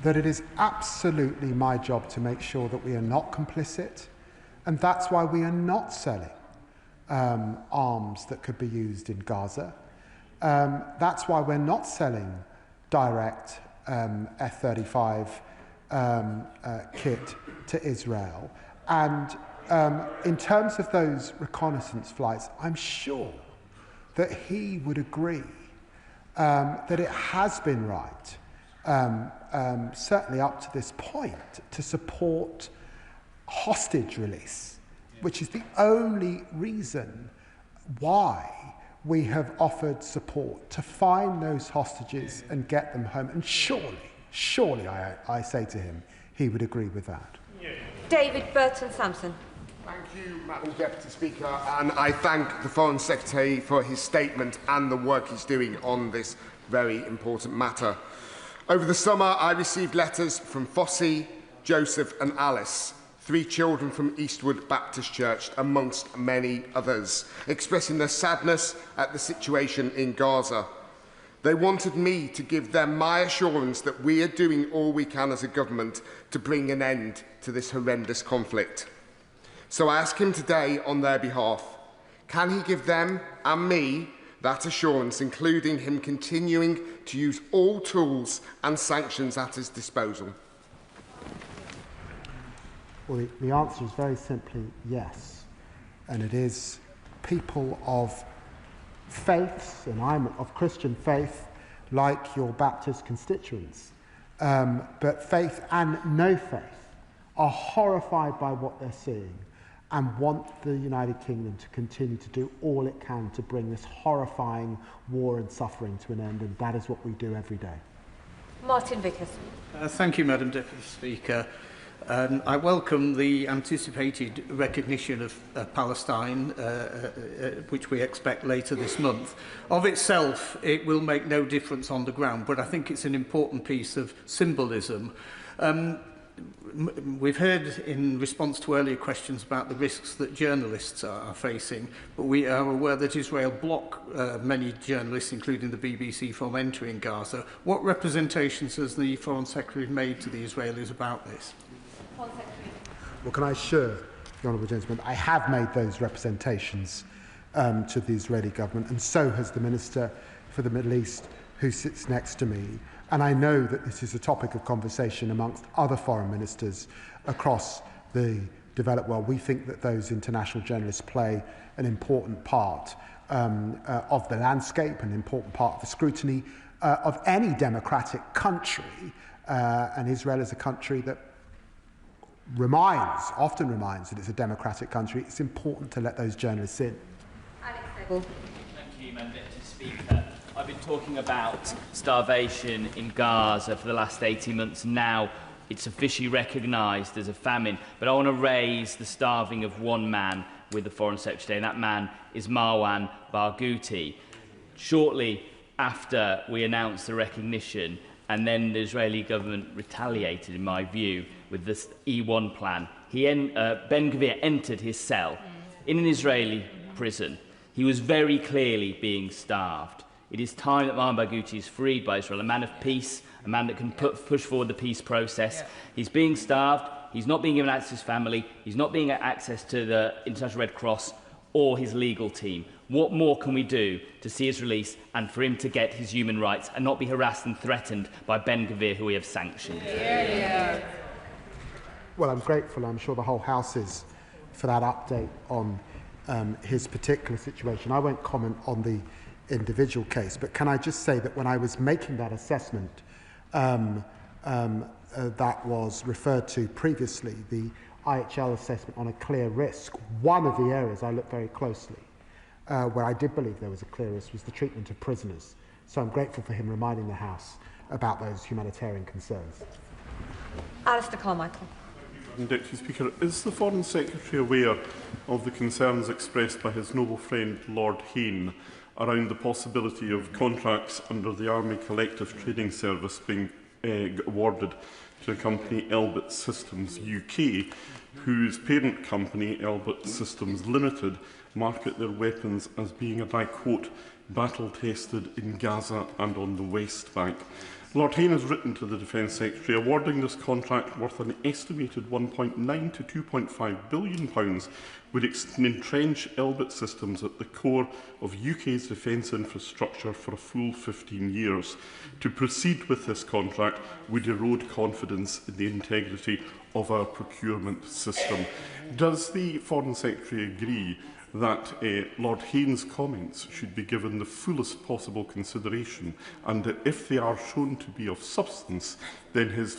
that it is absolutely my job to make sure that we are not complicit, and that's why we are not selling arms that could be used in Gaza. That's why we're not selling direct F-35 kit to Israel. And in terms of those reconnaissance flights, I'm sure that he would agree that it has been right, certainly up to this point, to support hostage release, which is the only reason why we have offered support to find those hostages and get them home. And surely, I say to him, he would agree with that. David Burton-Sampson. Thank you, Madam Deputy Speaker, and I thank the Foreign Secretary for his statement and the work he's doing on this very important matter. Over the summer, I received letters from Fossey, Joseph and Alice, 3 children from Eastwood Baptist Church, amongst many others, expressing their sadness at the situation in Gaza. They wanted me to give them my assurance that we are doing all we can as a government to bring an end to this horrendous conflict. So I ask him today on their behalf, can he give them and me that assurance, including him continuing to use all tools and sanctions at his disposal? Well, the answer is very simply yes. And it is people of faiths, and I'm of Christian faith, like your Baptist constituents, but faith and no faith, are horrified by what they're seeing and want the United Kingdom to continue to do all it can to bring this horrifying war and suffering to an end, and that is what we do every day. Martin Vickers. Thank you, Madam Deputy Speaker. I welcome the anticipated recognition of Palestine, which we expect later this month. Of itself, it will make no difference on the ground, but I think it's an important piece of symbolism. We've heard in response to earlier questions about the risks that journalists are facing, but we are aware that Israel block many journalists, including the BBC, from entering Gaza. What representations has the Foreign Secretary made to the Israelis about this? Well, can I assure the honourable gentleman, I have made those representations to the Israeli government, and so has the Minister for the Middle East, who sits next to me. And I know that this is a topic of conversation amongst other foreign ministers across the developed world. We think that those international journalists play an important part of the landscape, an important part of the scrutiny of any democratic country. And Israel is a country that often reminds that it's a democratic country. It's important to let those journalists in. Alex Thank you, Madam Deputy Speaker. I've been talking about starvation in Gaza for the last 18 months. Now it's officially recognised as a famine. But I want to raise the starving of one man with the Foreign Secretary, and that man is Marwan Barghouti. Shortly after we announced the recognition, and then the Israeli government retaliated, in my view, with this E1 plan, Ben-Gvir entered his cell in an Israeli prison. He was very clearly being starved. It is time that Marwan Barghouti is freed by Israel, a man of peace, a man that can push forward the peace process. He's being starved, he's not being given access to his family, he's not being access to the International Red Cross or his legal team. What more can we do to see his release and for him to get his human rights and not be harassed and threatened by Ben Gvir, who we have sanctioned? Well, I'm grateful, I'm sure the whole House is, for that update on his particular situation. I won't comment on the individual case, but can I just say that when I was making that assessment that was referred to previously, the IHL assessment on a clear risk, one of the areas I looked very closely where I did believe there was a clear risk was the treatment of prisoners. So I'm grateful for him reminding the House about those humanitarian concerns. Alistair Carmichael. Deputy Speaker, is the Foreign Secretary aware of the concerns expressed by his noble friend Lord Hayne around the possibility of contracts under the Army Collective Trading Service being awarded to a company, Elbit Systems UK, whose parent company, Elbit Systems Limited, market their weapons as being, and I quote, battle-tested in Gaza and on the West Bank? Lord Hayne has written to the Defence Secretary awarding this contract worth an estimated £1.9 to £2.5 billion would entrench Elbit Systems at the core of UK's defence infrastructure for a full 15 years. To proceed with this contract would erode confidence in the integrity of our procurement system. Does the Foreign Secretary agree that Lord Hayne's comments should be given the fullest possible consideration, and that if they are shown to be of substance, then his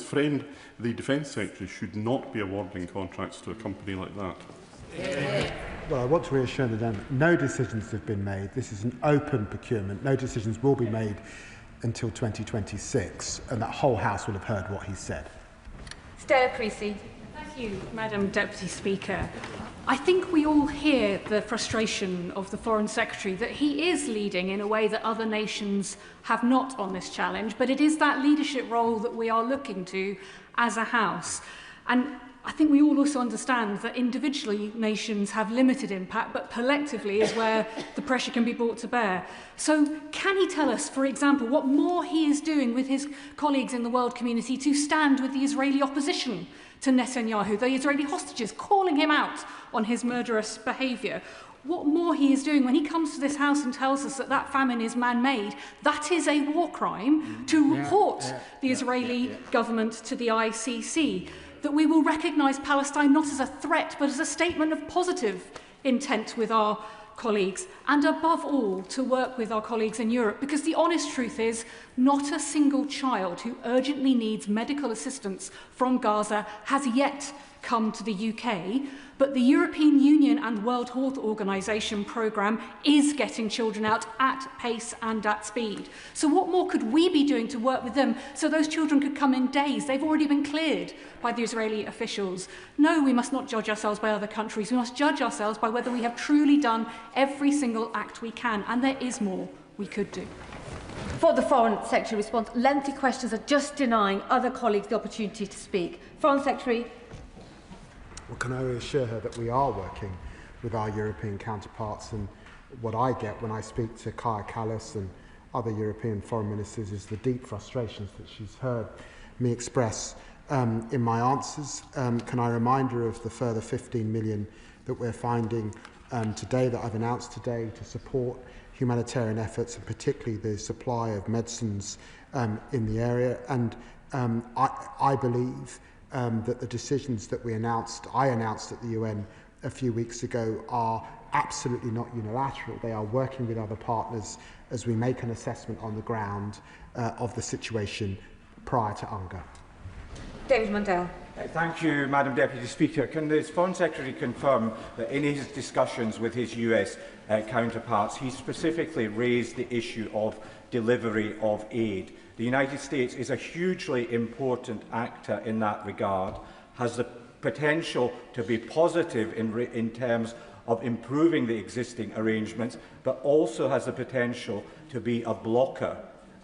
friend, the Defence Secretary, should not be awarding contracts to a company like that? Well, I want to reassure them no decisions have been made. This is an open procurement. No decisions will be made until 2026, and that whole House will have heard what he said. Stella Creasy. Thank you, Madam Deputy Speaker. I think we all hear the frustration of the Foreign Secretary that he is leading in a way that other nations have not on this challenge, but it is that leadership role that we are looking to as a House. And I think we all also understand that individually nations have limited impact, but collectively is where the pressure can be brought to bear. So can he tell us, for example, what more he is doing with his colleagues in the world community to stand with the Israeli opposition to Netanyahu, the Israeli hostages, calling him out on his murderous behaviour? What more he is doing when he comes to this House and tells us that that famine is man-made? That is a war crime, to report the Israeli government to the ICC. That we will recognise Palestine not as a threat, but as a statement of positive intent with our colleagues, and above all, to work with our colleagues in Europe, because the honest truth is not a single child who urgently needs medical assistance from Gaza has yet come to the UK, but the European Union and World Health Organization programme is getting children out at pace and at speed. So what more could we be doing to work with them so those children could come in days? They've already been cleared by the Israeli officials. No, we must not judge ourselves by other countries. We must judge ourselves by whether we have truly done every single act we can, and there is more we could do. For the Foreign Secretary response, lengthy questions are just denying other colleagues the opportunity to speak. Foreign Secretary. Well, can I reassure her that we are working with our European counterparts, and what I get when I speak to Kaja Kallas and other European foreign ministers is the deep frustrations that she's heard me express in my answers. Can I remind her of the further 15 million that we're finding today, that I've announced today, to support humanitarian efforts, and particularly the supply of medicines in the area. And I believe that the decisions that I announced at the UN a few weeks ago are absolutely not unilateral. They are working with other partners as we make an assessment on the ground of the situation prior to UNGA. David Mundell. Thank you, Madam Deputy Speaker. Can the Foreign Secretary confirm that in his discussions with his US counterparts, he specifically raised the issue of delivery of aid? The United States is a hugely important actor in that regard, has the potential to be positive in terms of improving the existing arrangements, but also has the potential to be a blocker.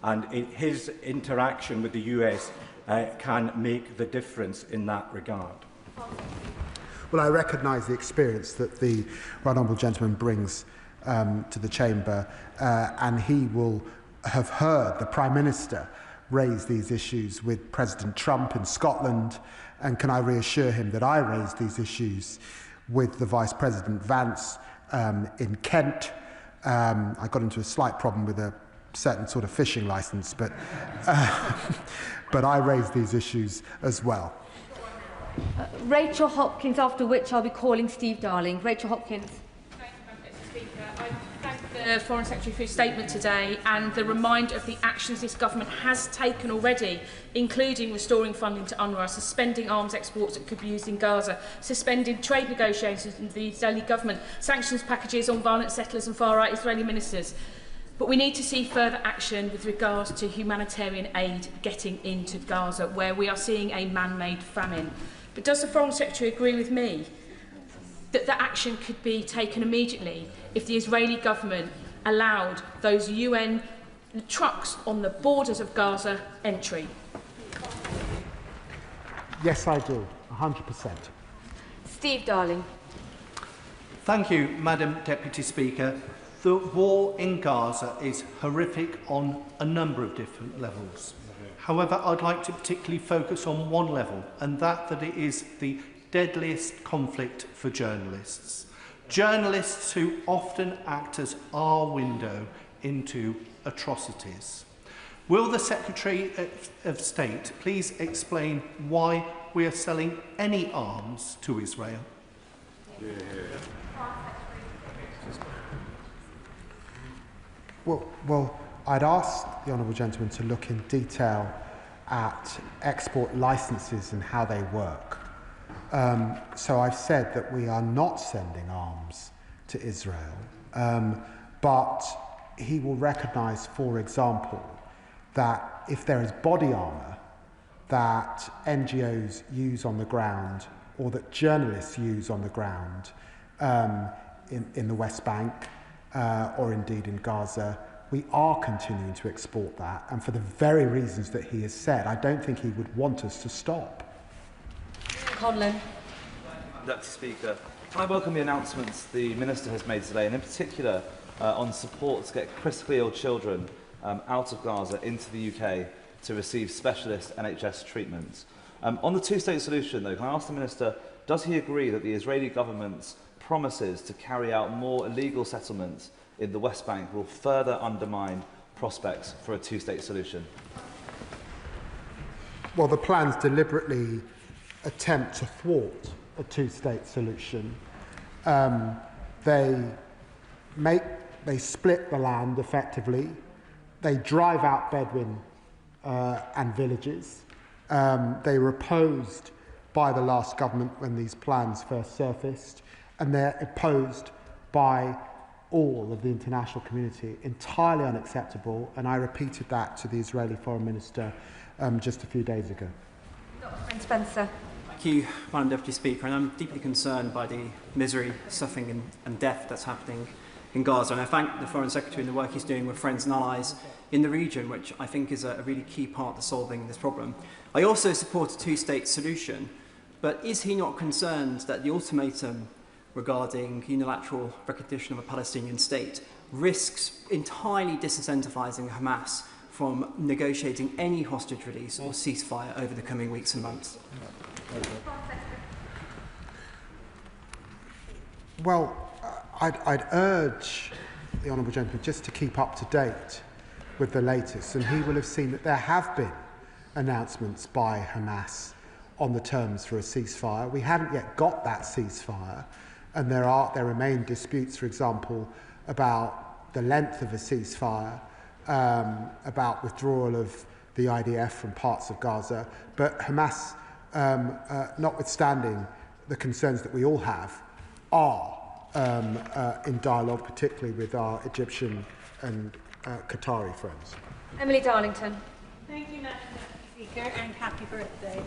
And his interaction with the US can make the difference in that regard. Well, I recognise the experience that the Right Honourable Gentleman brings to the Chamber, and he will have heard the Prime Minister raise these issues with President Trump in Scotland, and can I reassure him that I raised these issues with the Vice President Vance in Kent. I got into a slight problem with a certain sort of fishing licence, but I raised these issues as well. Rachel Hopkins, after which I'll be calling Steve Darling. Rachel Hopkins. The Foreign Secretary for his statement today and the reminder of the actions this government has taken already, including restoring funding to UNRWA, suspending arms exports that could be used in Gaza, suspending trade negotiations with the Israeli government, sanctions packages on violent settlers and far-right Israeli ministers. But we need to see further action with regards to humanitarian aid getting into Gaza, where we are seeing a man-made famine. But does the Foreign Secretary agree with me that the action could be taken immediately if the Israeli government allowed those UN trucks on the borders of Gaza entry? Yes, I do, 100%. Steve Darling. Thank you, Madam Deputy Speaker. The war in Gaza is horrific on a number of different levels. However, I'd like to particularly focus on one level, and that it is the deadliest conflict for journalists. Journalists who often act as our window into atrocities. Will the Secretary of State please explain why we are selling any arms to Israel? Well, I'd ask the Honourable Gentleman to look in detail at export licences and how they work. So I've said that we are not sending arms to Israel, but he will recognise, for example, that if there is body armour that NGOs use on the ground or that journalists use on the ground in the West Bank or indeed in Gaza, we are continuing to export that, and for the very reasons that he has said, I don't think he would want us to stop. Conlon. Deputy Speaker, I welcome the announcements the Minister has made today, and in particular on support to get critically ill children out of Gaza into the UK to receive specialist NHS treatment. On the two-state solution, though, can I ask the Minister, does he agree that the Israeli government's promises to carry out more illegal settlements in the West Bank will further undermine prospects for a two-state solution? Well, the plans deliberately attempt to thwart a two-state solution. They split the land effectively. They drive out Bedouin and villages. They were opposed by the last government when these plans first surfaced, and they're opposed by all of the international community. Entirely unacceptable, and I repeated that to the Israeli Foreign Minister just a few days ago. Dr. Spencer. Thank you, Madam Deputy Speaker, and I'm deeply concerned by the misery, suffering and death that's happening in Gaza, and I thank the Foreign Secretary and the work he's doing with friends and allies in the region, which I think is a really key part to solving this problem. I also support a two-state solution, but is he not concerned that the ultimatum regarding unilateral recognition of a Palestinian state risks entirely disincentivising Hamas from negotiating any hostage release or ceasefire over the coming weeks and months? Well, I'd urge the Honourable Gentleman just to keep up to date with the latest, and he will have seen that there have been announcements by Hamas on the terms for a ceasefire. We haven't yet got that ceasefire, and there remain disputes, for example, about the length of a ceasefire, about withdrawal of the IDF from parts of Gaza. But Hamas, notwithstanding the concerns that we all have, are in dialogue, particularly with our Egyptian and Qatari friends. Emily Darlington. Thank you, Madam Speaker, and happy birthday.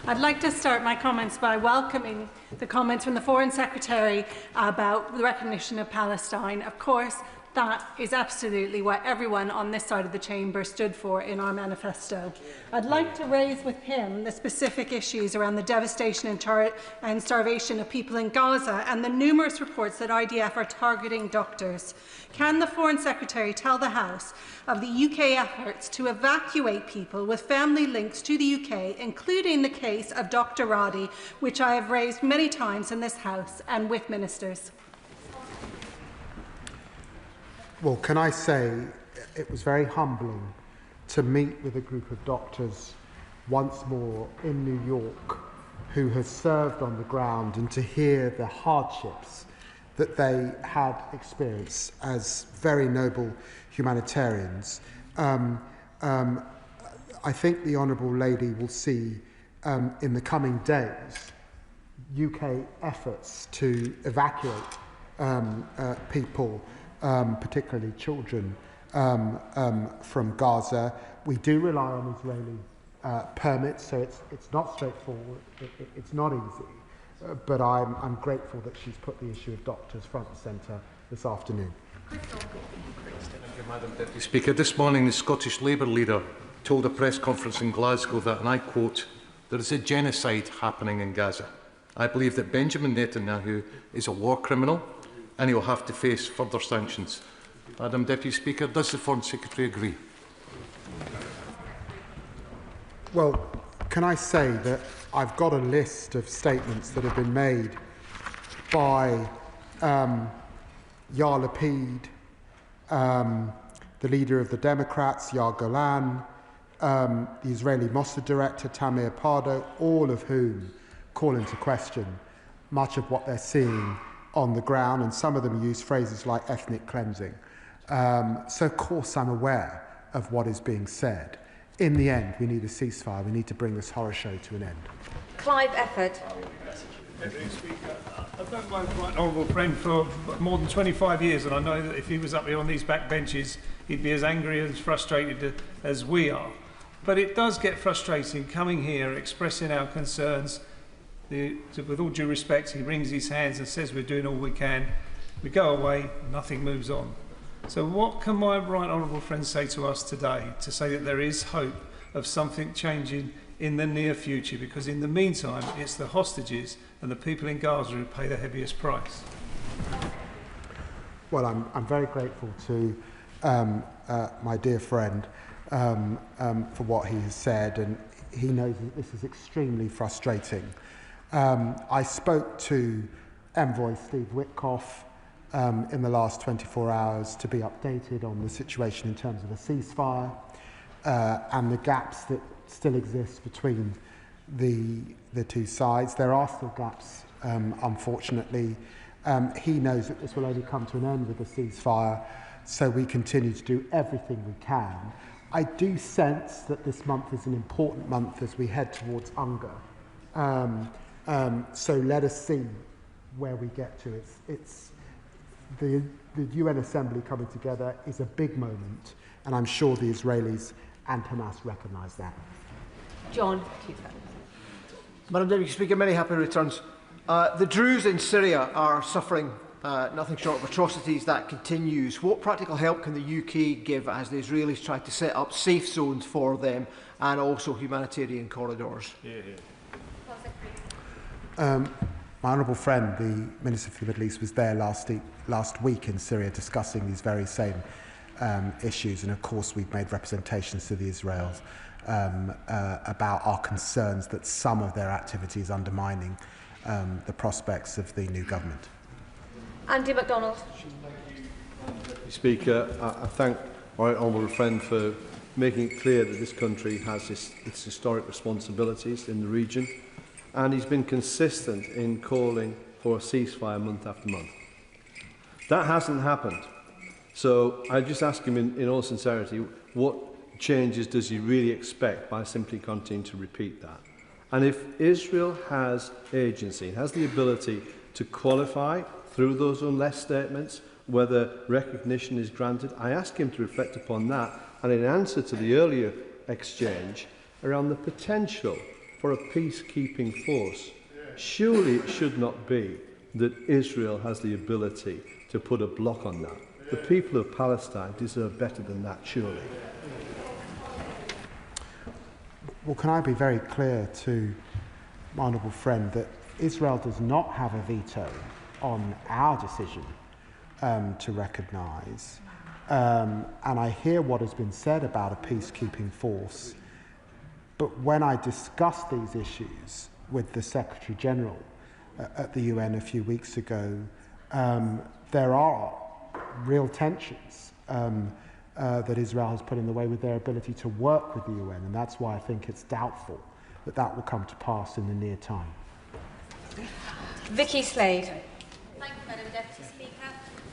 I'd like to start my comments by welcoming the comments from the Foreign Secretary about the recognition of Palestine. Of course, that is absolutely what everyone on this side of the chamber stood for in our manifesto. I'd like to raise with him the specific issues around the devastation and starvation of people in Gaza and the numerous reports that IDF are targeting doctors. Can the Foreign Secretary tell the House of the UK efforts to evacuate people with family links to the UK, including the case of Dr. Roddy, which I have raised many times in this House and with ministers? Well, can I say it was very humbling to meet with a group of doctors once more in New York who have served on the ground and to hear the hardships that they had experienced as very noble humanitarians. I think the Honourable Lady will see in the coming days UK efforts to evacuate people, particularly children, from Gaza. We do rely on Israeli permits, so it's not straightforward. It's not easy, but I'm grateful that she's put the issue of doctors front and centre this afternoon. Thank you, Madam Deputy Speaker. This morning, the Scottish Labour leader told a press conference in Glasgow that, and I quote, "There is a genocide happening in Gaza. I believe that Benjamin Netanyahu is a war criminal and he will have to face further sanctions." Madam Deputy Speaker, does the Foreign Secretary agree? Well, can I say that I've got a list of statements that have been made by Yair Lapid, the leader of the Democrats, Yair Golan, the Israeli Mossad director, Tamir Pardo, all of whom call into question much of what they're seeing on the ground, and some of them use phrases like ethnic cleansing. So, of course, I'm aware of what is being said. In the end, we need a ceasefire. We need to bring this horror show to an end. Clive Efford. Deputy Speaker, I've known my right honourable friend for more than 25 years, and I know that if he was up here on these back benches, he'd be as angry and as frustrated as we are. But it does get frustrating coming here, expressing our concerns. With all due respect, he wrings his hands and says we're doing all we can. We go away, nothing moves on. So what can my right honourable friend say to us today to say that there is hope of something changing in the near future? Because in the meantime, it's the hostages and the people in Gaza who pay the heaviest price. Well, I'm very grateful to my dear friend for what he has said, and he knows that this is extremely frustrating. I spoke to Envoy Steve Witkoff in the last 24 hours to be updated on the situation in terms of a ceasefire and the gaps that still exist between the two sides. There are still gaps, unfortunately. He knows that this will only come to an end with a ceasefire, so we continue to do everything we can. I do sense that this month is an important month as we head towards UNGA. So let us see where we get to. It's the UN Assembly coming together is a big moment, and I'm sure the Israelis and Hamas recognise that. John. Madam Deputy Speaker, many happy returns. The Druze in Syria are suffering nothing short of atrocities that continues. What practical help can the UK give as the Israelis try to set up safe zones for them and also humanitarian corridors? My honourable friend, the Minister for the Middle East, was there last week in Syria discussing these very same issues, and of course we've made representations to the Israelis about our concerns that some of their activity is undermining the prospects of the new government. Andy MacDonald. Speaker, I thank my honourable friend for making it clear that this country has its historic responsibilities in the region, and he's been consistent in calling for a ceasefire month after month. That hasn't happened. So I just ask him in all sincerity, what changes does he really expect by simply continuing to repeat that? And if Israel has agency, has the ability to qualify through those unless statements whether recognition is granted, I ask him to reflect upon that, and in answer to the earlier exchange around the potential for a peacekeeping force, surely it should not be that Israel has the ability to put a block on that. The people of Palestine deserve better than that, surely. Well, can I be very clear to my honourable friend that Israel does not have a veto on our decision to recognise. And I hear what has been said about a peacekeeping force, but when I discussed these issues with the Secretary General at the UN a few weeks ago, there are real tensions that Israel has put in the way with their ability to work with the UN, and that's why I think it's doubtful that that will come to pass in the near time. Vicky Slade. Thank you, Madam Deputy Speaker.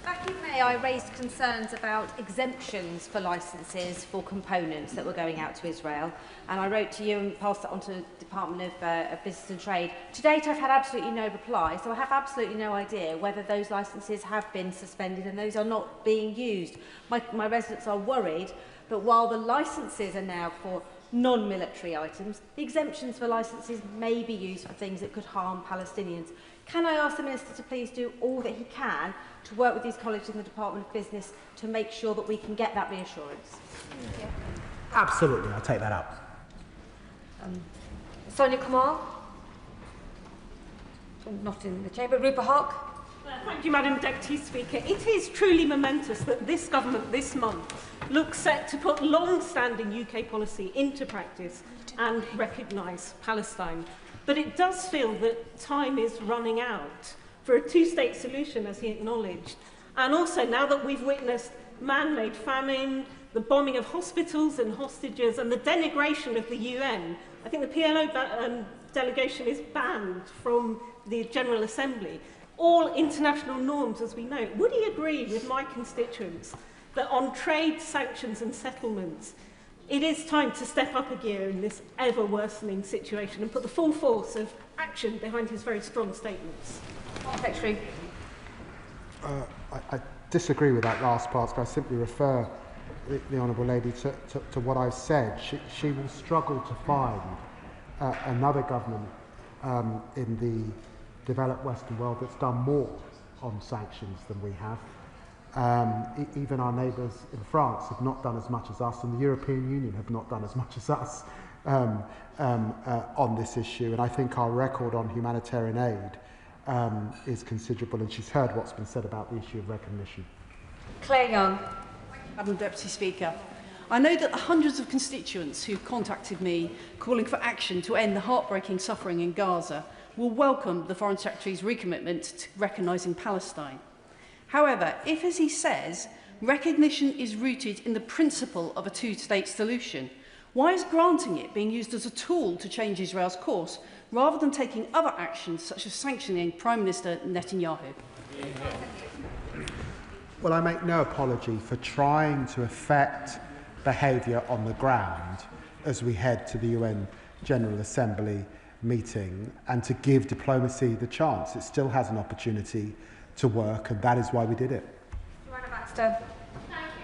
Back in May, I raised concerns about exemptions for licences for components that were going out to Israel, and I wrote to you and passed that on to the Department of Business and Trade. To date, I've had absolutely no reply, so I have absolutely no idea whether those licences have been suspended and those are not being used. My residents are worried that while the licences are now for non-military items, the exemptions for licences may be used for things that could harm Palestinians. Can I ask the Minister to please do all that he can to work with these colleagues in the Department of Business to make sure that we can get that reassurance? Absolutely, I'll take that up. Sonia Kamal? Not in the chamber. Rupa Hawk? Thank you, Madam Deputy Speaker. It is truly momentous that this government this month looks set to put long-standing UK policy into practice and recognise Palestine. But it does feel that time is running out for a two-state solution, as he acknowledged. And also, now that we've witnessed man-made famine, the bombing of hospitals and hostages, and the denigration of the UN, I think the PLO delegation is banned from the General Assembly. All international norms, as we know. Would he agree with my constituents that on trade, sanctions and settlements, it is time to step up a gear in this ever-worsening situation and put the full force of action behind his very strong statements? Secretary. I disagree with that last part, but I simply refer the Honourable Lady to what I've said. She will struggle to find another government in the developed Western world that's done more on sanctions than we have. Even our neighbours in France have not done as much as us, and the European Union have not done as much as us on this issue. And I think our record on humanitarian aid is considerable, and she's heard what's been said about the issue of recognition. Claire Young. Madam Deputy Speaker, I know that the hundreds of constituents who've contacted me calling for action to end the heartbreaking suffering in Gaza will welcome the Foreign Secretary's recommitment to recognising Palestine. However, if, as he says, recognition is rooted in the principle of a two-state solution, why is granting it being used as a tool to change Israel's course, rather than taking other actions such as sanctioning Prime Minister Netanyahu? Well, I make no apology for trying to affect behaviour on the ground as we head to the UN General Assembly meeting, and to give diplomacy the chance. It still has an opportunity to work, and that is why we did it. Baxter.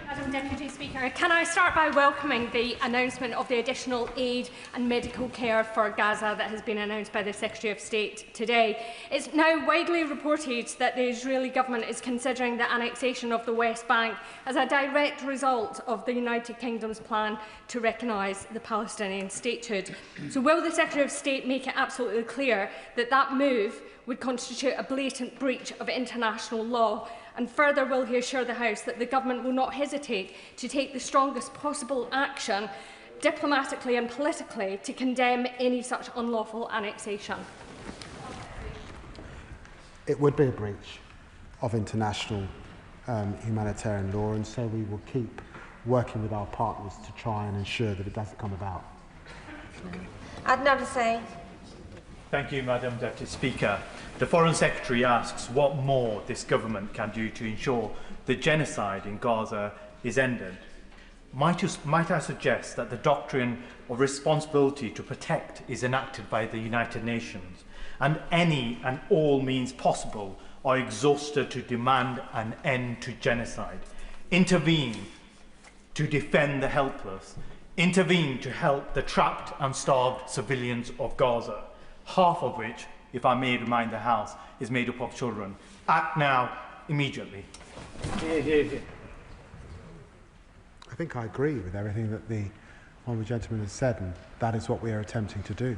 Madam Deputy Speaker, can I start by welcoming the announcement of the additional aid and medical care for Gaza that has been announced by the Secretary of State today. It's now widely reported that the Israeli government is considering the annexation of the West Bank as a direct result of the United Kingdom's plan to recognise the Palestinian statehood. So will the Secretary of State make it absolutely clear that that move would constitute a blatant breach of international law? And further, will he assure the House that the government will not hesitate to take the strongest possible action, diplomatically and politically, to condemn any such unlawful annexation? It would be a breach of international humanitarian law, and so we will keep working with our partners to try and ensure that it doesn't come about. Adnan Hussain. Thank you, Madam Deputy Speaker. The Foreign Secretary asks what more this government can do to ensure the genocide in Gaza is ended. Might I suggest that the doctrine of responsibility to protect is enacted by the United Nations, and any and all means possible are exhausted to demand an end to genocide, intervene to defend the helpless, intervene to help the trapped and starved civilians of Gaza, half of which, if I may remind the House, is made up of children. Act now, immediately. think I agree with everything that the honourable gentleman has said, and that is what we are attempting to do.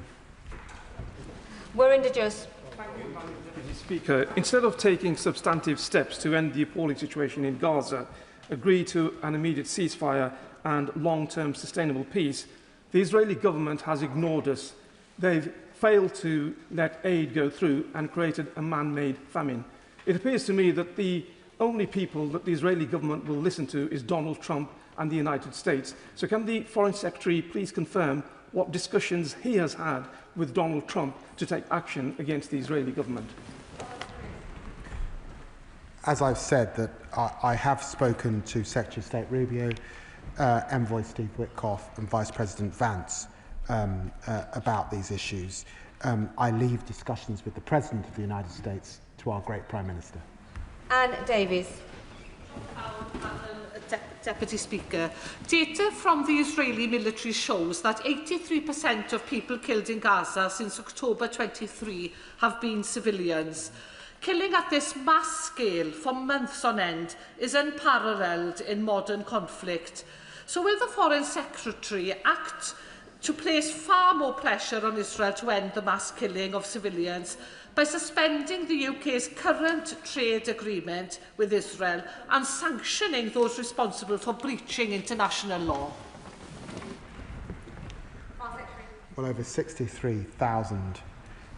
We're in the just. Deputy Speaker, instead of taking substantive steps to end the appalling situation in Gaza, agree to an immediate ceasefire and long-term sustainable peace, the Israeli government has ignored us. They've failed to let aid go through and created a man-made famine. It appears to me that the only people that the Israeli government will listen to is Donald Trump and the United States. So can the Foreign Secretary please confirm what discussions he has had with Donald Trump to take action against the Israeli government? As I've said, that I have spoken to Secretary of State Rubio, Envoy Steve Witkoff and Vice President Vance about these issues. I leave discussions with the President of the United States to our great Prime Minister. Anne Davies. Deputy Speaker, data from the Israeli military shows that 83% of people killed in Gaza since October 23 have been civilians. Killing at this mass scale for months on end is unparalleled in modern conflict. So will the Foreign Secretary act to place far more pressure on Israel to end the mass killing of civilians by suspending the UK's current trade agreement with Israel and sanctioning those responsible for breaching international law? Well, over 63,000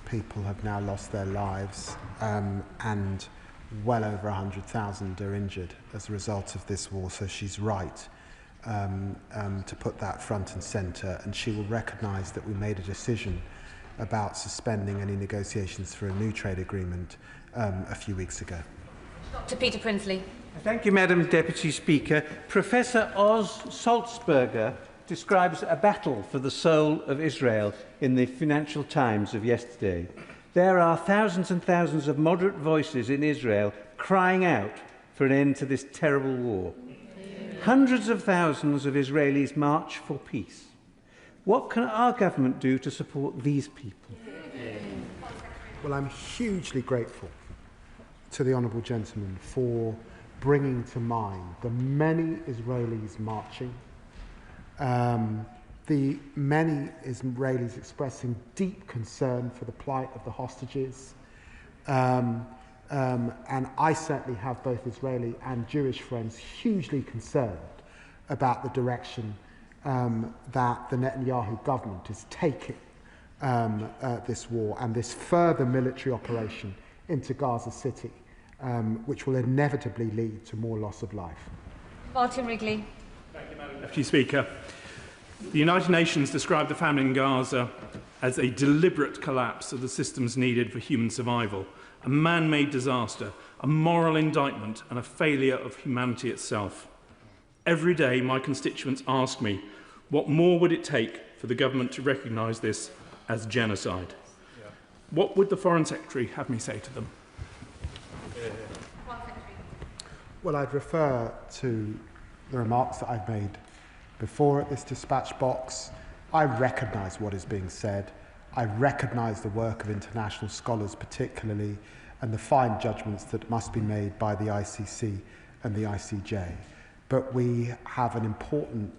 people have now lost their lives, and well over 100,000 are injured as a result of this war. So she's right to put that front and centre, and she will recognise that we made a decision about suspending any negotiations for a new trade agreement a few weeks ago. Dr. Peter Prinsley. Thank you, Madam Deputy Speaker. Professor Oz Salzberger describes a battle for the soul of Israel in the Financial Times of yesterday. There are thousands and thousands of moderate voices in Israel crying out for an end to this terrible war. Hundreds of thousands of Israelis march for peace. What can our government do to support these people? Well, I'm hugely grateful to the honourable gentleman for bringing to mind the many Israelis marching, the many Israelis expressing deep concern for the plight of the hostages. And I certainly have both Israeli and Jewish friends hugely concerned about the direction that the Netanyahu government is taking this war and this further military operation into Gaza City, which will inevitably lead to more loss of life. Martin Wrigley. Thank you, Madam Deputy Speaker. The United Nations described the famine in Gaza as a deliberate collapse of the systems needed for human survival, a man-made disaster, a moral indictment and a failure of humanity itself. Every day my constituents ask me, what more would it take for the government to recognise this as genocide? What would the Foreign Secretary have me say to them? Well, I'd refer to the remarks that I've made before at this dispatch box. I recognise what is being said. I recognise the work of international scholars particularly, and the fine judgments that must be made by the ICC and the ICJ. But we have an important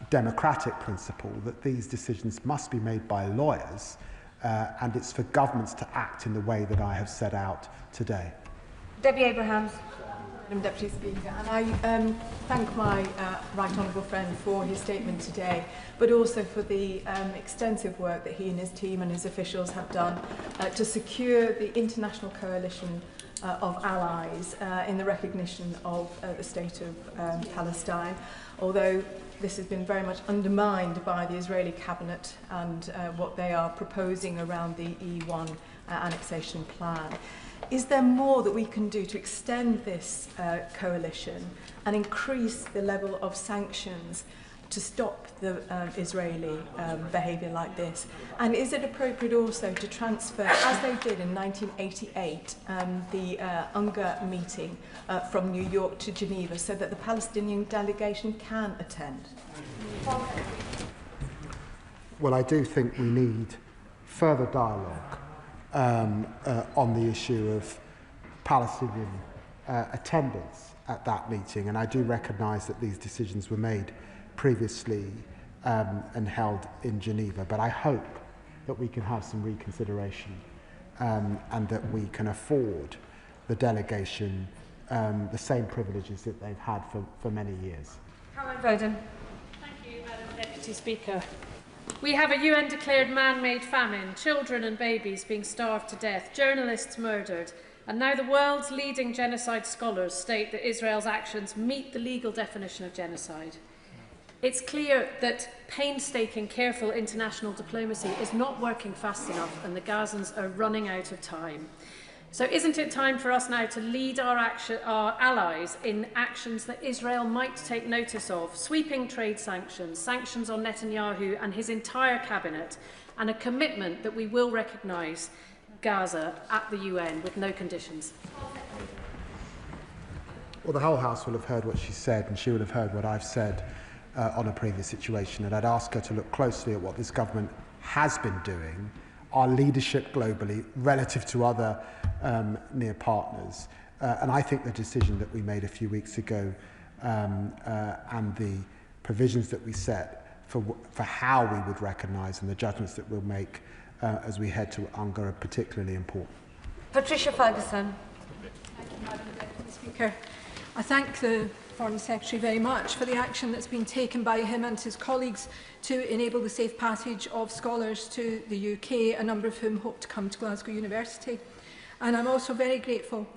democratic principle that these decisions must be made by lawyers, and it's for governments to act in the way that I have set out today. Debbie Abrahams. Madam Deputy Speaker, and I thank my right honourable friend for his statement today, but also for the extensive work that he and his team and his officials have done to secure the international coalition of allies in the recognition of the state of Palestine, although this has been very much undermined by the Israeli cabinet and what they are proposing around the E1 annexation plan. Is there more that we can do to extend this coalition and increase the level of sanctions to stop the Israeli behaviour like this? And is it appropriate also to transfer, as they did in 1988, the UNGA meeting from New York to Geneva so that the Palestinian delegation can attend? Well, I do think we need further dialogue on the issue of Palestinian attendance at that meeting, and I do recognise that these decisions were made previously and held in Geneva, but I hope that we can have some reconsideration and that we can afford the delegation the same privileges that they've had for many years. Caroline Foden. Thank you, Madam Deputy Speaker. We have a UN-declared man-made famine, children and babies being starved to death, journalists murdered, and now the world's leading genocide scholars state that Israel's actions meet the legal definition of genocide. It's clear that painstaking, careful international diplomacy is not working fast enough, and the Gazans are running out of time. So isn't it time for us now to lead our allies in actions that Israel might take notice of, sweeping trade sanctions, sanctions on Netanyahu and his entire cabinet, and a commitment that we will recognise Gaza at the UN with no conditions? Well, the whole House will have heard what she said, and she will have heard what I've said on a previous situation, and I'd ask her to look closely at what this government has been doing, our leadership globally relative to other near partners. And I think the decision that we made a few weeks ago and the provisions that we set for how we would recognise and the judgments that we'll make as we head to UNGA are particularly important. Patricia Ferguson. Thank you, Madam Deputy Speaker. I thank the Foreign Secretary very much for the action that's been taken by him and his colleagues to enable the safe passage of scholars to the UK, a number of whom hope to come to Glasgow University. And I'm also very grateful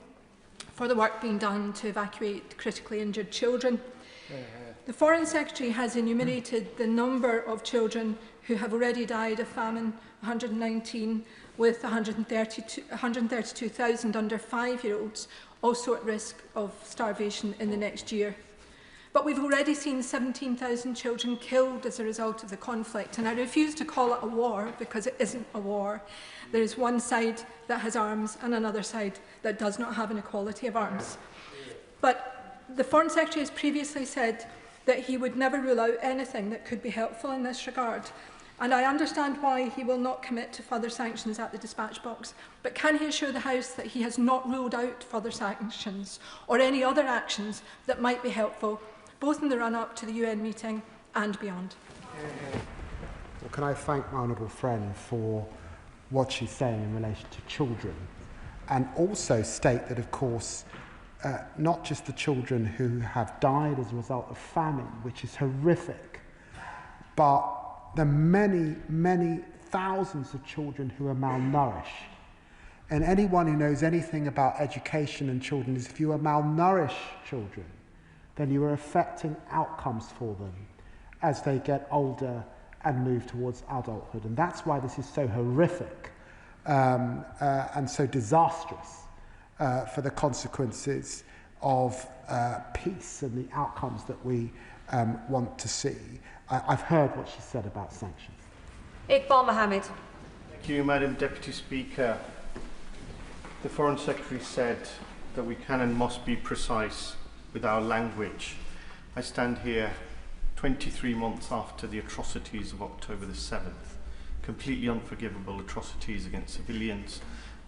for the work being done to evacuate critically injured children. The Foreign Secretary has enumerated the number of children who have already died of famine, 119, with 132,000 under 5-year-olds also at risk of starvation in the next year. But we've already seen 17,000 children killed as a result of the conflict, and I refuse to call it a war because it isn't a war. There is one side that has arms and another side that does not have an equality of arms. But the Foreign Secretary has previously said that he would never rule out anything that could be helpful in this regard. And I understand why he will not commit to further sanctions at the dispatch box. But can he assure the House that he has not ruled out further sanctions or any other actions that might be helpful, both in the run-up to the UN meeting and beyond? Well, can I thank my honourable friend for what she's saying in relation to children, and also state that, of course, not just the children who have died as a result of famine, which is horrific, but the many, many thousands of children who are malnourished. And anyone who knows anything about education and children is if you are malnourished children, then you are affecting outcomes for them as they get older and move towards adulthood. And that's why this is so horrific and so disastrous for the consequences of peace and the outcomes that we want to see. I've heard what she said about sanctions. Iqbal Mohammed. Thank you, Madam Deputy Speaker. The Foreign Secretary said that we can and must be precise with our language. I stand here 23 months after the atrocities of October the 7th, completely unforgivable atrocities against civilians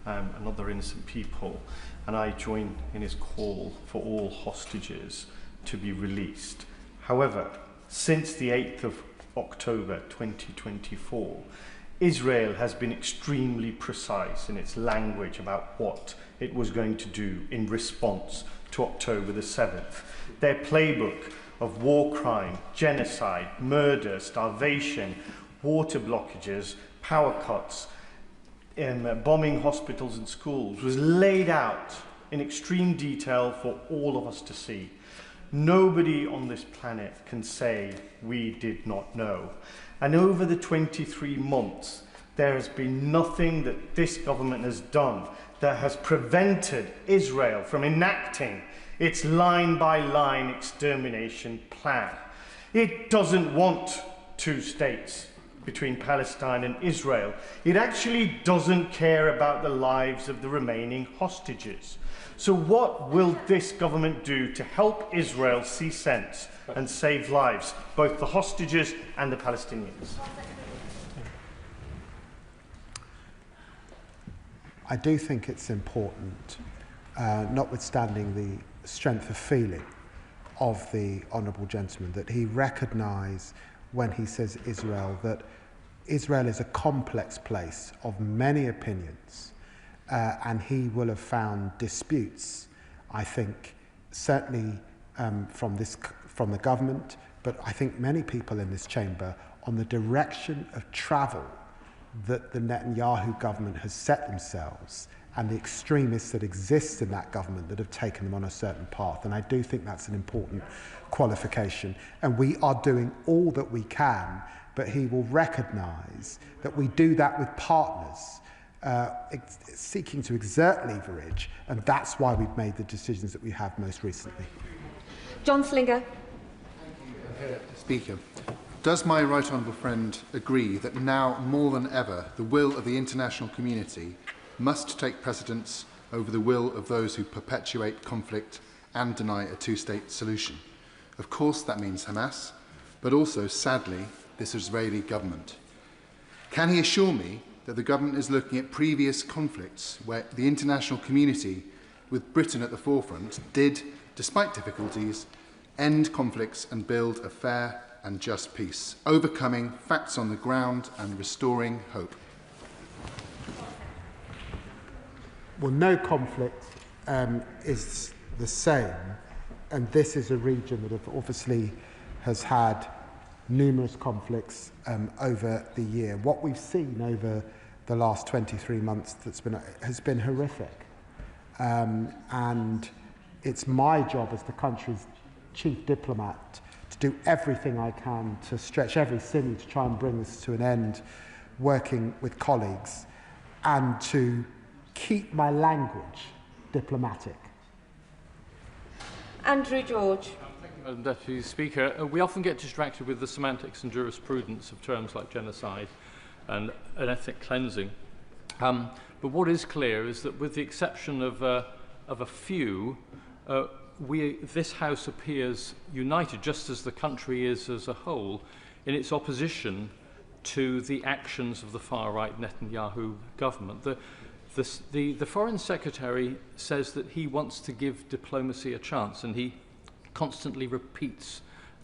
and other innocent people, and I join in his call for all hostages to be released. However, since the 8th of October 2024, Israel has been extremely precise in its language about what it was going to do in response to October the 7th. Their playbook of war crime, genocide, murder, starvation, water blockages, power cuts, bombing hospitals and schools was laid out in extreme detail for all of us to see. Nobody on this planet can say we did not know. And over the 23 months, there has been nothing that this government has done that has prevented Israel from enacting its line-by-line extermination plan. It doesn't want two states between Palestine and Israel. It actually doesn't care about the lives of the remaining hostages. So what will this government do to help Israel see sense and save lives, both the hostages and the Palestinians? I do think it's important notwithstanding the strength of feeling of the Honourable Gentleman, that he recognise when he says Israel, that Israel is a complex place of many opinions, and he will have found disputes, I think, certainly from the government, but I think many people in this chamber, on the direction of travel that the Netanyahu government has set themselves and the extremists that exist in that government that have taken them on a certain path. And I do think that's an important qualification. And we are doing all that we can, but he will recognise that we do that with partners seeking to exert leverage, and that's why we've made the decisions that we have most recently. John Slinger. Speaker, does my right honourable friend agree that now more than ever the will of the international community must take precedence over the will of those who perpetuate conflict and deny a two-state solution? Of course that means Hamas, but also, sadly, this Israeli government. Can he assure me that the government is looking at previous conflicts where the international community, with Britain at the forefront, did, despite difficulties, end conflicts and build a fair and just peace, overcoming facts on the ground and restoring hope? Well, no conflict is the same, and this is a region that obviously has had numerous conflicts over the year. What we've seen over the last 23 months has been horrific, and it's my job as the country's chief diplomat to do everything I can to stretch every sinew to try and bring this to an end, working with colleagues, and to keep my language diplomatic. Andrew George. Thank you, Madam Deputy Speaker. We often get distracted with the semantics and jurisprudence of terms like genocide and an ethnic cleansing. But what is clear is that with the exception of a few, this House appears united, just as the country is as a whole, in its opposition to the actions of the far-right Netanyahu government. The Foreign Secretary says that he wants to give diplomacy a chance, and he constantly repeats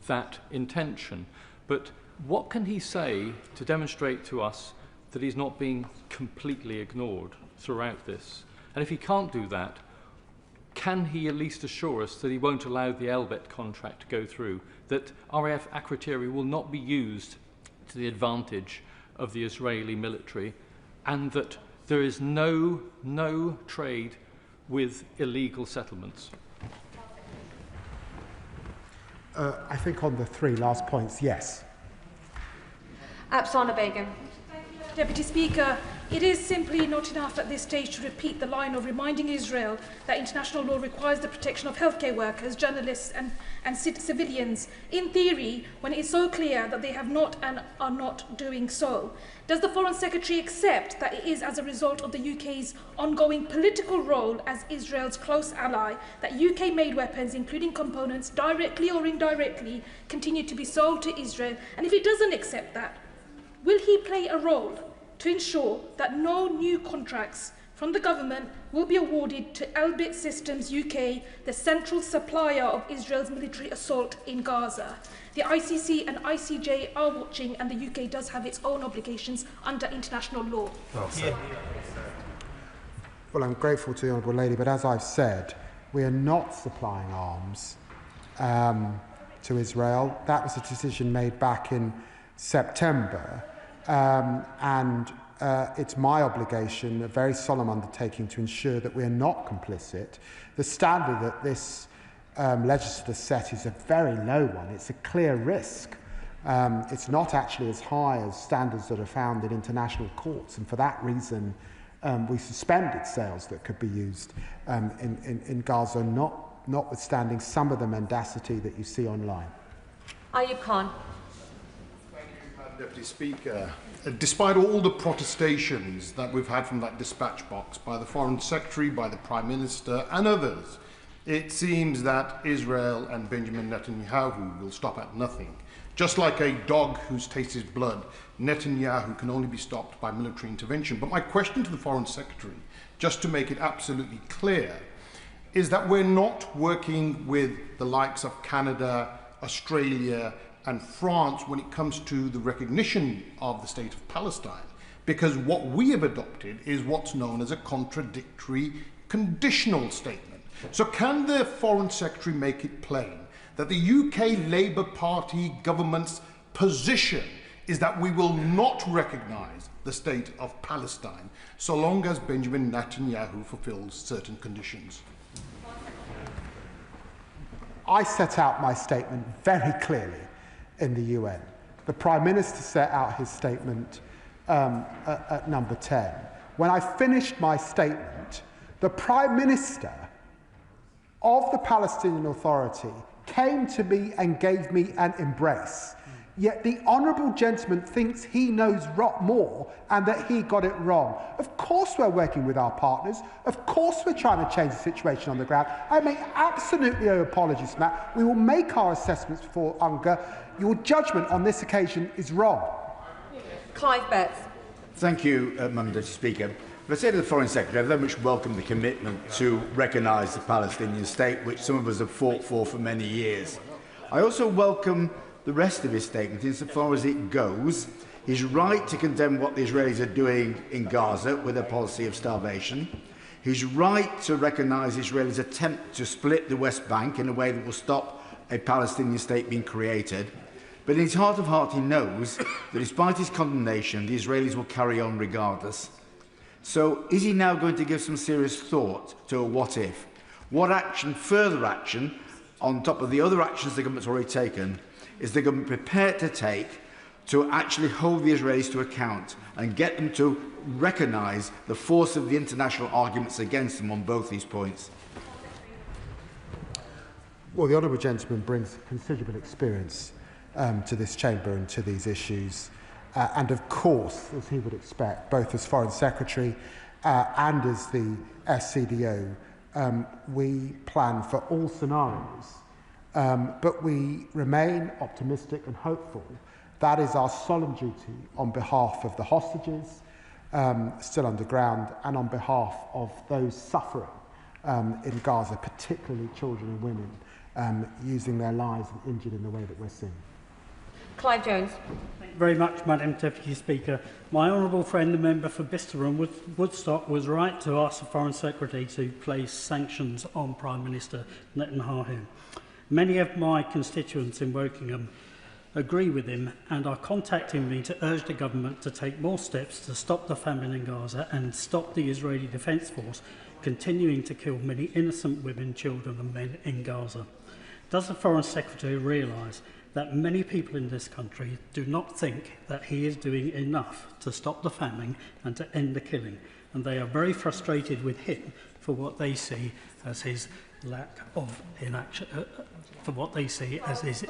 that intention. But what can he say to demonstrate to us that he's not being completely ignored throughout this? And if he can't do that, can he at least assure us that he won't allow the Elbit contract to go through, that RAF Akrotiri will not be used to the advantage of the Israeli military, and that there is no trade with illegal settlements? I think on the three last points, yes. Apsana Begum. Deputy Speaker, it is simply not enough at this stage to repeat the line of reminding Israel that international law requires the protection of healthcare workers, journalists and civilians, in theory, when it is so clear that they have not and are not doing so. Does the Foreign Secretary accept that it is as a result of the UK's ongoing political role as Israel's close ally that UK-made weapons, including components, directly or indirectly, continue to be sold to Israel? And if he doesn't accept that, will he play a role to ensure that no new contracts from the government will be awarded to Elbit Systems UK, the central supplier of Israel's military assault in Gaza? The ICC and ICJ are watching, and the UK does have its own obligations under international law. Well, I'm grateful to the Honourable Lady, but as I've said, we are not supplying arms to Israel. That was a decision made back in September. And it's my obligation, a very solemn undertaking, to ensure that we are not complicit. The standard that this legislature set is a very low one. It's a clear risk. It's not actually as high as standards that are found in international courts, and for that reason we suspended sales that could be used in Gaza, notwithstanding some of the mendacity that you see online. Ayub Khan. Deputy Speaker, despite all the protestations that we've had from that dispatch box by the Foreign Secretary, by the Prime Minister and others, it seems that Israel and Benjamin Netanyahu will stop at nothing. Just like a dog who's tasted blood, Netanyahu can only be stopped by military intervention. But my question to the Foreign Secretary, just to make it absolutely clear, is that we're not working with the likes of Canada, Australia and France when it comes to the recognition of the state of Palestine, because what we have adopted is what's known as a contradictory conditional statement. So can the Foreign Secretary make it plain that the UK Labour Party government's position is that we will not recognise the state of Palestine so long as Benjamin Netanyahu fulfills certain conditions? I set out my statement very clearly in the UN. The Prime Minister set out his statement at number 10. When I finished my statement, the Prime Minister of the Palestinian Authority came to me and gave me an embrace. Yet the honourable gentleman thinks he knows more and that he got it wrong. Of course we're working with our partners. Of course we're trying to change the situation on the ground. I make absolutely no apologies for that. We will make our assessments before UNGA. Your judgment on this occasion is wrong. Clive Betts. Thank you, Madam Deputy Speaker. But I say to the Foreign Secretary, I very much welcome the commitment to recognise the Palestinian state, which some of us have fought for many years. I also welcome the rest of his statement insofar as it goes. He's right to condemn what the Israelis are doing in Gaza with a policy of starvation. He's right to recognise Israel's attempt to split the West Bank in a way that will stop a Palestinian state being created. But in his heart of heart, he knows that despite his condemnation, the Israelis will carry on regardless. So is he now going to give some serious thought to a what if? What action, further action, on top of the other actions the government's already taken, is the government prepared to take to actually hold the Israelis to account and get them to recognise the force of the international arguments against them on both these points? Well, the honourable gentleman brings considerable experience to this chamber and to these issues. And of course, as he would expect, both as Foreign Secretary and as the SCDO, we plan for all scenarios. But we remain optimistic and hopeful. That is our solemn duty on behalf of the hostages still underground and on behalf of those suffering in Gaza, particularly children and women, using their lives and injured in the way that we're seeing. Clive Jones. Thank you very much, Madam Deputy Speaker. My honourable friend, the member for Bicester and Woodstock, was right to ask the Foreign Secretary to place sanctions on Prime Minister Netanyahu. Many of my constituents in Wokingham agree with him and are contacting me to urge the government to take more steps to stop the famine in Gaza and stop the Israeli Defence Force continuing to kill many innocent women, children and men in Gaza. Does the Foreign Secretary realise that many people in this country do not think that he is doing enough to stop the famine and to end the killing, and they are very frustrated with him for what they see as his lack of inaction,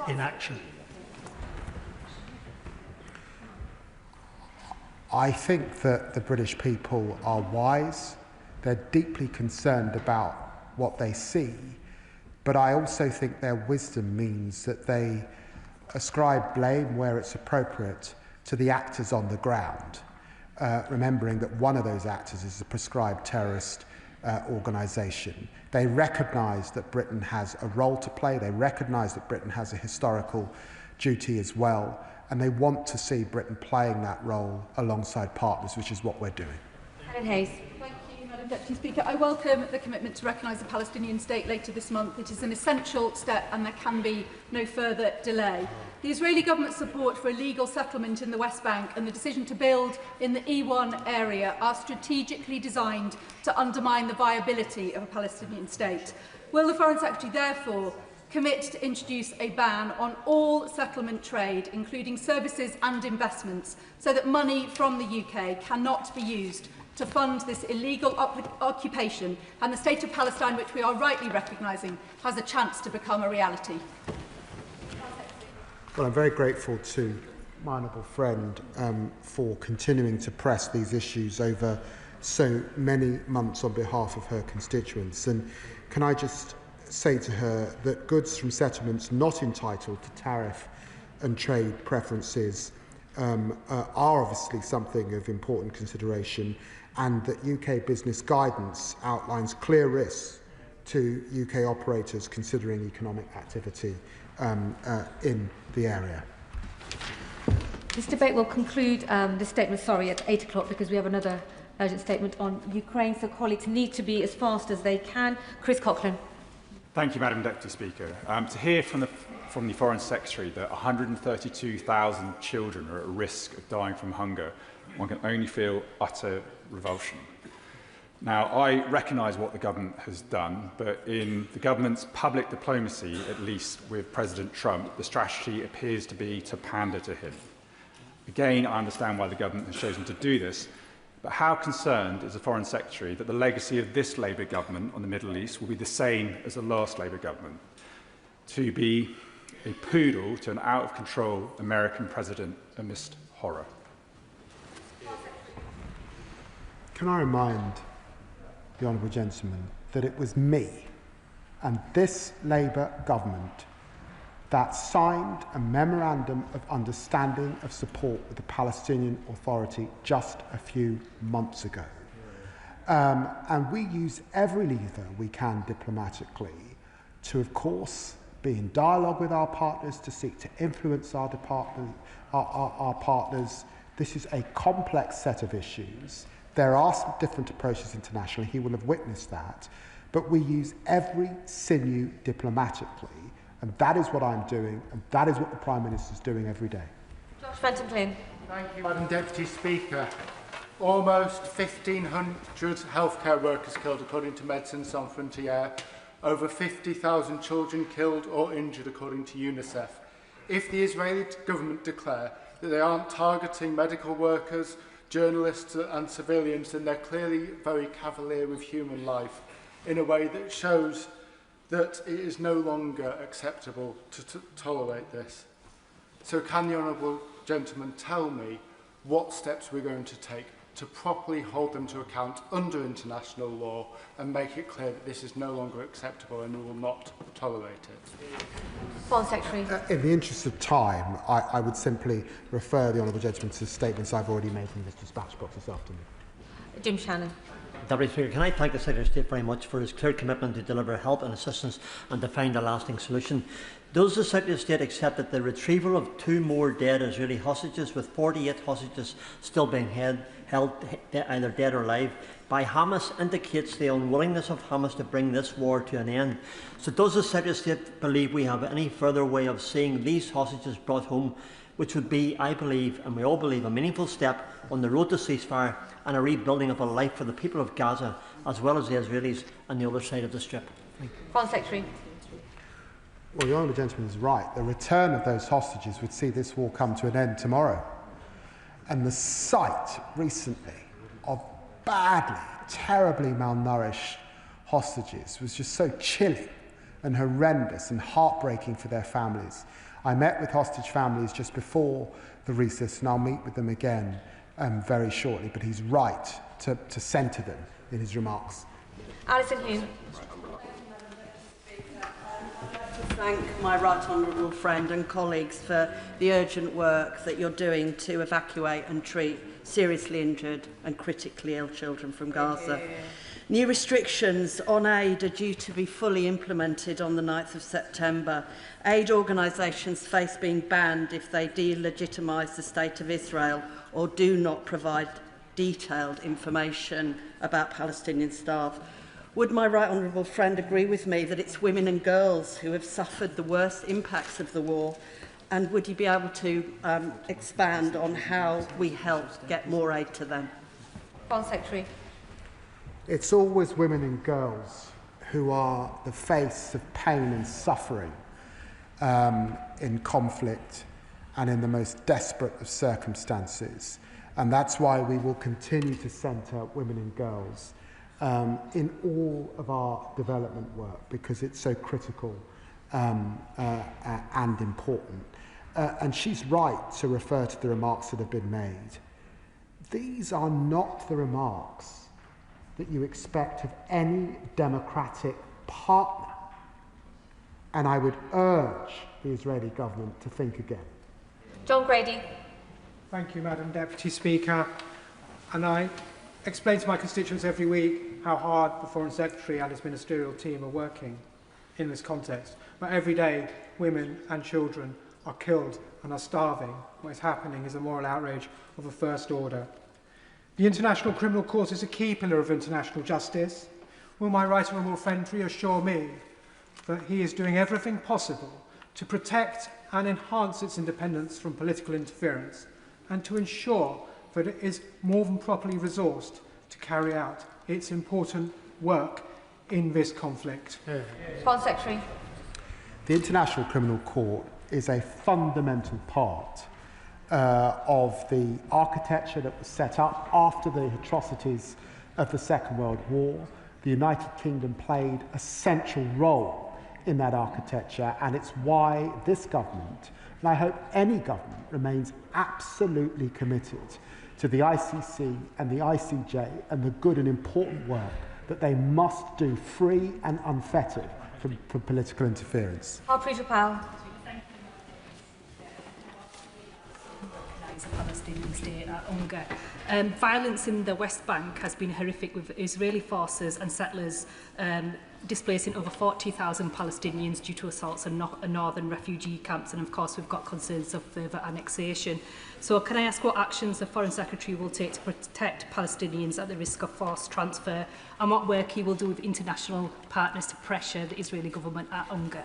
inaction. I think that the British people are wise. They're deeply concerned about what they see, but I also think their wisdom means that they ascribe blame where it's appropriate to the actors on the ground, remembering that one of those actors is a proscribed terrorist organisation. They recognise that Britain has a role to play, they recognise that Britain has a historical duty as well, and they want to see Britain playing that role alongside partners, which is what we're doing. Helen Hayes. Thank you, Madam Deputy Speaker. I welcome the commitment to recognise the Palestinian state later this month. It is an essential step and there can be no further delay. The Israeli government's support for a legal settlement in the West Bank and the decision to build in the E1 area are strategically designed to undermine the viability of a Palestinian state. Will the Foreign Secretary therefore commit to introduce a ban on all settlement trade, including services and investments, so that money from the UK cannot be used to fund this illegal occupation and the state of Palestine, which we are rightly recognising, has a chance to become a reality? Well, I'm very grateful to my honourable friend for continuing to press these issues over so many months on behalf of her constituents. And can I just say to her that goods from settlements not entitled to tariff and trade preferences are obviously something of important consideration, and that UK business guidance outlines clear risks to UK operators considering economic activity in the area. This debate will conclude this statement, at 8 o'clock, because we have another urgent statement on Ukraine, so colleagues need to be as fast as they can. Chris Coughlin. Thank you, Madam Deputy Speaker. To hear from the Foreign Secretary that 132,000 children are at risk of dying from hunger, one can only feel utter revulsion. Now, I recognise what the government has done, but in the government's public diplomacy, at least with President Trump, the strategy appears to be to pander to him. Again, I understand why the government has chosen to do this, but how concerned is the Foreign Secretary that the legacy of this Labour government on the Middle East will be the same as the last Labour government? To be a poodle to an out-of-control American president amidst horror. Can I remind the honourable gentleman that it was me and this Labour government that signed a memorandum of understanding of support with the Palestinian Authority just a few months ago. And we use every lever we can diplomatically to, of course, be in dialogue with our partners, to seek to influence our partners. This is a complex set of issues. There are some different approaches internationally. He will have witnessed that. But we use every sinew diplomatically. And that is what I'm doing, and that is what the Prime Minister is doing every day. Josh Fenton-Flynn. Thank you, Madam Deputy Speaker. Almost 1,500 healthcare workers killed, according to Médecins Sans Frontières. Over 50,000 children killed or injured, according to UNICEF. If the Israeli government declare that they aren't targeting medical workers, journalists and civilians, then they're clearly very cavalier with human life in a way that shows that it is no longer acceptable to tolerate this. So can the honourable gentleman tell me what steps we're going to take to properly hold them to account under international law and make it clear that this is no longer acceptable and we will not tolerate it? Foreign Secretary. In the interest of time, I would simply refer the honourable gentleman to statements I've already made from this dispatch box this afternoon. Jim Shannon. Deputy Speaker, can I thank the Secretary of State very much for his clear commitment to deliver help and assistance and to find a lasting solution. Does the Secretary of State accept that the retrieval of 2 more dead Israeli hostages, with 48 hostages still being held either dead or alive, by Hamas indicates the unwillingness of Hamas to bring this war to an end? So does the Secretary of State believe we have any further way of seeing these hostages brought home, which would be, I believe, and we all believe, a meaningful step on the road to ceasefire and a rebuilding of a life for the people of Gaza, as well as the Israelis on the other side of the strip? Foreign Secretary. Well, the honourable gentleman is right. The return of those hostages would see this war come to an end tomorrow. And the sight recently of badly, terribly malnourished hostages was just so chilling and horrendous and heartbreaking for their families. I met with hostage families just before the recess, and I'll meet with them again very shortly, but he's right to centre them in his remarks. Alison Hume. To thank my right honourable friend and colleagues for the urgent work that you're doing to evacuate and treat seriously injured and critically ill children from Gaza. New restrictions on aid are due to be fully implemented on the 9th of September. Aid organisations face being banned if they delegitimise the State of Israel or do not provide detailed information about Palestinian staff. Would my right honourable friend agree with me that it's women and girls who have suffered the worst impacts of the war? And would he be able to expand on how we help get more aid to them? Foreign Secretary. It's always women and girls who are the face of pain and suffering in conflict and in the most desperate of circumstances. And that's why we will continue to centre women and girls in all of our development work, because it's so critical and important. And she's right to refer to the remarks that have been made. These are not the remarks that you expect of any democratic partner. And I would urge the Israeli government to think again. John Grady. Thank you, Madam Deputy Speaker. And I explain to my constituents every week how hard the Foreign Secretary and his ministerial team are working in this context. But every day, women and children are killed and are starving. What is happening is a moral outrage of a first order. The International Criminal Court is a key pillar of international justice. Will my right honourable friend reassure me that he is doing everything possible to protect and enhance its independence from political interference, and to ensure that it is more than properly resourced to carry out its important work in this conflict? Foreign Secretary. The International Criminal Court is a fundamental part of the architecture that was set up after the atrocities of the Second World War. The United Kingdom played a central role in that architecture, and it's why this government, and I hope any government, remains absolutely committed to the ICC and the ICJ and the good and important work that they must do, free and unfettered from political interference. Harpreet Powell. A Palestinian state at UNGA. Violence in the West Bank has been horrific, with Israeli forces and settlers displacing over 40,000 Palestinians due to assaults on northern refugee camps, and of course we've got concerns of further annexation. So can I ask what actions the Foreign Secretary will take to protect Palestinians at the risk of forced transfer, and what work he will do with international partners to pressure the Israeli government at UNGA?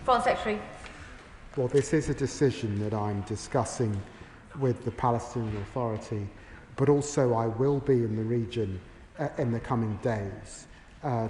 Foreign Secretary. Well, this is a decision that I'm discussing with the Palestinian Authority, but also I will be in the region in the coming days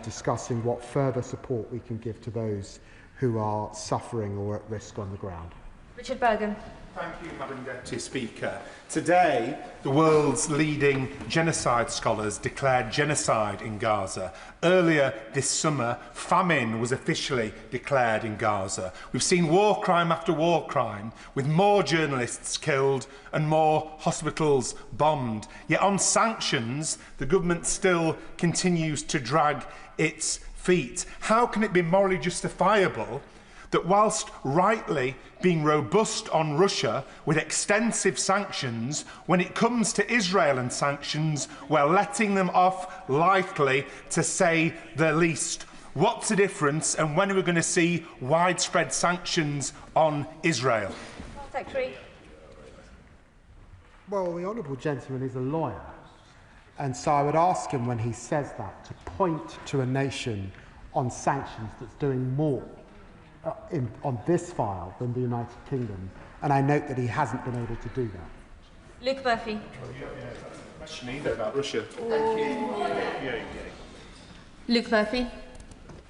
discussing what further support we can give to those who are suffering or at risk on the ground. Richard Bergen. Thank you, Madam Deputy Speaker. Today, the world's leading genocide scholars declared genocide in Gaza. Earlier this summer, famine was officially declared in Gaza. We've seen war crime after war crime, with more journalists killed and more hospitals bombed. Yet on sanctions, the government still continues to drag its feet. How can it be morally justifiable that whilst rightly being robust on Russia with extensive sanctions, when it comes to Israel and sanctions, we're letting them off lightly, to say the least? What's the difference, and when are we going to see widespread sanctions on Israel? Secretary. Well, the honourable gentleman is a lawyer, and so I would ask him, when he says that, to point to a nation on sanctions that's doing more on this file than the United Kingdom, and I note that he hasn't been able to do that. Luke Murphy. Question either about Russia. Luke Murphy.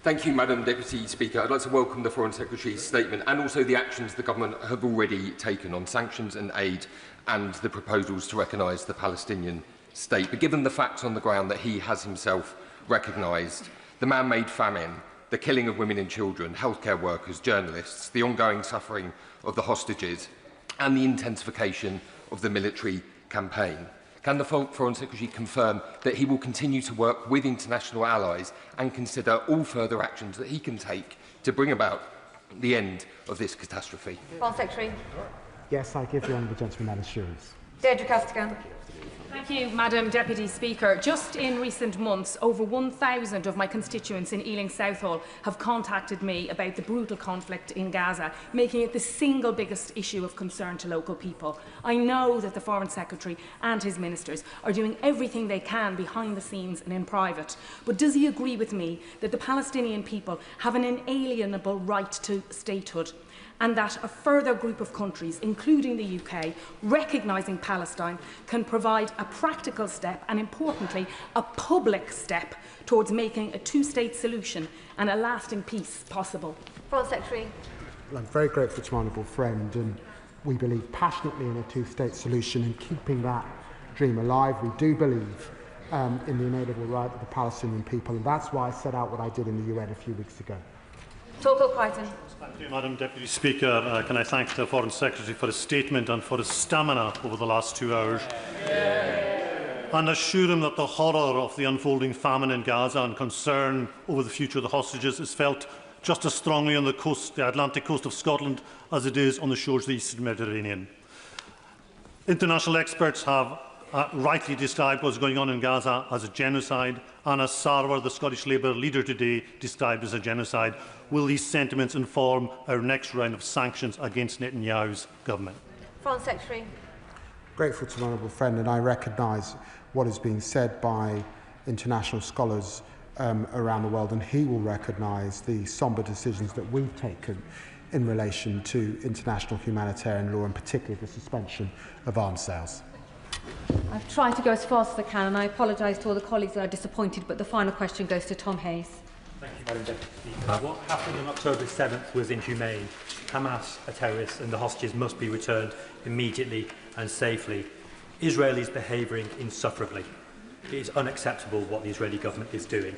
Thank you, Madam Deputy Speaker. I'd like to welcome the Foreign Secretary's statement and also the actions the government have already taken on sanctions and aid, and the proposals to recognise the Palestinian state. But given the facts on the ground that he has himself recognised, the man-made famine, the killing of women and children, healthcare workers, journalists, the ongoing suffering of the hostages, and the intensification of the military campaign, can the Foreign Secretary confirm that he will continue to work with international allies and consider all further actions that he can take to bring about the end of this catastrophe? Foreign Secretary. Yes, I give the honourable gentleman that assurance. Deirdre Castigan. Thank you, Madam Deputy Speaker. Just in recent months, over 1,000 of my constituents in Ealing Southall have contacted me about the brutal conflict in Gaza, making it the single biggest issue of concern to local people. I know that the Foreign Secretary and his ministers are doing everything they can behind the scenes and in private, but does he agree with me that the Palestinian people have an inalienable right to statehood, and that a further group of countries, including the UK, recognising Palestine, can provide a practical step and, importantly, a public step towards making a two-state solution and a lasting peace possible? Foreign Secretary. Well, I'm very grateful to my honourable friend, and we believe passionately in a two-state solution and keeping that dream alive. We do believe in the inalienable right of the Palestinian people, and that's why I set out what I did in the UN a few weeks ago. Torkel Crichton. Thank you, Madam Deputy Speaker. Can I thank the Foreign Secretary for his statement and for his stamina over the last 2 hours, and assure him that the horror of the unfolding famine in Gaza and concern over the future of the hostages is felt just as strongly on the coast, the Atlantic coast of Scotland, as it is on the shores of the Eastern Mediterranean. International experts have rightly described what's going on in Gaza as a genocide. Anna Sarwar, the Scottish Labour leader today, described as a genocide. Will these sentiments inform our next round of sanctions against Netanyahu's government? Foreign Secretary. Grateful to my honourable friend, and I recognise what is being said by international scholars around the world, and he will recognise the sombre decisions that we've taken in relation to international humanitarian law, and particularly the suspension of arms sales. I've tried to go as fast as I can, and I apologise to all the colleagues that are disappointed, but the final question goes to Tom Hayes. Thank you, Madam Deputy Speaker. What happened on October 7th was inhumane. Hamas are terrorists and the hostages must be returned immediately and safely. Israel is behaving insufferably. It is unacceptable what the Israeli government is doing.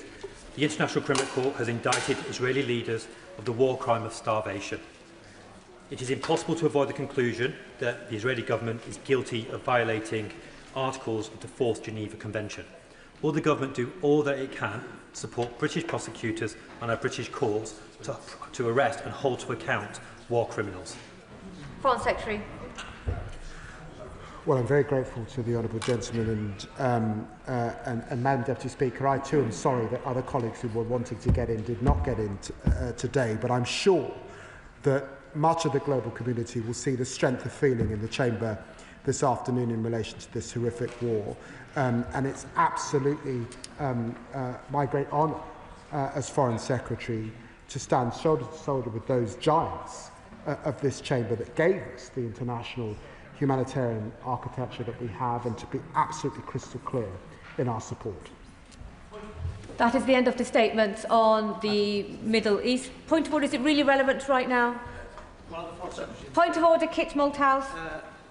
The International Criminal Court has indicted Israeli leaders of the war crime of starvation. It is impossible to avoid the conclusion that the Israeli government is guilty of violating articles of the 4th Geneva Convention. Will the government do all that it can to support British prosecutors and our British courts to arrest and hold to account war criminals? Foreign Secretary. Well, I'm very grateful to the honourable gentleman and Madam Deputy Speaker. I too am sorry that other colleagues who were wanting to get in did not get in today, but I'm sure that much of the global community will see the strength of feeling in the Chamber this afternoon in relation to this horrific war. And it's absolutely my great honour as Foreign Secretary to stand shoulder to shoulder with those giants of this Chamber that gave us the international humanitarian architecture that we have, and to be absolutely crystal clear in our support. That is the end of the statements on the Middle East. Point of order, is it really relevant right now? Point of order, Kit Malthouse.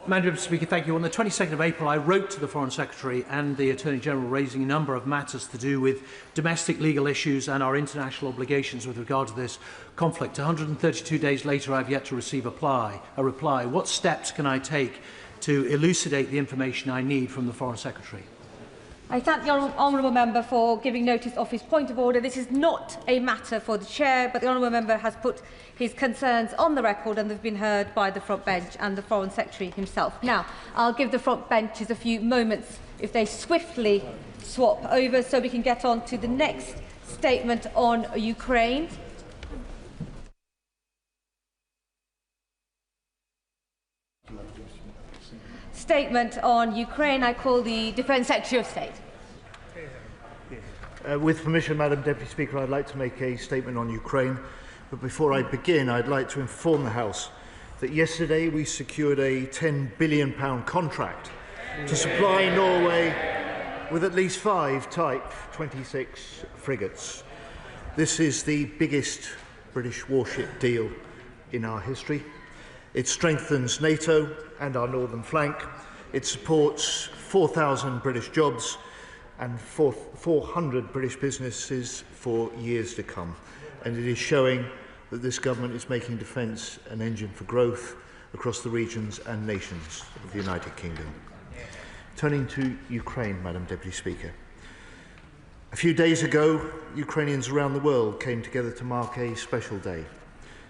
Madam Deputy Speaker, thank you. On the 22nd of April, I wrote to the Foreign Secretary and the Attorney General raising a number of matters to do with domestic legal issues and our international obligations with regard to this conflict. 132 days later, I have yet to receive a reply. What steps can I take to elucidate the information I need from the Foreign Secretary? I thank the honourable member for giving notice of his point of order. This is not a matter for the chair, but the honourable member has put his concerns on the record and they've been heard by the front bench and the Foreign Secretary himself. Now, I'll give the front benches a few moments if they swiftly swap over so we can get on to the next statement on Ukraine. Statement on Ukraine. I call the Defence Secretary of State. With permission, Madam Deputy Speaker, I'd like to make a statement on Ukraine. But before I begin, I'd like to inform the House that yesterday we secured a £10 billion contract to supply Norway with at least 5 Type 26 frigates. This is the biggest British warship deal in our history. It strengthens NATO and our northern flank. It supports 4,000 British jobs and 400 British businesses for years to come. And it is showing that this government is making defence an engine for growth across the regions and nations of the United Kingdom. Turning to Ukraine, Madam Deputy Speaker. A few days ago, Ukrainians around the world came together to mark a special day.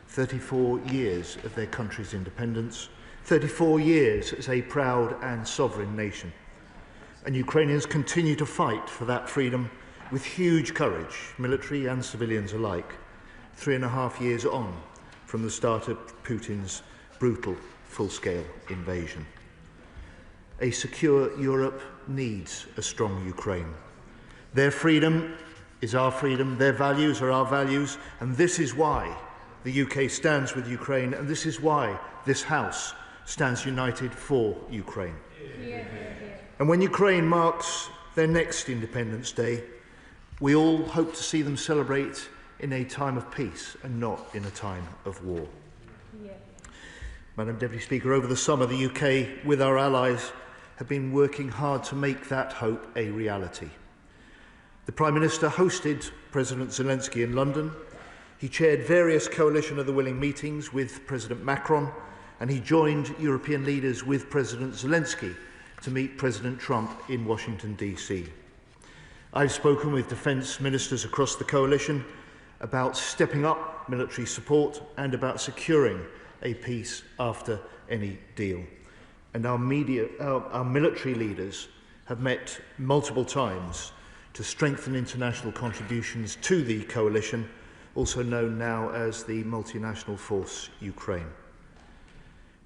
34 years of their country's independence, 34 years as a proud and sovereign nation. And Ukrainians continue to fight for that freedom with huge courage, military and civilians alike, 3.5 years on from the start of Putin's brutal, full-scale invasion. A secure Europe needs a strong Ukraine. Their freedom is our freedom, their values are our values, and this is why the UK stands with Ukraine, and this is why this House stands united for Ukraine. And when Ukraine marks their next Independence Day, we all hope to see them celebrate in a time of peace and not in a time of war. Madam Deputy Speaker, over the summer, the UK, with our allies, have been working hard to make that hope a reality. The Prime Minister hosted President Zelensky in London. He chaired various Coalition of the Willing meetings with President Macron, and he joined European leaders with President Zelensky to meet President Trump in Washington, D.C. I've spoken with defence ministers across the coalition about stepping up military support and about securing a peace after any deal. And our military leaders have met multiple times to strengthen international contributions to the coalition, also known now as the Multinational Force Ukraine.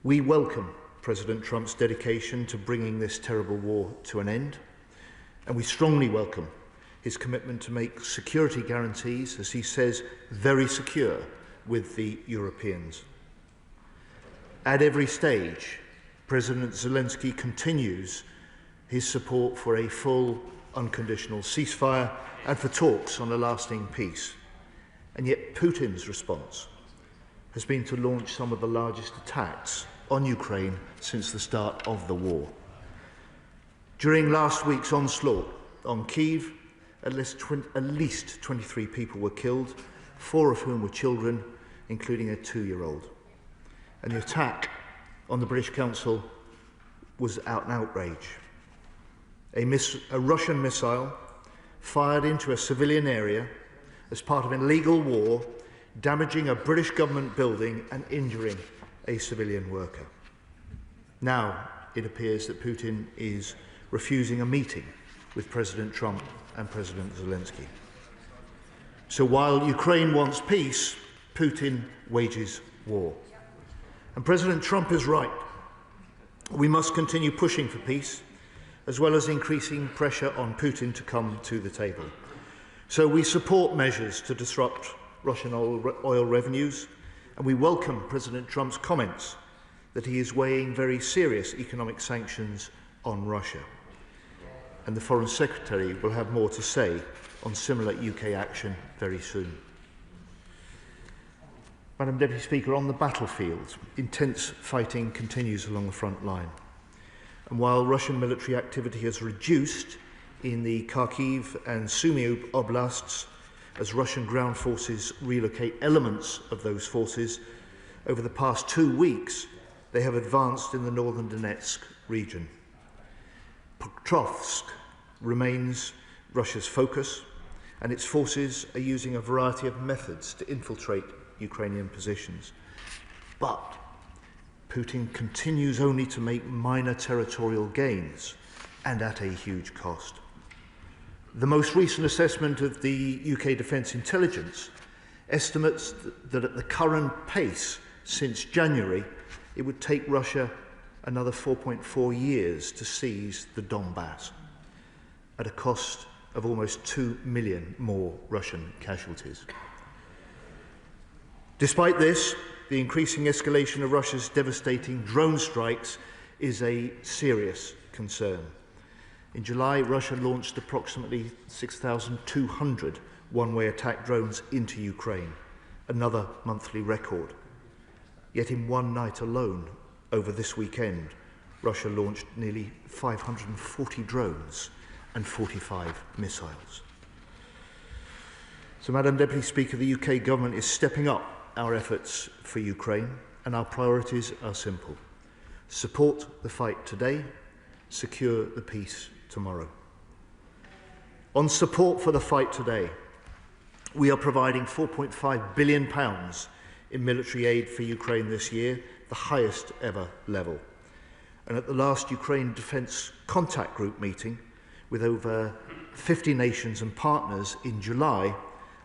We welcome President Trump's dedication to bringing this terrible war to an end, and we strongly welcome his commitment to make security guarantees, as he says, very secure with the Europeans. At every stage, President Zelensky continues his support for a full, unconditional ceasefire and for talks on a lasting peace. And yet Putin's response has been to launch some of the largest attacks on Ukraine since the start of the war. During last week's onslaught on Kyiv, at least 23 people were killed, 4 of whom were children, including a 2-year-old. And the attack on the British Council was an outrage. A Russian missile fired into a civilian area as part of an illegal war, damaging a British government building and injuring a civilian worker. Now it appears that Putin is refusing a meeting with President Trump and President Zelensky. So while Ukraine wants peace, Putin wages war. And President Trump is right. We must continue pushing for peace, as well as increasing pressure on Putin to come to the table. So we support measures to disrupt Russian oil revenues, and we welcome President Trump's comments that he is weighing very serious economic sanctions on Russia. And the Foreign Secretary will have more to say on similar UK action very soon. Madam Deputy Speaker, on the battlefield, intense fighting continues along the front line. And while Russian military activity has reduced in the Kharkiv and Sumy oblasts, as Russian ground forces relocate elements of those forces, over the past 2 weeks, they have advanced in the northern Donetsk region. Pokrovsk remains Russia's focus, and its forces are using a variety of methods to infiltrate Ukrainian positions. But Putin continues only to make minor territorial gains, and at a huge cost. The most recent assessment of the UK Defence Intelligence estimates that at the current pace since January, it would take Russia another 4.4 years to seize the Donbass, at a cost of almost 2 million more Russian casualties. Despite this, the increasing escalation of Russia's devastating drone strikes is a serious concern. In July, Russia launched approximately 6,200 one-way attack drones into Ukraine, another monthly record. Yet in one night alone, over this weekend, Russia launched nearly 540 drones and 45 missiles. So, Madam Deputy Speaker, the UK government is stepping up our efforts for Ukraine, and our priorities are simple. Support the fight today, secure the peace tomorrow. On support for the fight today, we are providing £4.5 billion in military aid for Ukraine this year, the highest ever level. And at the last Ukraine Defence Contact Group meeting, with over 50 nations and partners in July,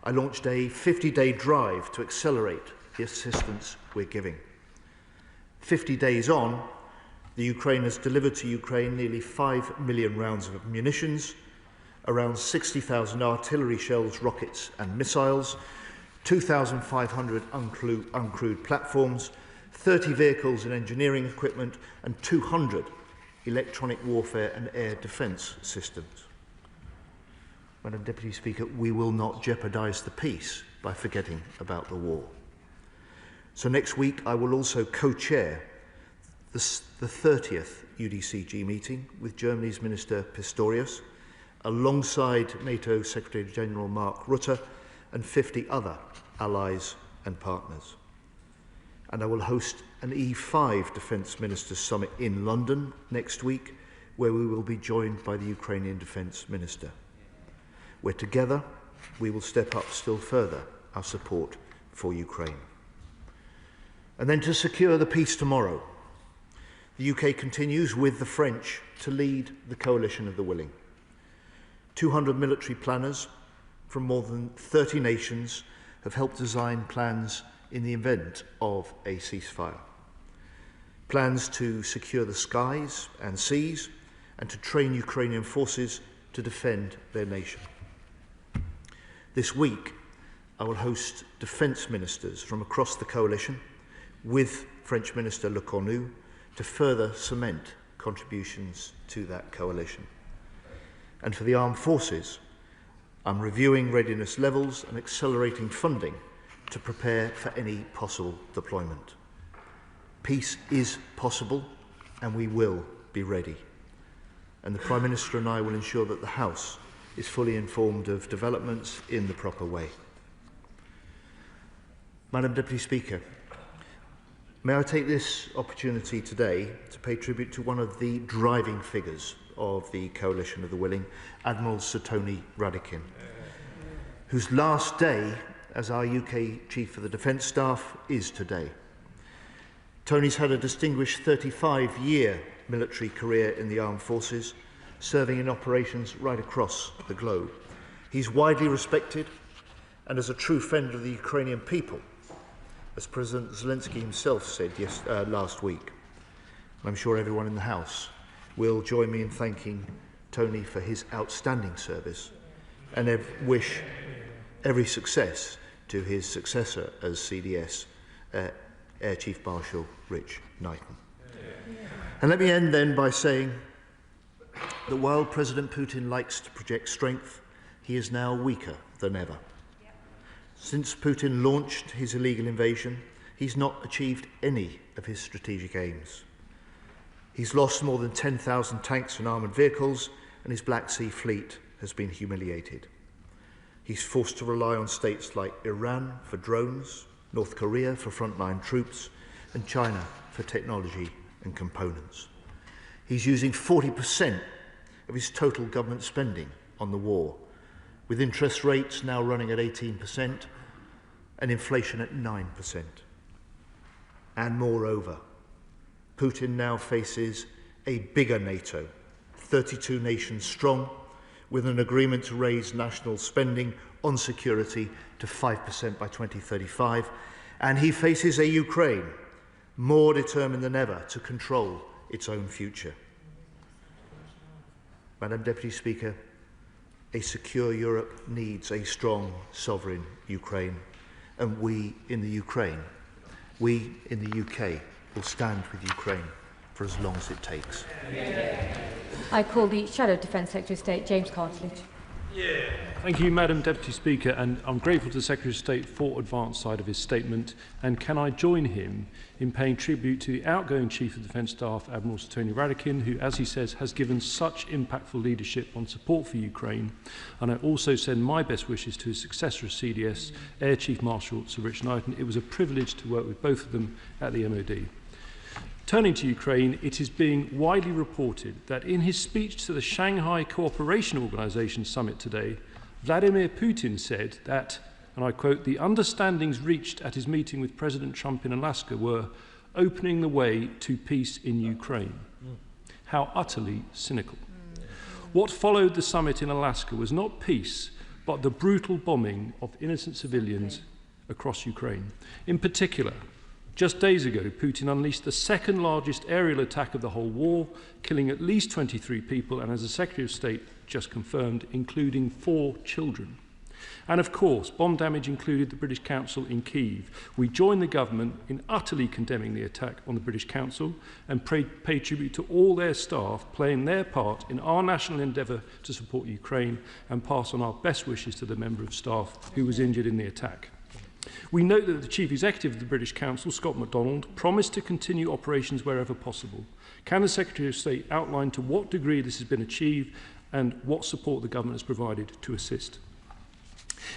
I launched a 50-day drive to accelerate the assistance we're giving. 50 days on, the Ukraine has delivered to Ukraine nearly 5 million rounds of munitions, around 60,000 artillery shells, rockets and missiles, 2,500 uncrewed platforms, 30 vehicles and engineering equipment, and 200 electronic warfare and air defence systems. Madam Deputy Speaker, we will not jeopardise the peace by forgetting about the war. So next week I will also co-chair the 30th UDCG meeting with Germany's Minister Pistorius, alongside NATO Secretary General Mark Rutte and 50 other allies and partners. And I will host an E5 Defence Ministers Summit in London next week, where we will be joined by the Ukrainian Defence Minister, where together we will step up still further our support for Ukraine. And then to secure the peace tomorrow, The UK continues with the French to lead the coalition of the willing. 200 military planners from more than 30 nations have helped design plans in the event of a ceasefire. Plans to secure the skies and seas and to train Ukrainian forces to defend their nation. This week, I will host defence ministers from across the coalition with French Minister Le Cornu to further cement contributions to that coalition. And for the armed forces, I'm reviewing readiness levels and accelerating funding to prepare for any possible deployment. Peace is possible, and we will be ready. And the Prime Minister and I will ensure that the House is fully informed of developments in the proper way. Madam Deputy Speaker, may I take this opportunity today to pay tribute to one of the driving figures of the Coalition of the Willing, Admiral Sir Tony Radakin, whose last day as our UK Chief of the Defence Staff is today. Tony's had a distinguished 35-year military career in the armed forces, serving in operations right across the globe. He's widely respected and as a true friend of the Ukrainian people, as President Zelensky himself said last week. I'm sure everyone in the House will join me in thanking Tony for his outstanding service and wish every success to his successor as CDS, Air Chief Marshal Rich Knighton. And let me end then by saying that while President Putin likes to project strength, he is now weaker than ever. Since Putin launched his illegal invasion, he's not achieved any of his strategic aims. He's lost more than 10,000 tanks and armoured vehicles, and his Black Sea fleet has been humiliated. He's forced to rely on states like Iran for drones, North Korea for frontline troops, and China for technology and components. He's using 40% of his total government spending on the war, with interest rates now running at 18% and inflation at 9%. And moreover, Putin now faces a bigger NATO, 32 nations strong, with an agreement to raise national spending on security to 5% by 2035, and he faces a Ukraine more determined than ever to control its own future. Madam Deputy Speaker, a secure Europe needs a strong, sovereign Ukraine, and we in the UK will stand with Ukraine for as long as it takes. I call the Shadow Defence Secretary of State, James Cartledge. Thank you, Madam Deputy Speaker, and I'm grateful to the Secretary of State for advance side of his statement, and can I join him in paying tribute to the outgoing Chief of Defence Staff, Admiral Sir Tony Radakin, who, as he says, has given such impactful leadership on support for Ukraine, and I also send my best wishes to his successor as CDS, Air Chief Marshal Sir Rich Knighton. It was a privilege to work with both of them at the MOD. Turning to Ukraine, it is being widely reported that in his speech to the Shanghai Cooperation Organization summit today, Vladimir Putin said that, and I quote, "the understandings reached at his meeting with President Trump in Alaska were opening the way to peace in Ukraine." How utterly cynical. What followed the summit in Alaska was not peace, but the brutal bombing of innocent civilians across Ukraine. In particular, just days ago, Putin unleashed the second largest aerial attack of the whole war, killing at least 23 people, and as the Secretary of State just confirmed, including 4 children. And of course, bomb damage included the British Council in Kyiv. We join the government in utterly condemning the attack on the British Council and pay tribute to all their staff playing their part in our national endeavour to support Ukraine, and pass on our best wishes to the member of staff who was injured in the attack. We note that the Chief Executive of the British Council, Scott MacDonald, promised to continue operations wherever possible. Can the Secretary of State outline to what degree this has been achieved and what support the government has provided to assist?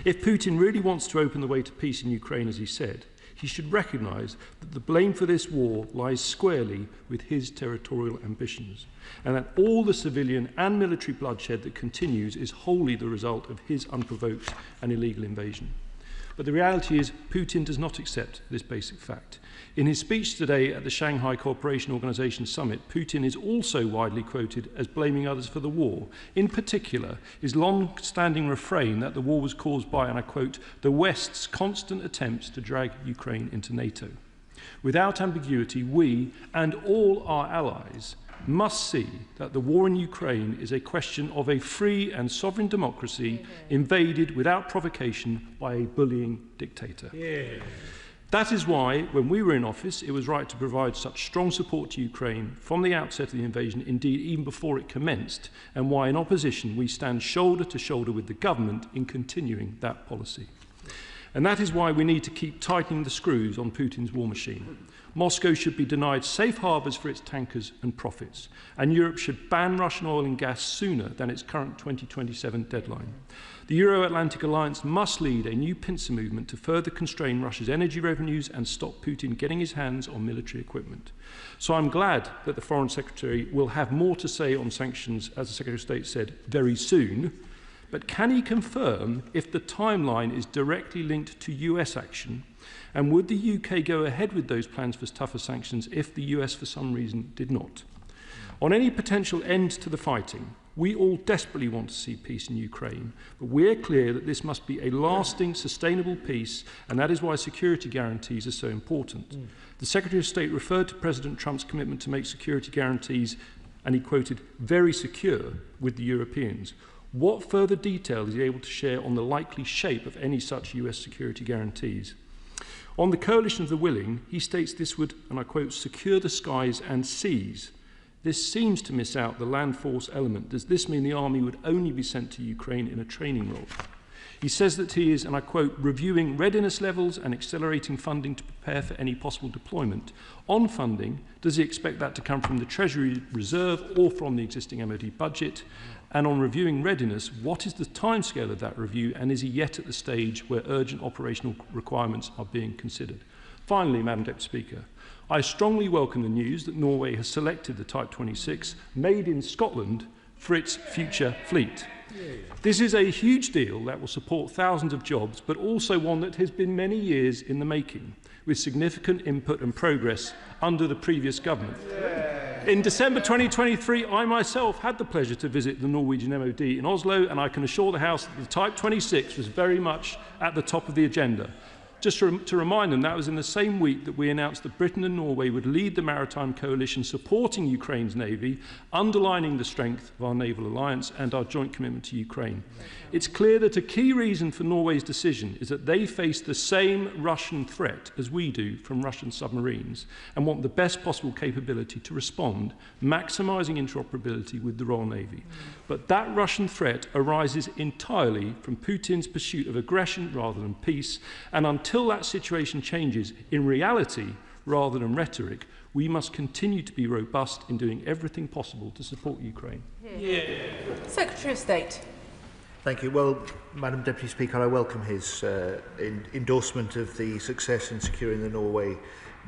If Putin really wants to open the way to peace in Ukraine, as he said, he should recognise that the blame for this war lies squarely with his territorial ambitions, and that all the civilian and military bloodshed that continues is wholly the result of his unprovoked and illegal invasion. But the reality is Putin does not accept this basic fact. In his speech today at the Shanghai Cooperation Organization Summit, Putin is also widely quoted as blaming others for the war. In particular, his long-standing refrain that the war was caused by, and I quote, the West's constant attempts to drag Ukraine into NATO. Without ambiguity, we and all our allies must see that the war in Ukraine is a question of a free and sovereign democracy invaded without provocation by a bullying dictator. Yeah. That is why, when we were in office, it was right to provide such strong support to Ukraine from the outset of the invasion, indeed even before it commenced, and why in opposition we stand shoulder to shoulder with the government in continuing that policy. And that is why we need to keep tightening the screws on Putin's war machine. Moscow should be denied safe harbours for its tankers and profits, and Europe should ban Russian oil and gas sooner than its current 2027 deadline. The Euro-Atlantic alliance must lead a new pincer movement to further constrain Russia's energy revenues and stop Putin getting his hands on military equipment. So I'm glad that the Foreign Secretary will have more to say on sanctions, as the Secretary of State said, very soon. But can he confirm if the timeline is directly linked to US action? And would the UK go ahead with those plans for tougher sanctions if the US for some reason did not? On any potential end to the fighting, we all desperately want to see peace in Ukraine, but we're clear that this must be a lasting, sustainable peace, and that is why security guarantees are so important. The Secretary of State referred to President Trump's commitment to make security guarantees, and he quoted, very secure with the Europeans. What further detail is he able to share on the likely shape of any such US security guarantees? On the coalition of the willing, he states this would, and I quote, secure the skies and seas. This seems to miss out the land force element. Does this mean the army would only be sent to Ukraine in a training role? He says that he is, and I quote, reviewing readiness levels and accelerating funding to prepare for any possible deployment. On funding, does he expect that to come from the Treasury Reserve or from the existing MOD budget? And on reviewing readiness, what is the timescale of that review, and is he yet at the stage where urgent operational requirements are being considered? Finally, Madam Deputy Speaker, I strongly welcome the news that Norway has selected the Type 26 made in Scotland for its future fleet. This is a huge deal that will support thousands of jobs, but also one that has been many years in the making, with significant input and progress under the previous government. In December 2023, I myself had the pleasure to visit the Norwegian MOD in Oslo, and I can assure the House that the Type 26 was very much at the top of the agenda. Just to remind them, that was in the same week that we announced that Britain and Norway would lead the maritime coalition supporting Ukraine's navy, underlining the strength of our naval alliance and our joint commitment to Ukraine. It's clear that a key reason for Norway's decision is that they face the same Russian threat as we do from Russian submarines and want the best possible capability to respond, maximising interoperability with the Royal Navy. But that Russian threat arises entirely from Putin's pursuit of aggression rather than peace, and until that situation changes in reality rather than rhetoric, we must continue to be robust in doing everything possible to support Ukraine. Secretary of State. Thank you. Well, Madam Deputy Speaker, I welcome his endorsement of the success in securing the Norway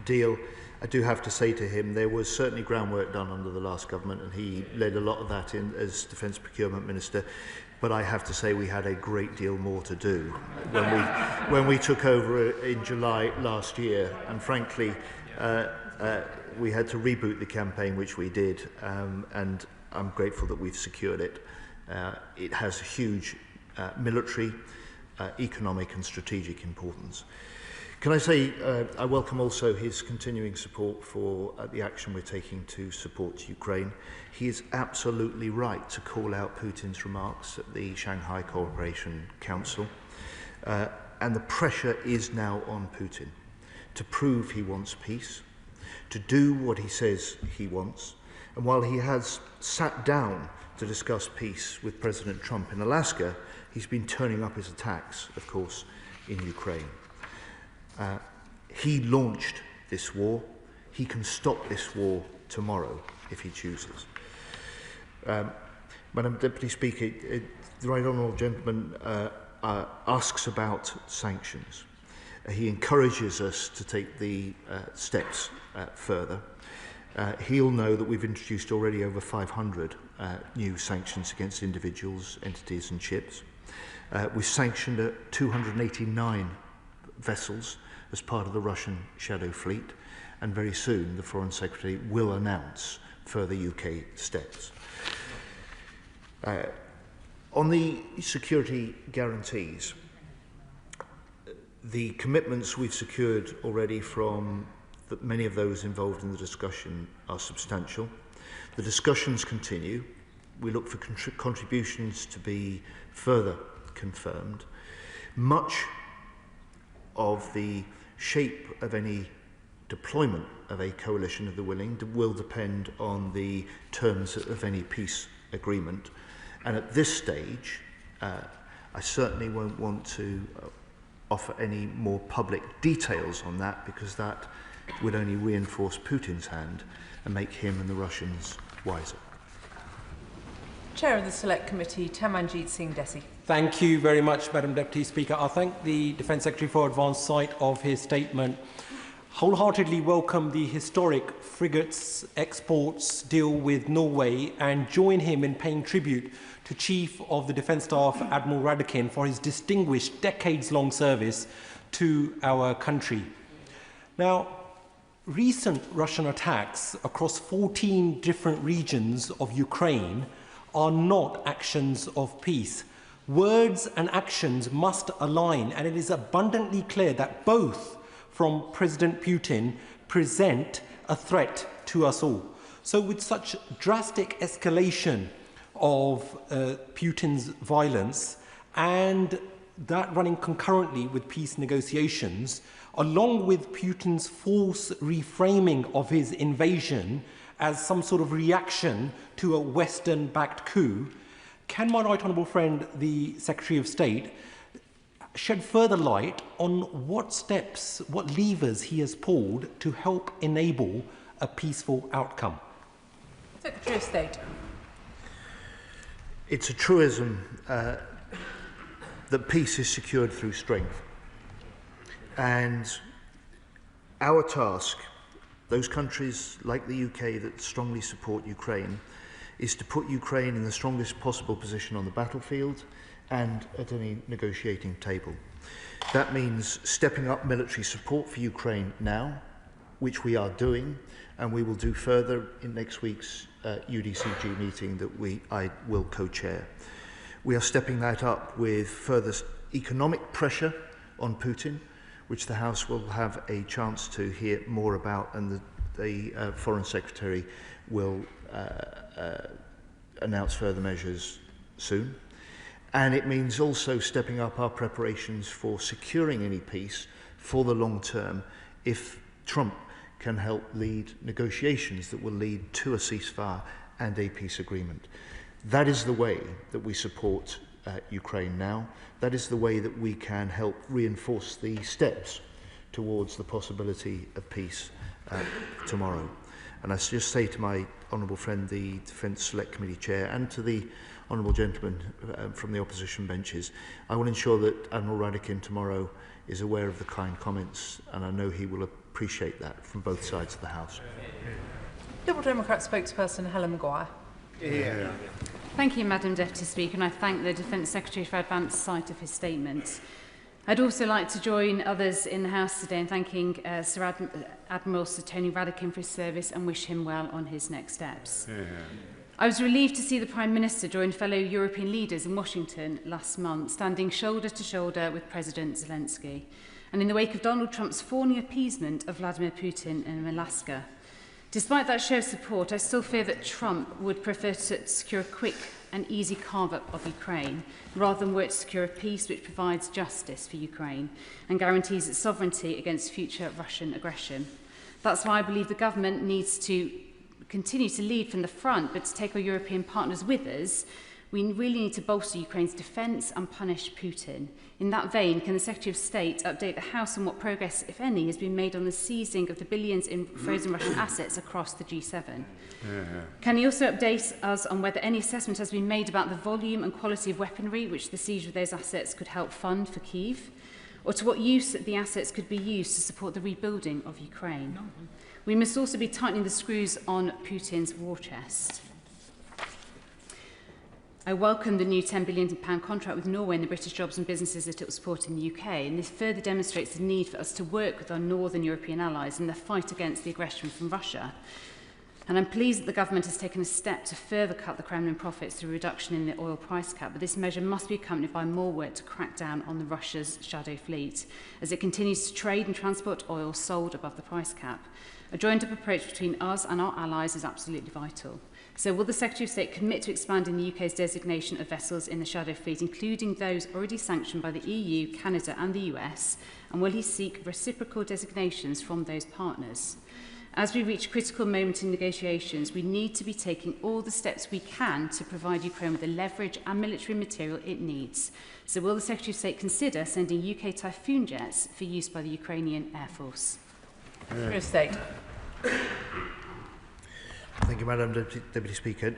deal. I do have to say to him there was certainly groundwork done under the last government, and he led a lot of that in as Defence Procurement Minister. But I have to say we had a great deal more to do when we took over in July last year. And frankly, we had to reboot the campaign, which we did, and I'm grateful that we've secured it. It has huge military, economic and strategic importance. Can I say I welcome also his continuing support for the action we're taking to support Ukraine. He is absolutely right to call out Putin's remarks at the Shanghai Cooperation Council. And the pressure is now on Putin to prove he wants peace, to do what he says he wants. And while he has sat down to discuss peace with President Trump in Alaska, he's been turning up his attacks, of course, in Ukraine. He launched this war. He can stop this war tomorrow if he chooses. Madam Deputy Speaker, the Right Honourable Gentleman asks about sanctions. He encourages us to take the steps further. He'll know that we've introduced already over 500 new sanctions against individuals, entities and ships. We've sanctioned 289 vessels as part of the Russian Shadow Fleet, and very soon the Foreign Secretary will announce further UK steps. On the security guarantees, the commitments we've secured already from many of those involved in the discussion are substantial. The discussions continue. We look for contributions to be further confirmed. Much of the shape of any deployment of a coalition of the willing will depend on the terms of any peace agreement. And at this stage, I certainly won't want to offer any more public details on that, because that would only reinforce Putin's hand and make him and the Russians wiser. Chair of the Select Committee, Tamanjeet Singh Desi. Thank you very much, Madam Deputy Speaker. I thank the Defence Secretary for advance sight of his statement. Wholeheartedly welcome the historic frigates exports deal with Norway, and join him in paying tribute to Chief of the Defence Staff Admiral Radakin for his distinguished decades-long service to our country. Now, recent Russian attacks across 14 different regions of Ukraine are not actions of peace. Words and actions must align, and it is abundantly clear that both from President Putin present a threat to us all. So with such drastic escalation of Putin's violence, and that running concurrently with peace negotiations, along with Putin's false reframing of his invasion as some sort of reaction to a Western-backed coup, can my right honourable friend, the Secretary of State, shed further light on what steps, what levers he has pulled to help enable a peaceful outcome? Secretary of State. It's a truism that peace is secured through strength. And our task, those countries like the UK that strongly support Ukraine, is to put Ukraine in the strongest possible position on the battlefield and at any negotiating table. That means stepping up military support for Ukraine now, which we are doing, and we will do further in next week's UDCG meeting that I will co-chair. We are stepping that up with further economic pressure on Putin, which the House will have a chance to hear more about, and the Foreign Secretary will announce further measures soon. And it means also stepping up our preparations for securing any peace for the long term if Trump can help lead negotiations that will lead to a ceasefire and a peace agreement. That is the way that we support Ukraine now. That is the way that we can help reinforce the steps towards the possibility of peace tomorrow. And I just say to my honourable friend, the Defence Select Committee Chair, and to the honourable gentleman from the opposition benches, I will ensure that Admiral Radakin tomorrow is aware of the kind comments, and I know he will appreciate that from both sides of the House. Liberal Democrat spokesperson Helen Maguire. Yeah. Thank you, Madam Deputy Speaker, and I thank the Defence Secretary for advance sight of his statement. I'd also like to join others in the House today in thanking Admiral Sir Tony Radakin for his service and wish him well on his next steps. Yeah. I was relieved to see the Prime Minister join fellow European leaders in Washington last month, standing shoulder to shoulder with President Zelensky, and in the wake of Donald Trump's fawning appeasement of Vladimir Putin in Alaska. Despite that show of support, I still fear that Trump would prefer to secure a quick and easy carve-up of Ukraine, rather than work to secure a peace which provides justice for Ukraine and guarantees its sovereignty against future Russian aggression. That's why I believe the government needs to continue to lead from the front, but to take our European partners with us, we really need to bolster Ukraine's defence and punish Putin. In that vein, can the Secretary of State update the House on what progress, if any, has been made on the seizing of the billions in frozen Russian assets across the G7? Can he also update us on whether any assessment has been made about the volume and quality of weaponry which the siege of those assets could help fund for Kyiv, or to what use the assets could be used to support the rebuilding of Ukraine? We must also be tightening the screws on Putin's war chest. I welcome the new £10 billion contract with Norway and the British jobs and businesses that it will support in the UK, and this further demonstrates the need for us to work with our northern European allies in the fight against the aggression from Russia. And I'm pleased that the government has taken a step to further cut the Kremlin profits through a reduction in the oil price cap, but this measure must be accompanied by more work to crack down on Russia's shadow fleet, as it continues to trade and transport oil sold above the price cap. A joined-up approach between us and our allies is absolutely vital. So will the Secretary of State commit to expanding the UK's designation of vessels in the shadow fleet, including those already sanctioned by the EU, Canada and the US, and will he seek reciprocal designations from those partners? As we reach a critical moment in negotiations, we need to be taking all the steps we can to provide Ukraine with the leverage and military material it needs. So will the Secretary of State consider sending UK Typhoon jets for use by the Ukrainian Air Force? Secretary of State. Thank you, Madam Deputy Speaker.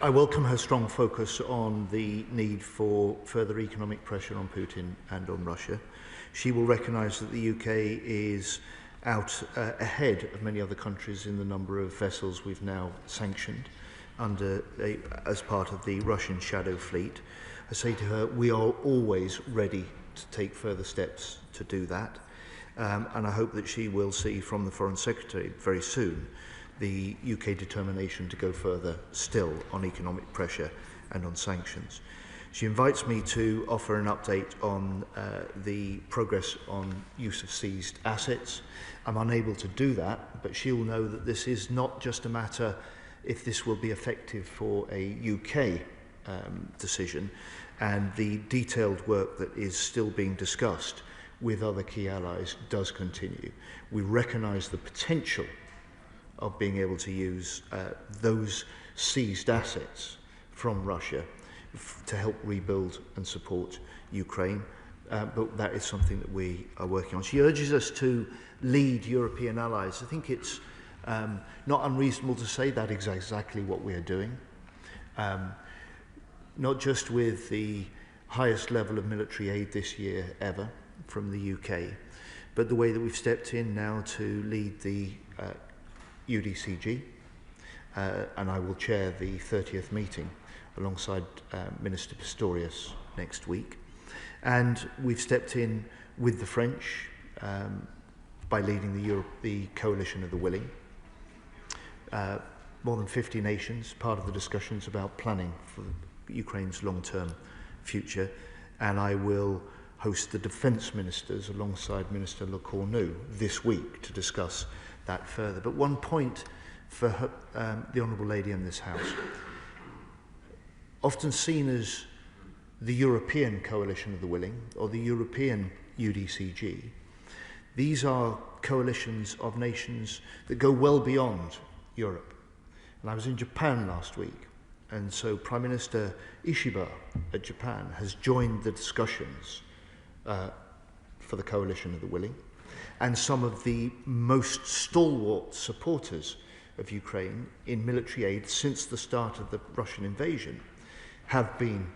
I welcome her strong focus on the need for further economic pressure on Putin and on Russia. She will recognise that the UK is out ahead of many other countries in the number of vessels we've now sanctioned as part of the Russian shadow fleet. I say to her, we are always ready to take further steps to do that. And I hope that she will see from the Foreign Secretary very soon the UK determination to go further still on economic pressure and on sanctions. She invites me to offer an update on the progress on use of seized assets. I'm unable to do that, but she'll know that this is not just a matter if this will be effective for a UK decision, and the detailed work that is still being discussed with other key allies does continue. We recognise the potential of being able to use those seized assets from Russia to help rebuild and support Ukraine, but that is something that we are working on. She urges us to lead European allies. I think it's not unreasonable to say that is exactly what we are doing, not just with the highest level of military aid this year ever from the UK, but the way that we've stepped in now to lead the UDCG, and I will chair the 30th meeting alongside Minister Pistorius next week. And we've stepped in with the French by leading the Coalition of the Willing. More than 50 nations, part of the discussions about planning for Ukraine's long-term future, and I will host the defence ministers alongside Minister Le Cornu this week to discuss that further. But one point for her, the Honourable Lady in this House. Often seen as the European Coalition of the Willing or the European UDCG, these are coalitions of nations that go well beyond Europe. And I was in Japan last week, and so Prime Minister Ishiba at Japan has joined the discussions for the Coalition of the Willing, and some of the most stalwart supporters of Ukraine in military aid since the start of the Russian invasion have been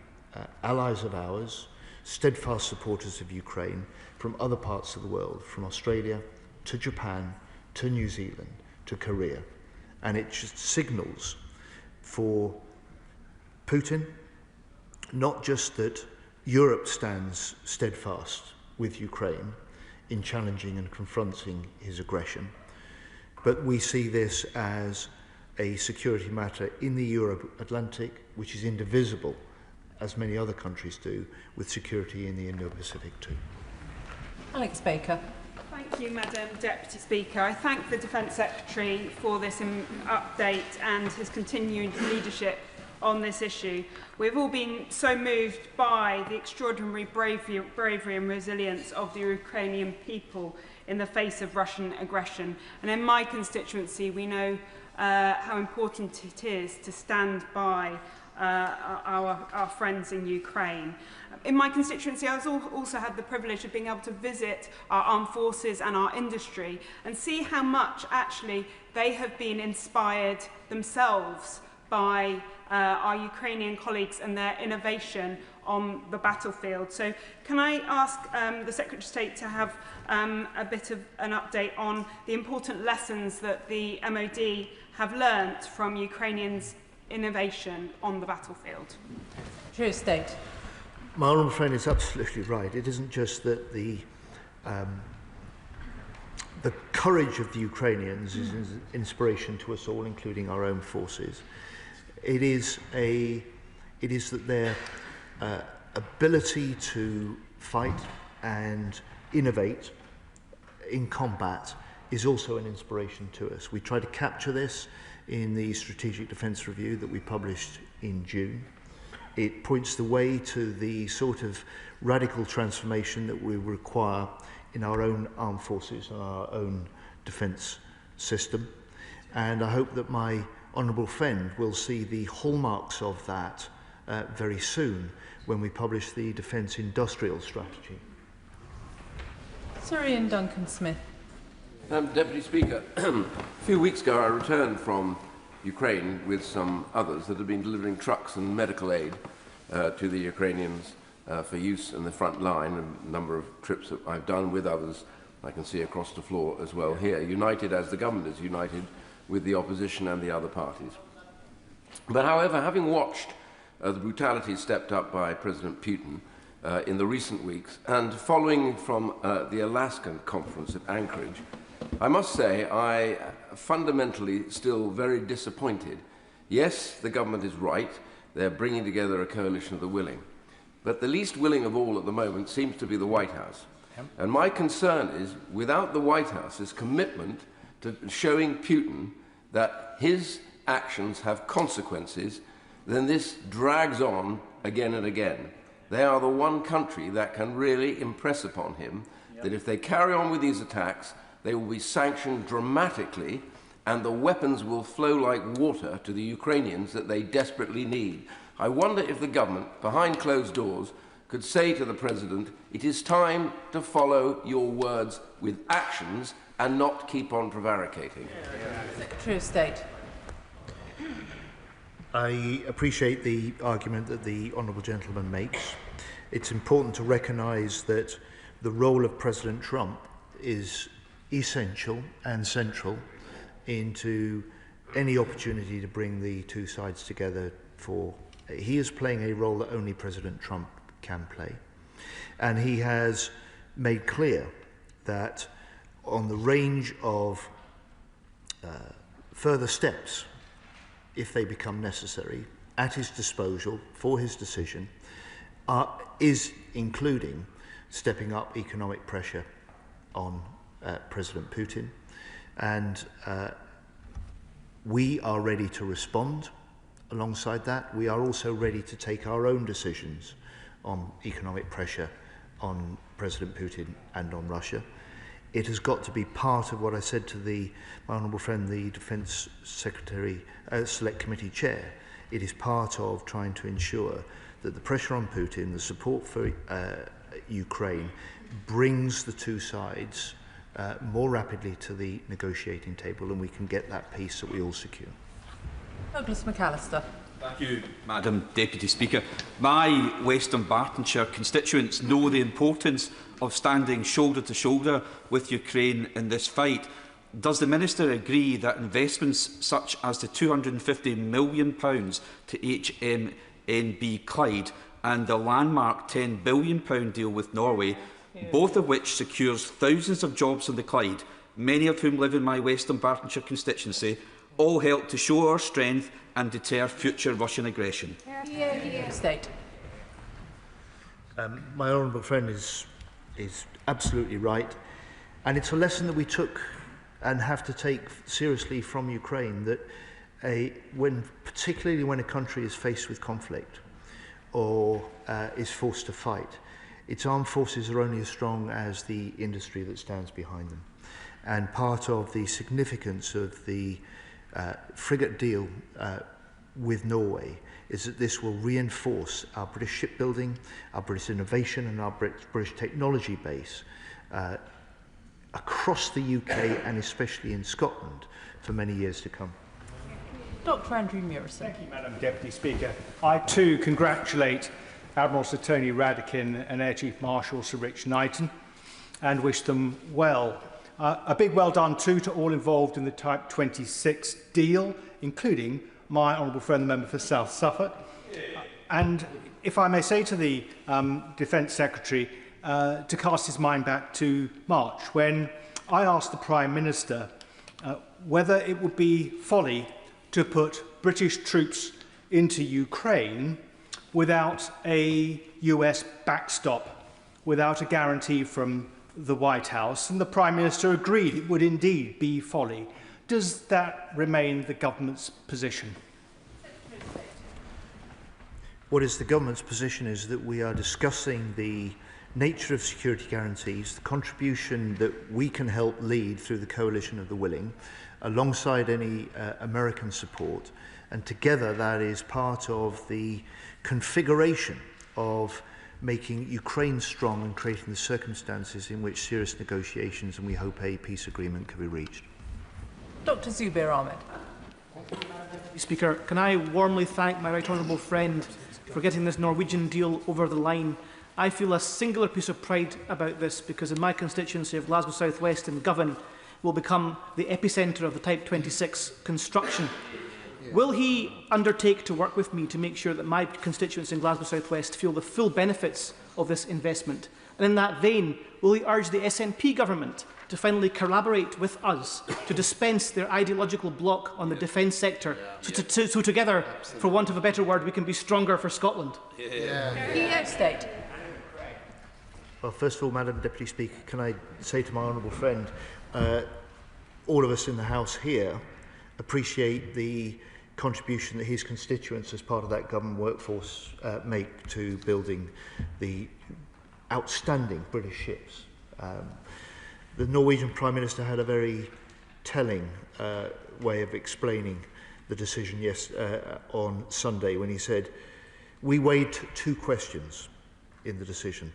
allies of ours, steadfast supporters of Ukraine from other parts of the world, from Australia to Japan to New Zealand to Korea. And it just signals for Putin not just that Europe stands steadfast with Ukraine in challenging and confronting his aggression, but we see this as a security matter in the Euro-Atlantic, which is indivisible, as many other countries do, with security in the Indo-Pacific too. Alex Baker. Thank you, Madam Deputy Speaker. I thank the Defence Secretary for this update and his continued leadership on this issue. We've all been so moved by the extraordinary bravery and resilience of the Ukrainian people in the face of Russian aggression. And in my constituency, we know how important it is to stand by our friends in Ukraine. In my constituency, I also had the privilege of being able to visit our armed forces and our industry and see how much actually they have been inspired themselves by our Ukrainian colleagues and their innovation on the battlefield. So can I ask the Secretary of State to have a bit of an update on the important lessons that the MOD have learnt from Ukrainians innovation on the battlefield. Secretary of State. My honourable friend is absolutely right. It isn't just that the courage of the Ukrainians is an inspiration to us all, including our own forces. It is that their ability to fight and innovate in combat is also an inspiration to us. We try to capture this in the Strategic Defence Review that we published in June. It points the way to the sort of radical transformation that we require in our own armed forces and our own defence system. And I hope that my honourable friend will see the hallmarks of that very soon when we publish the Defence Industrial Strategy. Sir Ian Duncan-Smith. Deputy Speaker, a few weeks ago I returned from Ukraine with some others that have been delivering trucks and medical aid to the Ukrainians for use in the front line. A number of trips that I've done with others I can see across the floor as well here, united as the government is united with the opposition and the other parties. But however, having watched the brutality stepped up by President Putin in the recent weeks and following from the Alaskan conference at Anchorage, I must say I am fundamentally still very disappointed. Yes, the government is right. They're bringing together a coalition of the willing. But the least willing of all at the moment seems to be the White House. And my concern is, without the White House's commitment to showing Putin that his actions have consequences, then this drags on again and again. They are the one country that can really impress upon him that if they carry on with these attacks, they will be sanctioned dramatically and the weapons will flow like water to the Ukrainians that they desperately need. I wonder if the government, behind closed doors, could say to the President, it is time to follow your words with actions and not keep on prevaricating. Secretary of State. I appreciate the argument that the honourable gentleman makes. It's important to recognise that the role of President Trump is essential and central into any opportunity to bring the two sides together. He is playing a role that only President Trump can play. And he has made clear that on the range of further steps, if they become necessary, at his disposal for his decision, is including stepping up economic pressure on President Putin. And we are ready to respond alongside that. We are also ready to take our own decisions on economic pressure on President Putin and on Russia. It has got to be part of what I said to my honourable friend, the Defence Secretary Select Committee Chair. It is part of trying to ensure that the pressure on Putin, the support for Ukraine, brings the two sides more rapidly to the negotiating table, and we can get that peace that we all secure. Douglas McAllister. Thank you, Madam Deputy Speaker. My Western Bartonshire constituents know the importance of standing shoulder to shoulder with Ukraine in this fight. Does the Minister agree that investments such as the £250 million to HMNB Clyde and the landmark £10 billion deal with Norway, both of which secures thousands of jobs on the Clyde, many of whom live in my Western Bartonshire constituency, all help to show our strength and deter future Russian aggression? State. My honourable friend is absolutely right, and it's a lesson that we took and have to take seriously from Ukraine, that particularly when a country is faced with conflict or is forced to fight, its armed forces are only as strong as the industry that stands behind them. And part of the significance of the frigate deal with Norway is that this will reinforce our British shipbuilding, our British innovation and our British technology base across the UK and especially in Scotland for many years to come. Dr. Andrew Murison. Thank you, Madam Deputy Speaker. I too congratulate Admiral Sir Tony Radakin and Air Chief Marshal Sir Rich Knighton and wish them well. A big well done too to all involved in the Type 26 deal, including my honourable friend, the member for South Suffolk. And if I may say to the Defence Secretary to cast his mind back to March, when I asked the Prime Minister whether it would be folly to put British troops into Ukraine without a US backstop, without a guarantee from the White House, and the Prime Minister agreed it would indeed be folly. Does that remain the government's position? What is the government's position is that we are discussing the nature of security guarantees, the contribution that we can help lead through the coalition of the willing, alongside any American support, and together that is part of the configuration of making Ukraine strong and creating the circumstances in which serious negotiations and we hope a peace agreement can be reached. Dr. Zubair Ahmed. Speaker, can I warmly thank my right honourable friend for getting this Norwegian deal over the line. I feel a singular piece of pride about this because in my constituency of Glasgow South West and Govan will become the epicentre of the Type 26 construction. Will he undertake to work with me to make sure that my constituents in Glasgow South West feel the full benefits of this investment? And in that vein, will he urge the SNP government to finally collaborate with us to dispense their ideological block on the defence sector so together, for want of a better word, we can be stronger for Scotland? State. Well, first of all, Madam Deputy Speaker, can I say to my honourable friend, all of us in the House here appreciate the contribution that his constituents as part of that government workforce make to building the outstanding British ships. The Norwegian Prime Minister had a very telling way of explaining the decision on Sunday when he said, we weighed two questions in the decision.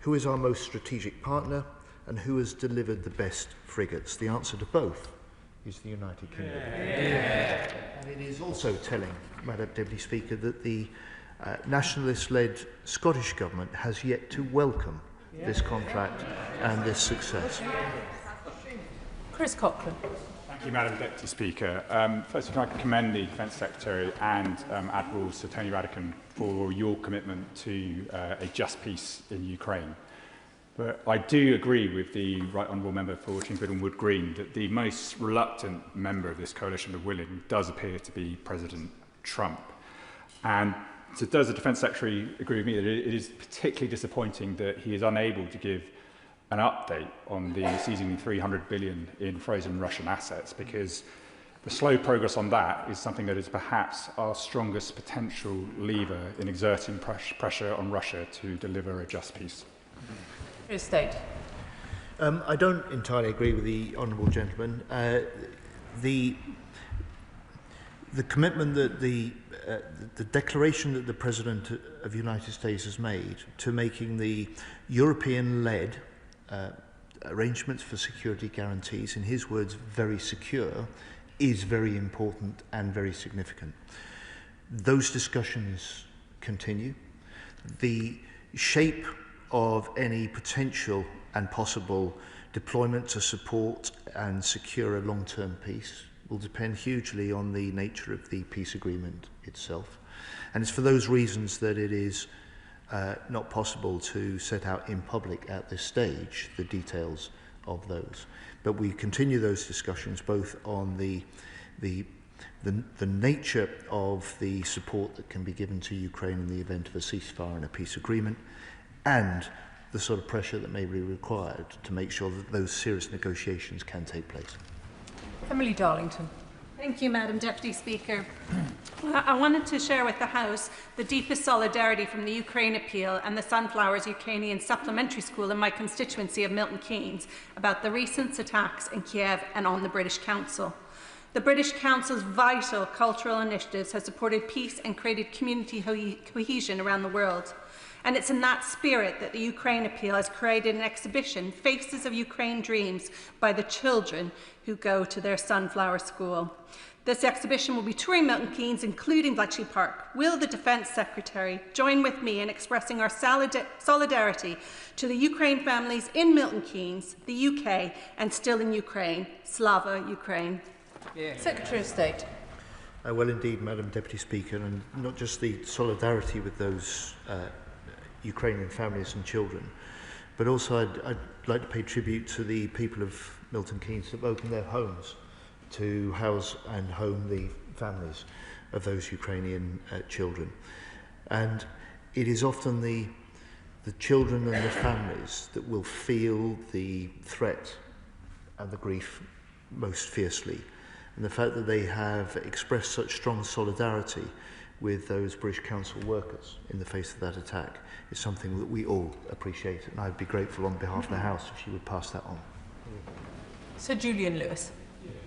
Who is our most strategic partner and who has delivered the best frigates? The answer to both is the United Kingdom. Yeah. And it is also telling, Madam Deputy Speaker, that the nationalist-led Scottish Government has yet to welcome this contract and this success. Chris Cochran. Thank you, Madam Deputy Speaker. First, I'd like to commend the Defence Secretary and Admiral Sir Tony Radakin for your commitment to a just peace in Ukraine. But I do agree with the Right Honourable Member for Chingford Wood Green that the most reluctant member of this coalition of willing does appear to be President Trump. And so does the Defence Secretary agree with me that it is particularly disappointing that he is unable to give an update on the seizing 300 billion in frozen Russian assets, because the slow progress on that is something that is perhaps our strongest potential lever in exerting pressure on Russia to deliver a just peace? State. I don't entirely agree with the honourable gentleman. The commitment that the declaration that the President of the United States has made to making the European-led arrangements for security guarantees, in his words, very secure, is very important and very significant. Those discussions continue. The shape of any potential and possible deployment to support and secure a long-term peace will depend hugely on the nature of the peace agreement itself. And it's for those reasons that it is not possible to set out in public at this stage the details of those. But we continue those discussions both on the nature of the support that can be given to Ukraine in the event of a ceasefire and a peace agreement, and the sort of pressure that may be required to make sure that those serious negotiations can take place. Emily Darlington. Thank you, Madam Deputy Speaker. I wanted to share with the House the deepest solidarity from the Ukraine appeal and the Sunflowers Ukrainian Supplementary School in my constituency of Milton Keynes about the recent attacks in Kiev and on the British Council. The British Council's vital cultural initiatives have supported peace and created community cohesion around the world. And it's in that spirit that the Ukraine appeal has created an exhibition, Faces of Ukraine Dreams, by the children who go to their Sunflower School. This exhibition will be touring Milton Keynes, including Bletchley Park. Will the Defence Secretary join with me in expressing our solidarity to the Ukraine families in Milton Keynes, the UK, and still in Ukraine? Slava Ukraine. Secretary of State. Well, indeed, Madam Deputy Speaker, and not just the solidarity with those Ukrainian families and children, but also I'd like to pay tribute to the people of Milton Keynes that have opened their homes to house and home the families of those Ukrainian children. And it is often the children and the families that will feel the threat and the grief most fiercely. And the fact that they have expressed such strong solidarity with those British Council workers in the face of that attack is something that we all appreciate, and I'd be grateful on behalf of the House if she would pass that on. Sir Julian Lewis.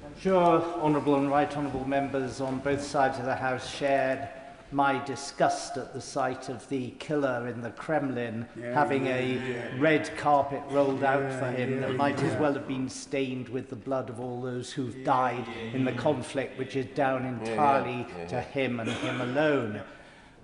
I'm sure honourable and right honourable members on both sides of the House shared my disgust at the sight of the killer in the Kremlin having a red carpet rolled out for him that might as well have been stained with the blood of all those who've died in the conflict, which is down entirely to him and him alone.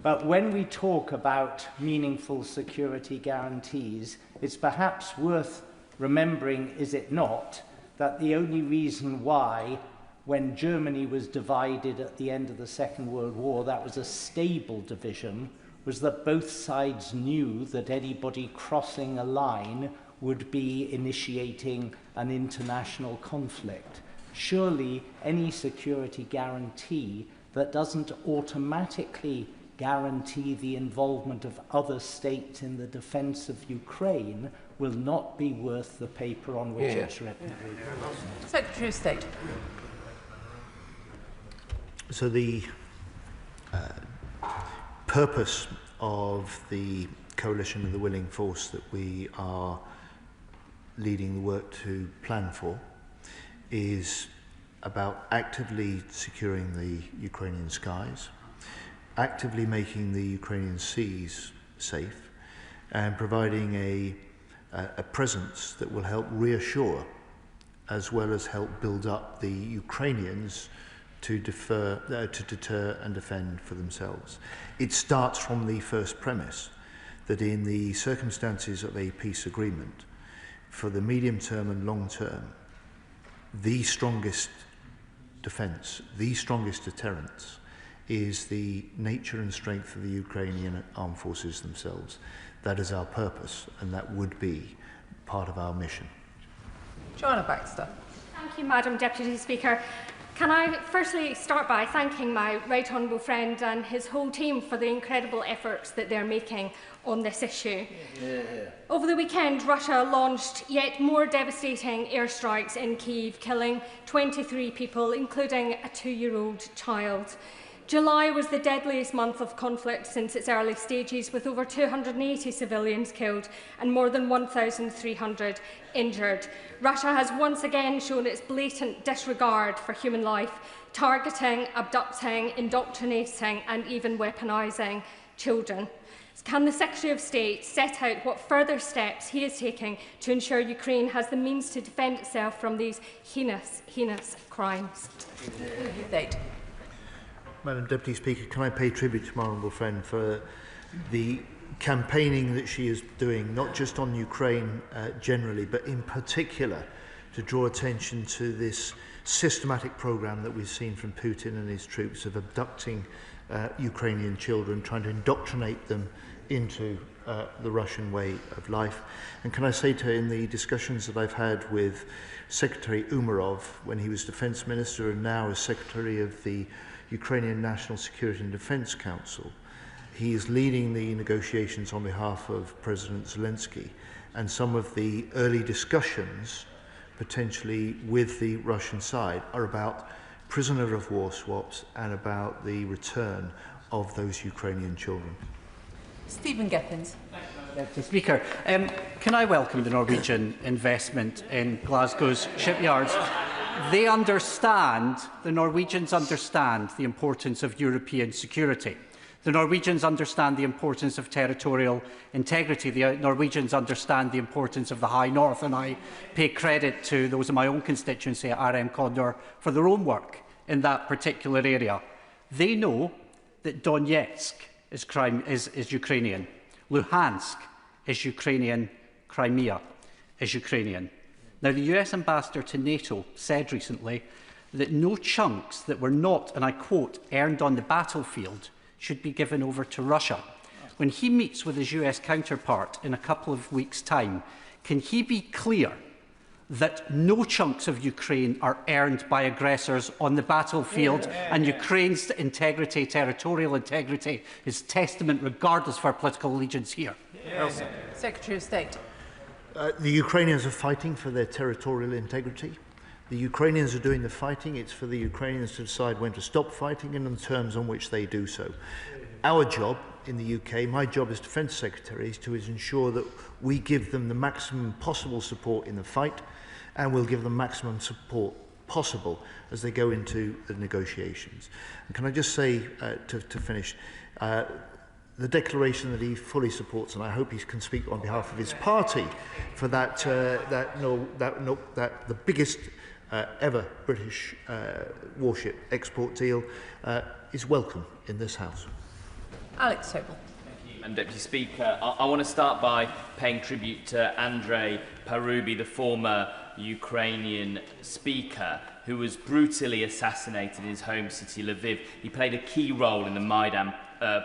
But when we talk about meaningful security guarantees, it's perhaps worth remembering, is it not, that the only reason why, when Germany was divided at the end of the Second World War, that was a stable division, was that both sides knew that anybody crossing a line would be initiating an international conflict. Surely any security guarantee that doesn't automatically guarantee the involvement of other states in the defence of Ukraine will not be worth the paper on which it's written. Secretary of State. So the purpose of the coalition of the willing force that we are leading the work to plan for is about actively securing the Ukrainian skies, actively making the Ukrainian seas safe, and providing a presence that will help reassure as well as help build up the Ukrainians to deter and defend for themselves. It starts from the first premise that in the circumstances of a peace agreement, for the medium term and long term, the strongest defence, the strongest deterrence is the nature and strength of the Ukrainian armed forces themselves. That is our purpose, and that would be part of our mission. Joanna Baxter. Thank you, Madam Deputy Speaker. Can I firstly start by thanking my right honourable friend and his whole team for the incredible efforts that they're making on this issue. Over the weekend, Russia launched yet more devastating airstrikes in Kyiv, killing 23 people, including a 2-year-old child. July was the deadliest month of conflict since its early stages, with over 280 civilians killed and more than 1,300 injured. Russia has once again shown its blatant disregard for human life, targeting, abducting, indoctrinating and even weaponising children. Can the Secretary of State set out what further steps he is taking to ensure Ukraine has the means to defend itself from these heinous crimes? Madam Deputy Speaker, can I pay tribute to my honourable friend for the campaigning that she is doing, not just on Ukraine generally, but in particular to draw attention to this systematic programme that we've seen from Putin and his troops of abducting Ukrainian children, trying to indoctrinate them into the Russian way of life. And can I say to her, in the discussions that I've had with Secretary Umerov when he was Defence Minister and now as Secretary of the Ukrainian National Security and Defence Council, he is leading the negotiations on behalf of President Zelensky, and some of the early discussions potentially with the Russian side are about prisoner of war swaps and about the return of those Ukrainian children. Stephen Gethins. Mr. Speaker, can I welcome the Norwegian investment in Glasgow's shipyards? They understand, the Norwegians understand the importance of European security. The Norwegians understand the importance of territorial integrity. The Norwegians understand the importance of the High North, and I pay credit to those in my own constituency at RM Condor for their own work in that particular area. They know that Donetsk is Ukrainian, Luhansk is Ukrainian, Crimea is Ukrainian. Now, the US ambassador to NATO said recently that no chunks that were not, and I quote, earned on the battlefield should be given over to Russia. When he meets with his US counterpart in a couple of weeks' time, can he be clear that no chunks of Ukraine are earned by aggressors on the battlefield, and Ukraine's integrity, territorial integrity, is testament regardless of our political allegiance here? Secretary of State. The Ukrainians are fighting for their territorial integrity. The Ukrainians are doing the fighting. It's for the Ukrainians to decide when to stop fighting and on the terms on which they do so. Our job in the UK, my job as Defence Secretary, is to ensure that we give them the maximum possible support in the fight, and we'll give them maximum support possible as they go into the negotiations. And can I just say, to finish, the declaration that he fully supports, and I hope he can speak on behalf of his party, for that the biggest ever British warship export deal is welcome in this House. Alex Sobel. And Deputy Speaker, I want to start by paying tribute to Andrei Parubi, the former Ukrainian speaker, who was brutally assassinated in his home city, Lviv. He played a key role in the Maidan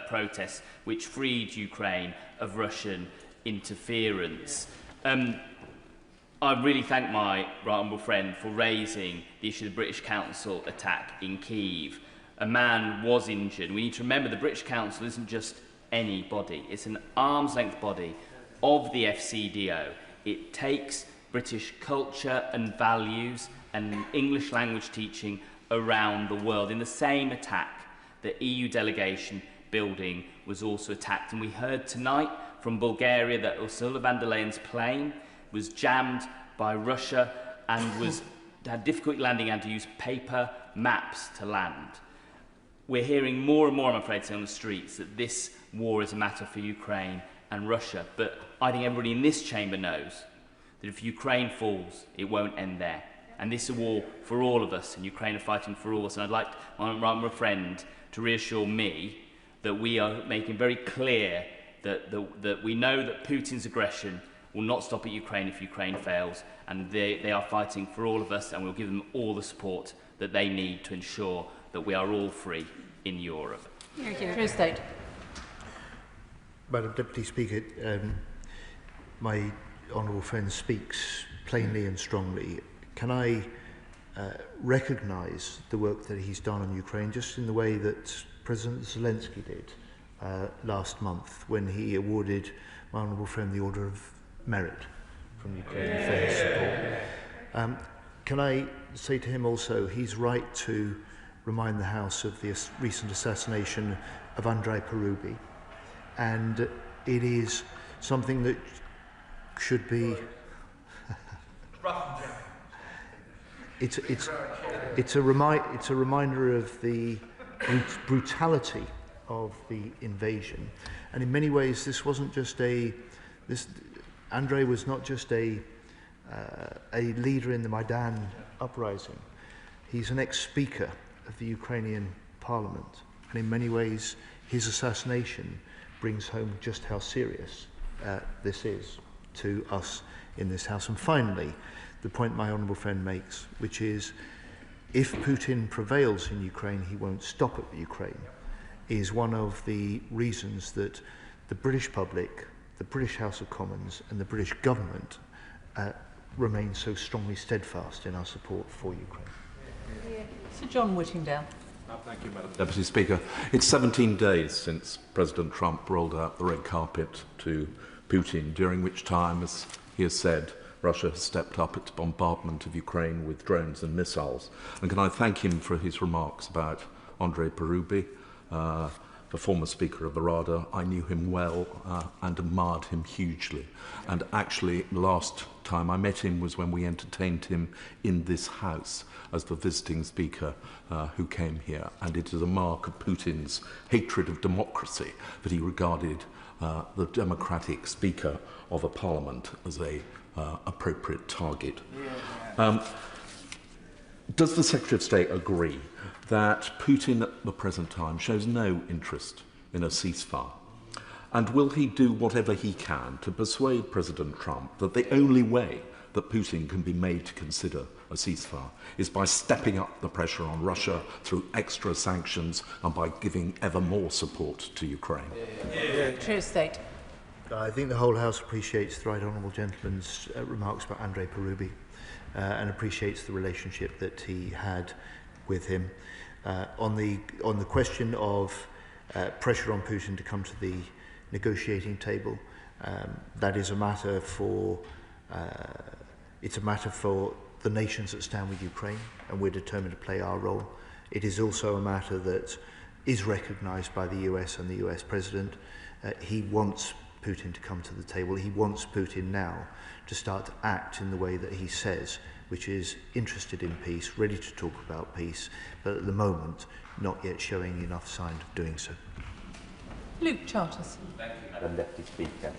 protests, which freed Ukraine of Russian interference. I really thank my right honourable friend for raising the issue of the British Council attack in Kyiv. A man was injured. We need to remember the British Council isn't just any body. It's an arm's-length body of the FCDO. It takes British culture and values and English language teaching around the world. In the same attack, the EU delegation building was also attacked. And we heard tonight from Bulgaria that Ursula von der Leyen's plane was jammed by Russia and had difficulty landing and had to use paper maps to land. We're hearing more and more, I'm afraid, on the streets that this war is a matter for Ukraine and Russia. But I think everybody in this chamber knows that if Ukraine falls, it won't end there. And this is a war for all of us, and Ukraine are fighting for all of us. And I'd like my friend to reassure me that we are making very clear that we know that Putin's aggression will not stop at Ukraine if Ukraine fails, and they are fighting for all of us, and we'll give them all the support that they need to ensure that we are all free in Europe. Secretary of State. Madam Deputy Speaker, my honourable friend speaks plainly and strongly. Can I recognise the work that he's done on Ukraine, just in the way that President Zelensky did last month when he awarded my honourable friend the Order of Merit from Ukraine for his support. Can I say to him also, he's right to remind the House of the recent assassination of Andrei Parubi, and it is something that should be it's a reminder of the brutality of the invasion, and in many ways this wasn't just Andrei was not just a leader in the Maidan uprising. He's an ex-speaker of the Ukrainian parliament, and in many ways his assassination brings home just how serious this is to us in this House. And finally, the point my honourable friend makes, which is if Putin prevails in Ukraine, he won't stop at Ukraine, is one of the reasons that the British public, the British House of Commons and the British government remain so strongly steadfast in our support for Ukraine. Sir John Whittingdale. Thank you, Madam Deputy Speaker. It's 17 days since President Trump rolled out the red carpet to Putin, during which time, as he has said, Russia has stepped up its bombardment of Ukraine with drones and missiles. And can I thank him for his remarks about Andrei Parubi, the former Speaker of the Rada. I knew him well and admired him hugely. And actually, the last time I met him was when we entertained him in this House as the visiting Speaker who came here. And it is a mark of Putin's hatred of democracy that he regarded the democratic Speaker of a Parliament as a appropriate target. Does the Secretary of State agree that Putin at the present time shows no interest in a ceasefire? And will he do whatever he can to persuade President Trump that the only way that Putin can be made to consider a ceasefire is by stepping up the pressure on Russia through extra sanctions and by giving ever more support to Ukraine. True state. I think the whole House appreciates the right honourable gentleman's remarks about Andrei Parubi and appreciates the relationship that he had with him. On the question of pressure on Putin to come to the negotiating table, that is a matter for it's a matter for the nations that stand with Ukraine, and we're determined to play our role. It is also a matter that is recognised by the US and the US President. He wants Putin to come to the table. He wants Putin now to start to act in the way that he says, which is interested in peace, ready to talk about peace, but at the moment not yet showing enough sign of doing so. Luke Charters. Thank you, Madam Deputy Speaker.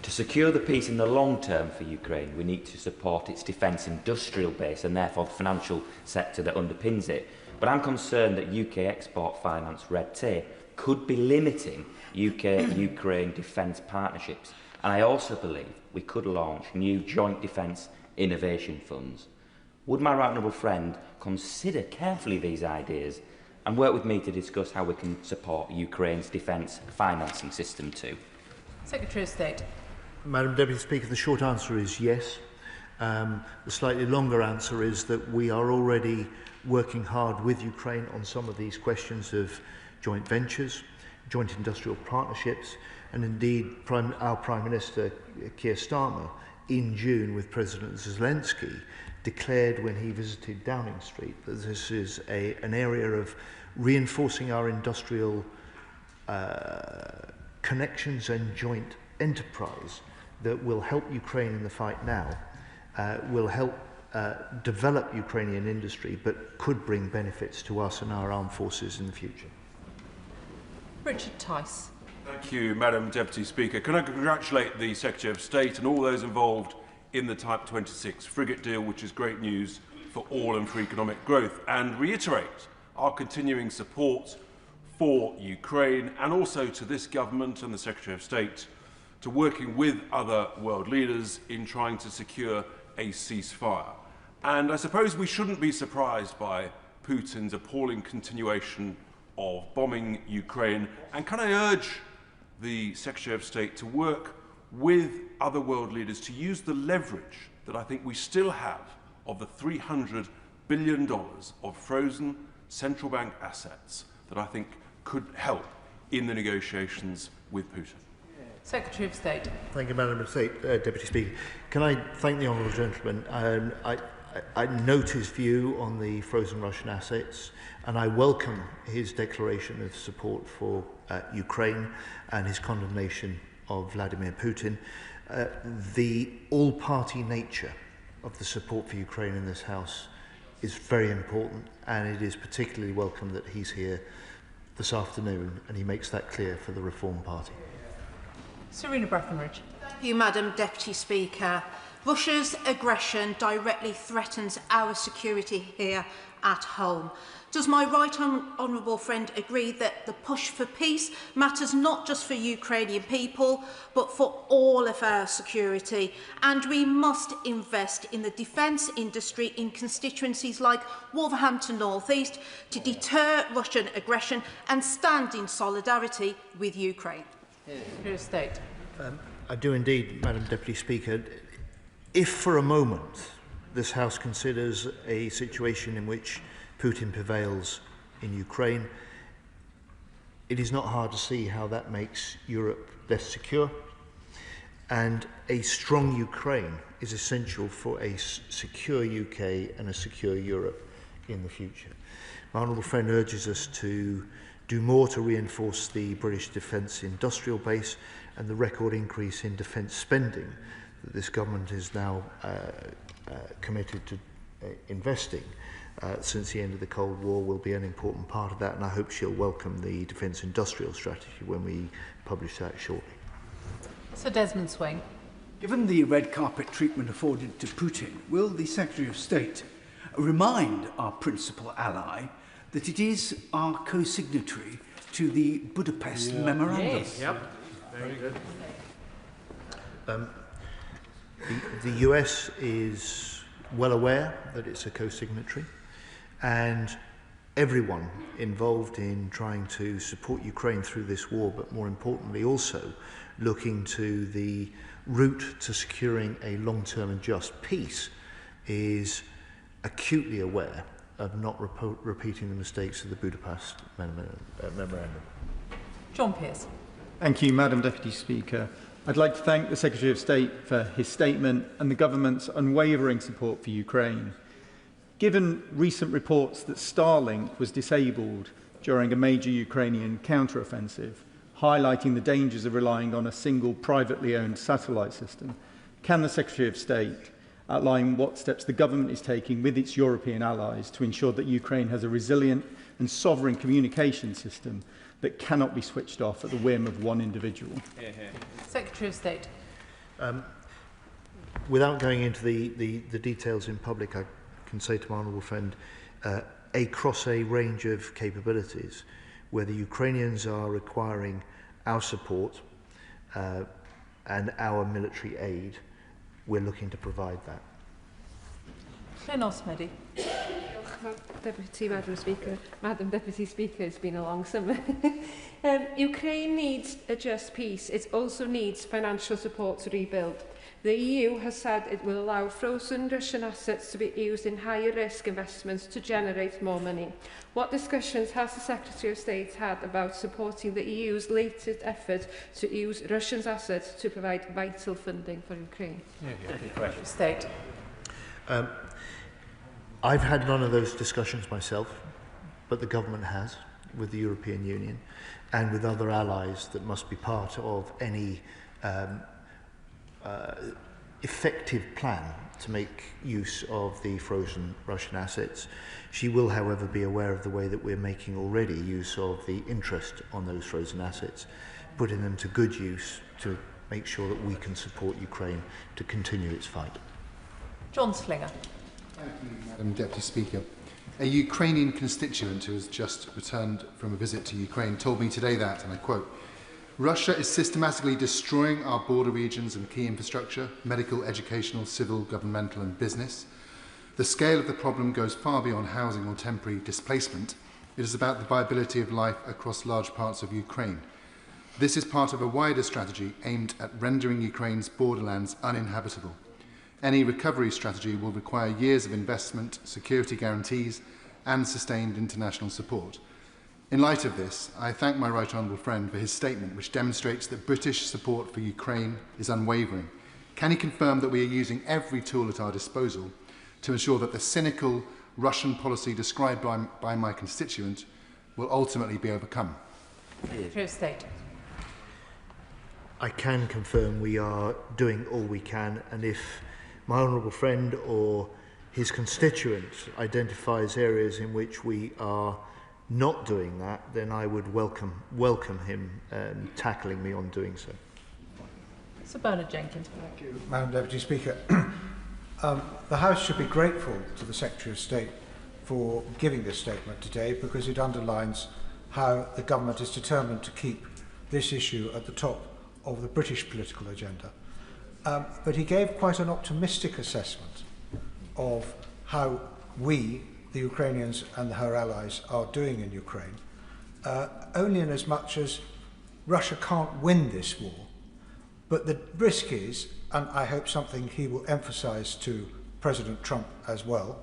To secure the peace in the long term for Ukraine, we need to support its defence industrial base and therefore the financial sector that underpins it. But I'm concerned that UK export finance red tape could be limiting UK-Ukraine defence partnerships. And I also believe we could launch new joint defence innovation funds. Would my right honourable friend consider carefully these ideas and work with me to discuss how we can support Ukraine's defence financing system too? Secretary of State. Madam Deputy Speaker, the short answer is yes. The slightly longer answer is that we are already working hard with Ukraine on some of these questions of joint ventures, joint industrial partnerships, and indeed our Prime Minister, Keir Starmer, in June with President Zelensky, declared when he visited Downing Street that this is an area of reinforcing our industrial connections and joint enterprise that will help Ukraine in the fight now, will help develop Ukrainian industry, but could bring benefits to us and our armed forces in the future. Richard Tice. Thank you, Madam Deputy Speaker. Can I congratulate the Secretary of State and all those involved in the Type 26 frigate deal, which is great news for all and for economic growth, and reiterate our continuing support for Ukraine and also to this government and the Secretary of State to working with other world leaders in trying to secure a ceasefire. And I suppose we shouldn't be surprised by Putin's appalling continuation of bombing Ukraine. And can I urge the Secretary of State to work with other world leaders to use the leverage that I think we still have of the $300 billion of frozen central bank assets that I think could help in the negotiations with Putin. Secretary of State. Thank you, Madam Deputy Speaker. Can I thank the honourable gentleman? I note his view on the frozen Russian assets, and I welcome his declaration of support for Ukraine and his condemnation of Vladimir Putin. The all-party nature of the support for Ukraine in this House is very important, and it is particularly welcome that he's here this afternoon and he makes that clear for the Reform Party. Serena Brackenridge. Thank you, Madam Deputy Speaker. Russia's aggression directly threatens our security here at home. Does my right honourable friend agree that the push for peace matters not just for Ukrainian people, but for all of our security? And we must invest in the defence industry in constituencies like Wolverhampton North East to deter Russian aggression and stand in solidarity with Ukraine. Secretary of State. I do indeed, Madam Deputy Speaker. If for a moment this House considers a situation in which Putin prevails in Ukraine, it is not hard to see how that makes Europe less secure, and a strong Ukraine is essential for a secure UK and a secure Europe in the future. My honourable friend urges us to do more to reinforce the British defence industrial base and the record increase in defence spending that this government is now committed to investing since the end of the Cold War will be an important part of that, and I hope she'll welcome the defence industrial strategy when we publish that shortly. Sir Desmond Swing. Given the red carpet treatment afforded to Putin, will the Secretary of State remind our principal ally that it is our co-signatory to the Budapest Memorandum? Yes. Yep. Very good. The US is well aware that it's a co-signatory, and everyone involved in trying to support Ukraine through this war, but more importantly also looking to the route to securing a long-term and just peace, is acutely aware of not repeating the mistakes of the Budapest Memorandum. John Pearce. Thank you, Madam Deputy Speaker. I'd like to thank the Secretary of State for his statement and the government's unwavering support for Ukraine. Given recent reports that Starlink was disabled during a major Ukrainian counter-offensive, highlighting the dangers of relying on a single privately owned satellite system, can the Secretary of State outline what steps the government is taking with its European allies to ensure that Ukraine has a resilient and sovereign communication system that cannot be switched off at the whim of one individual? Secretary of State. Without going into the details in public, I can say to my honourable friend, across a range of capabilities, where the Ukrainians are requiring our support and our military aid, we're looking to provide that. Osmedy. Madam Deputy Speaker, it's been a long summer. Ukraine needs a just peace. It also needs financial support to rebuild. The EU has said it will allow frozen Russian assets to be used in higher risk investments to generate more money. What discussions has the Secretary of State had about supporting the EU's latest effort to use Russian assets to provide vital funding for Ukraine? State. I've had none of those discussions myself, but the government has with the European Union and with other allies that must be part of any effective plan to make use of the frozen Russian assets. She will, however, be aware of the way that we're making already use of the interest on those frozen assets, putting them to good use to make sure that we can support Ukraine to continue its fight. John Slinger. Thank you, Madam Deputy Speaker. A Ukrainian constituent who has just returned from a visit to Ukraine told me today that, and I quote, "Russia is systematically destroying our border regions and key infrastructure, medical, educational, civil, governmental and business. The scale of the problem goes far beyond housing or temporary displacement. It is about the viability of life across large parts of Ukraine. This is part of a wider strategy aimed at rendering Ukraine's borderlands uninhabitable. Any recovery strategy will require years of investment, security guarantees and sustained international support. In light of this, I thank my right honourable friend for his statement, which demonstrates that British support for Ukraine is unwavering. Can he confirm that we are using every tool at our disposal to ensure that the cynical Russian policy described by my constituent will ultimately be overcome? Secretary of State. I can confirm we are doing all we can, and if my honourable friend or his constituent identifies areas in which we are not doing that, then I would welcome him tackling me on doing so. Sir Bernard Jenkins. Thank you, Madam Deputy Speaker. The House should be grateful to the Secretary of State for giving this statement today, because it underlines how the government is determined to keep this issue at the top of the British political agenda. But he gave quite an optimistic assessment of how we, the Ukrainians and her allies, are doing in Ukraine, only in as much as Russia can't win this war. But the risk is, and I hope something he will emphasise to President Trump as well,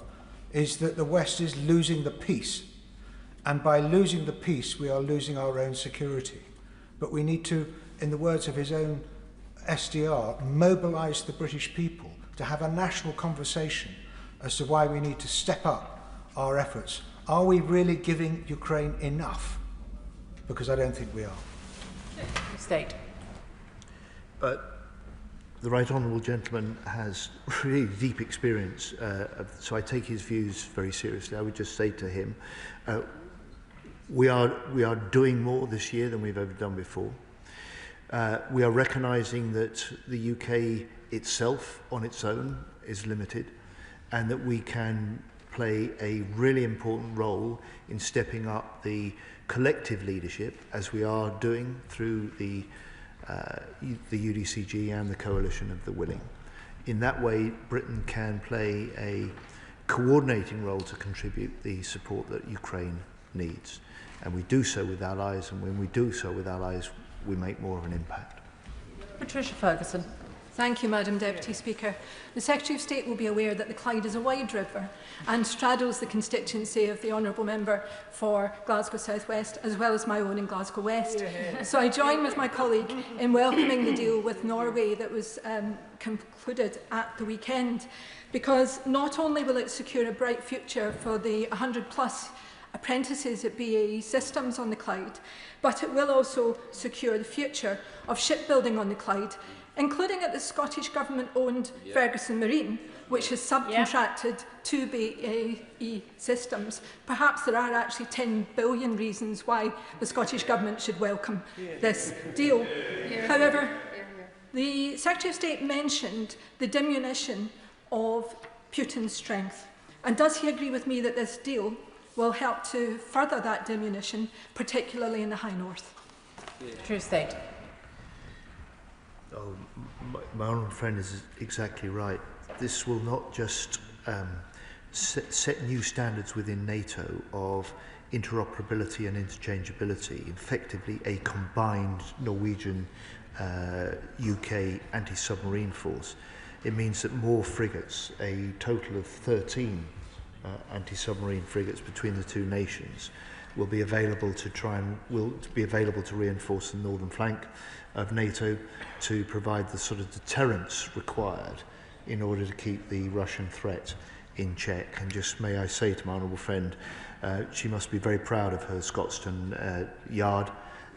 is that the West is losing the peace. And by losing the peace, we are losing our own security. But we need to, in the words of his own SDR, mobilise the British people to have a national conversation as to why we need to step up our efforts. Are we really giving Ukraine enough? Because I don't think we are. State. But the right honourable gentleman has really deep experience, so I take his views very seriously. I would just say to him, we are doing more this year than we've ever done before. We are recognising that the UK itself, on its own, is limited, and that we can play a really important role in stepping up the collective leadership, as we are doing through the UDCG and the Coalition of the Willing, In that way, Britain can play a coordinating role to contribute the support that Ukraine needs. And we do so with allies, and when we do so with allies, we make more of an impact. Patricia Ferguson. Thank you, Madam Deputy Speaker. The Secretary of State will be aware that the Clyde is a wide river and straddles the constituency of the Honourable Member for Glasgow South West, as well as my own in Glasgow West. So I join with my colleague in welcoming the deal with Norway that was concluded at the weekend, because not only will it secure a bright future for the 100+ apprentices at BAE Systems on the Clyde, but it will also secure the future of shipbuilding on the Clyde, including at the Scottish Government-owned Ferguson Marine, which has subcontracted to BAE Systems. Perhaps there are actually 10 billion reasons why the Scottish Government should welcome this deal. However, the Secretary of State mentioned the diminution of Putin's strength. And does he agree with me that this deal will help to further that diminution, particularly in the High North? True State. Oh, my honourable friend is exactly right. This will not just set new standards within NATO of interoperability and interchangeability, effectively a combined Norwegian UK anti-submarine force. It means that more frigates, a total of 13 anti-submarine frigates between the two nations, will be available to reinforce the northern flank of NATO, to provide the sort of deterrence required in order to keep the Russian threat in check. And just may I say to my honourable friend, she must be very proud of her Scotston yard.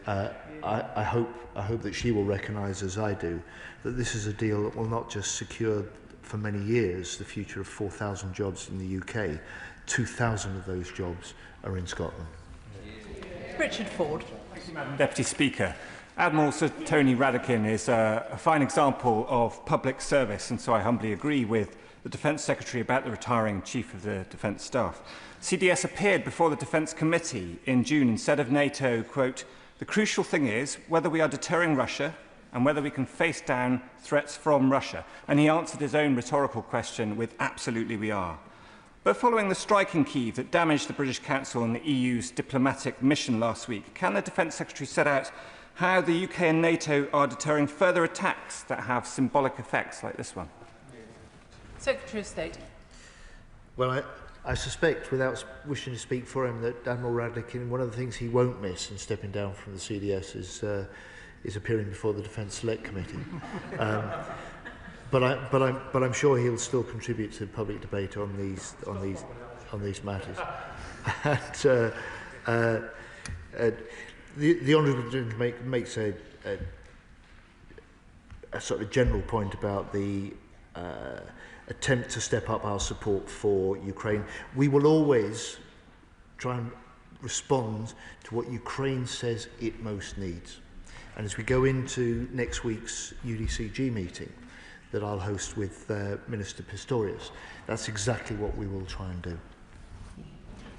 I hope that she will recognise, as I do, that this is a deal that will not just secure for many years the future of 4,000 jobs in the UK. 2,000 of those jobs are in Scotland. Richard Ford. Thank you, Madam Deputy Speaker. Admiral Sir Tony Radakin is a fine example of public service, and so I humbly agree with the Defence Secretary about the retiring Chief of the Defence Staff. CDS appeared before the Defence Committee in June and said of NATO, quote, "The crucial thing is whether we are deterring Russia and whether we can face down threats from Russia." And he answered his own rhetorical question with absolutely we are. But following the strike in Kyiv that damaged the British Council and the EU's diplomatic mission last week, can the Defence Secretary set out how the UK and NATO are deterring further attacks that have symbolic effects like this one? Secretary of State. Well, I suspect, without wishing to speak for him, that Admiral Radakin, one of the things he won't miss in stepping down from the CDS is appearing before the Defence Select Committee. But I'm sure he'll still contribute to public debate on these matters. The Honourable Gentleman makes a sort of general point about the attempt to step up our support for Ukraine. We will always try and respond to what Ukraine says it most needs. And as we go into next week's UDCG meeting that I'll host with Minister Pistorius, that's exactly what we will try and do.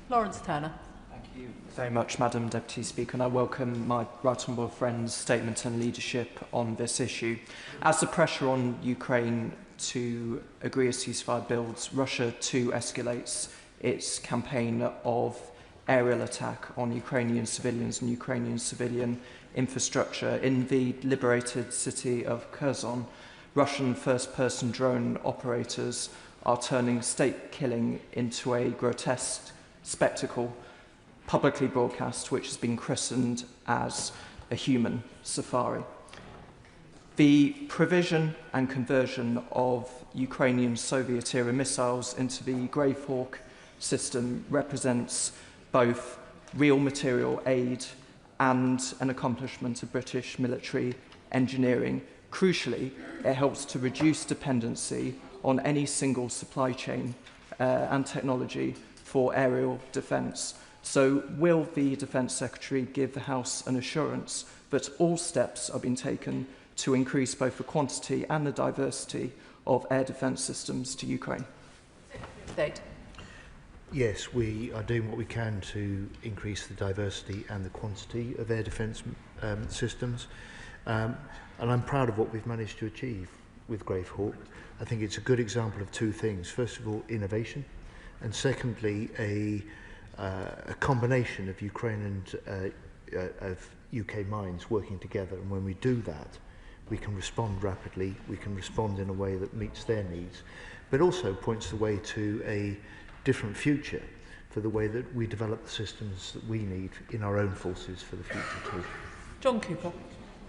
Lawrence Turner. Thank you very much, Madam Deputy Speaker, and I welcome my right honourable friend's statement and leadership on this issue. As the pressure on Ukraine to agree a ceasefire builds, Russia too escalates its campaign of aerial attack on Ukrainian civilians and Ukrainian civilian infrastructure. In the liberated city of Kherson, Russian first-person drone operators are turning state killing into a grotesque spectacle, publicly broadcast, which has been christened as a human safari. The provision and conversion of Ukrainian Soviet-era missiles into the Grave Hawk system represents both real material aid and an accomplishment of British military engineering. Crucially, it helps to reduce dependency on any single supply chain and technology for aerial defence. So will the Defence Secretary give the House an assurance that all steps are being taken to increase both the quantity and the diversity of air defence systems to Ukraine? State. Yes, we are doing what we can to increase the diversity and the quantity of air defence systems. And I'm proud of what we've managed to achieve. Grave Hawk. I think it's a good example of two things. First of all, innovation, and secondly, a combination of Ukraine and of UK minds working together. And when we do that, we can respond rapidly, we can respond in a way that meets their needs, but also points the way to a different future for the way that we develop the systems that we need in our own forces for the future too. John Cooper.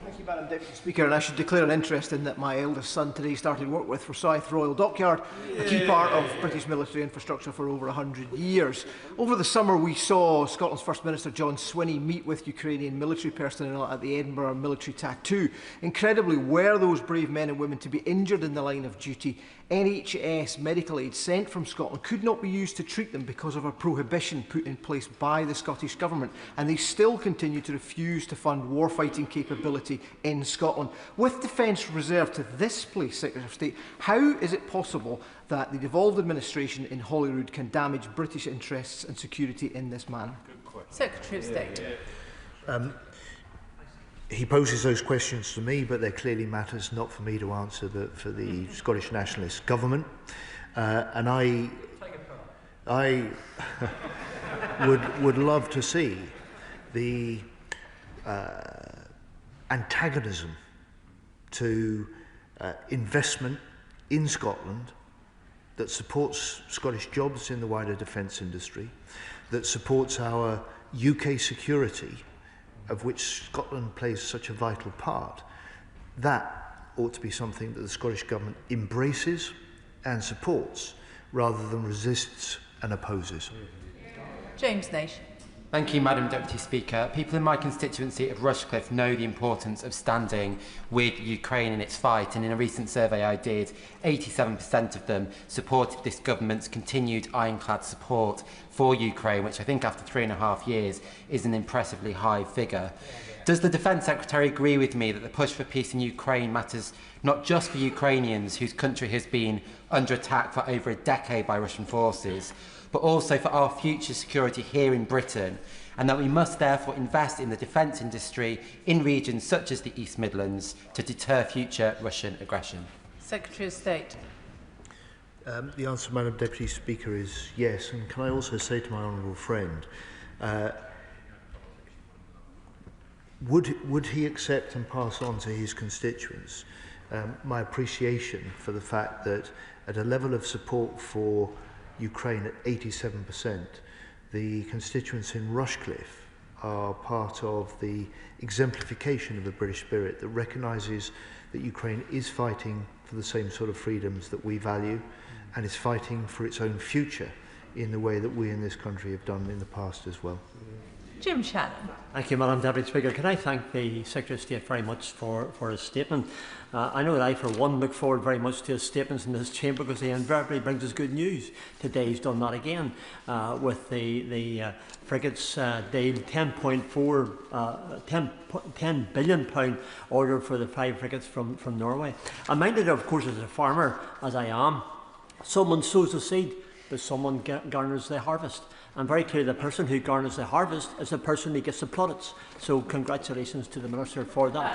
Thank you, Madam Deputy Speaker, and I should declare an interest in that my eldest son today started work with Forsyth Royal Dockyard, a key part of British military infrastructure for over 100 years. Over the summer we saw Scotland's First Minister John Swinney meet with Ukrainian military personnel at the Edinburgh military tattoo. Incredibly, were those brave men and women to be injured in the line of duty, NHS medical aid sent from Scotland could not be used to treat them because of a prohibition put in place by the Scottish Government, and they still continue to refuse to fund warfighting capability in Scotland. With defence reserved to this place, Secretary of State, how is it possible that the devolved administration in Holyrood can damage British interests and security in this manner? Secretary of State. He poses those questions to me, but they're clearly matters not for me to answer, but for the Scottish Nationalist Government. And I would love to see the antagonism to investment in Scotland that supports Scottish jobs in the wider defence industry, that supports our UK security, of which Scotland plays such a vital part. That ought to be something that the Scottish Government embraces and supports, rather than resists and opposes. James Naish. Thank you, Madam Deputy Speaker. People in my constituency of Rushcliffe know the importance of standing with Ukraine in its fight, and in a recent survey I did, 87% of them supported this government's continued ironclad support for Ukraine, which I think after 3.5 years is an impressively high figure. Does the Defence Secretary agree with me that the push for peace in Ukraine matters not just for Ukrainians whose country has been under attack for over a decade by Russian forces, but also for our future security here in Britain, and that we must therefore invest in the defence industry in regions such as the East Midlands to deter future Russian aggression? Secretary of State. The answer, Madam Deputy Speaker, is yes. And can I also say to my honourable friend, would he accept and pass on to his constituents my appreciation for the fact that at a level of support for Ukraine at 87%, the constituents in Rushcliffe are part of the exemplification of a British spirit that recognises that Ukraine is fighting for the same sort of freedoms that we value and is fighting for its own future in the way that we in this country have done in the past as well. Jim Shannon. Thank you, Madam Deputy Speaker. Can I thank the Secretary of State very much for his statement. I know that I, for one, look forward very much to his statements in this chamber because he invariably brings us good news. Today he's done that again with the frigates deal, £10 billion order for the 5 frigates from Norway. I'm minded, of course, as a farmer, as I am, someone sows the seed, but someone garners the harvest. And very clearly, the person who garners the harvest is the person who gets the plaudits. So congratulations to the Minister for that.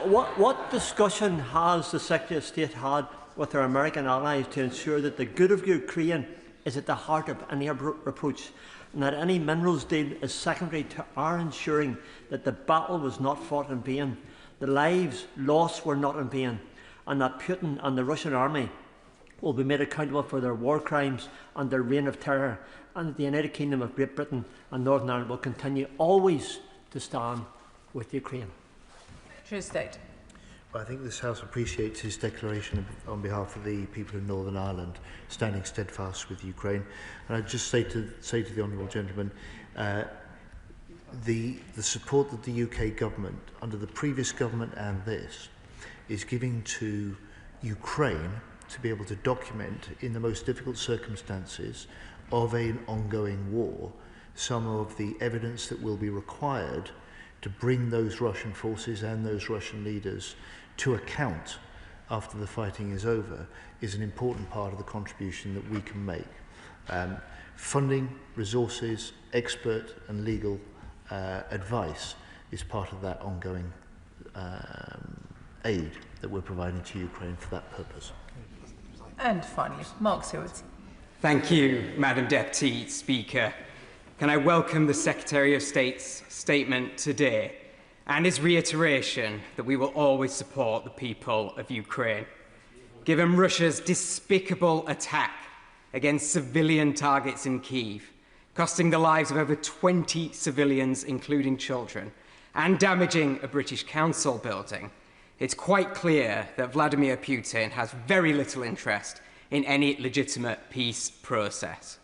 What discussion has the Secretary of State had with our American allies to ensure that the good of Ukraine is at the heart of any approach, and that any minerals deal is secondary to our ensuring that the battle was not fought in vain, the lives lost were not in vain, and that Putin and the Russian army will be made accountable for their war crimes and their reign of terror, and that the United Kingdom of Great Britain and Northern Ireland will continue always to stand with Ukraine? Secretary of State. Well, I think this House appreciates his declaration on behalf of the people of Northern Ireland, standing steadfast with Ukraine. And I'd just say to the honourable gentleman, the support that the UK government, under the previous government and this, is giving to Ukraine to be able to document in the most difficult circumstances of an ongoing war some of the evidence that will be required to bring those Russian forces and those Russian leaders to account after the fighting is over is an important part of the contribution that we can make. Funding, resources, expert and legal advice is part of that ongoing aid that we're providing to Ukraine for that purpose. And finally, Mark Seward. Thank you, Madam Deputy Speaker. Can I welcome the Secretary of State's statement today and his reiteration that we will always support the people of Ukraine. Given Russia's despicable attack against civilian targets in Kyiv, costing the lives of over 20 civilians, including children, and damaging a British council building, it's quite clear that Vladimir Putin has very little interest in any legitimate peace process.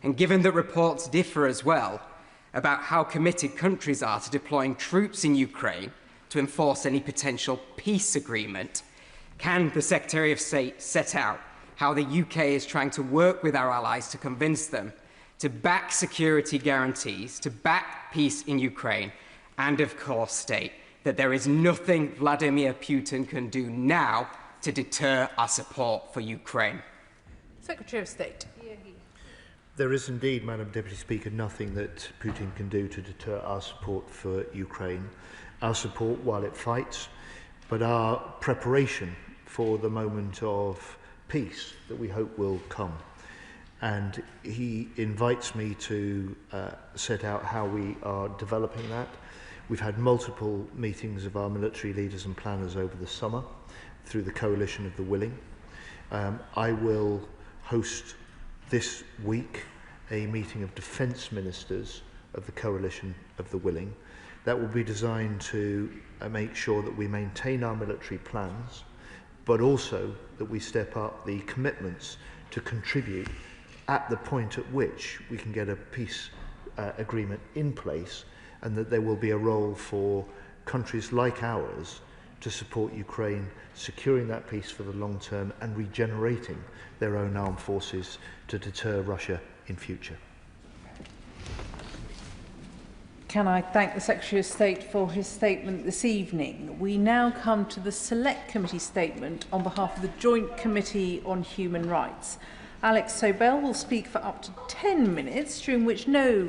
And given that reports differ as well about how committed countries are to deploying troops in Ukraine to enforce any potential peace agreement, can the Secretary of State set out how the UK is trying to work with our allies to convince them to back security guarantees, to back peace in Ukraine, and of course state that there is nothing Vladimir Putin can do now to deter our support for Ukraine? Secretary of State. There is indeed, Madam Deputy Speaker, nothing that Putin can do to deter our support for Ukraine. Our support while it fights, but our preparation for the moment of peace that we hope will come. And he invites me to set out how we are developing that. We've had multiple meetings of our military leaders and planners over the summer through the Coalition of the Willing. I will host this week a meeting of defence ministers of the Coalition of the Willing. That will be designed to make sure that we maintain our military plans, but also that we step up the commitments to contribute at the point at which we can get a peace agreement in place, and that there will be a role for countries like ours to support Ukraine securing that peace for the long term and regenerating their own armed forces to deter Russia in future. Can I thank the Secretary of State for his statement this evening? We now come to the Select Committee statement on behalf of the Joint Committee on Human Rights. Alex Sobel will speak for up to 10 minutes, during which no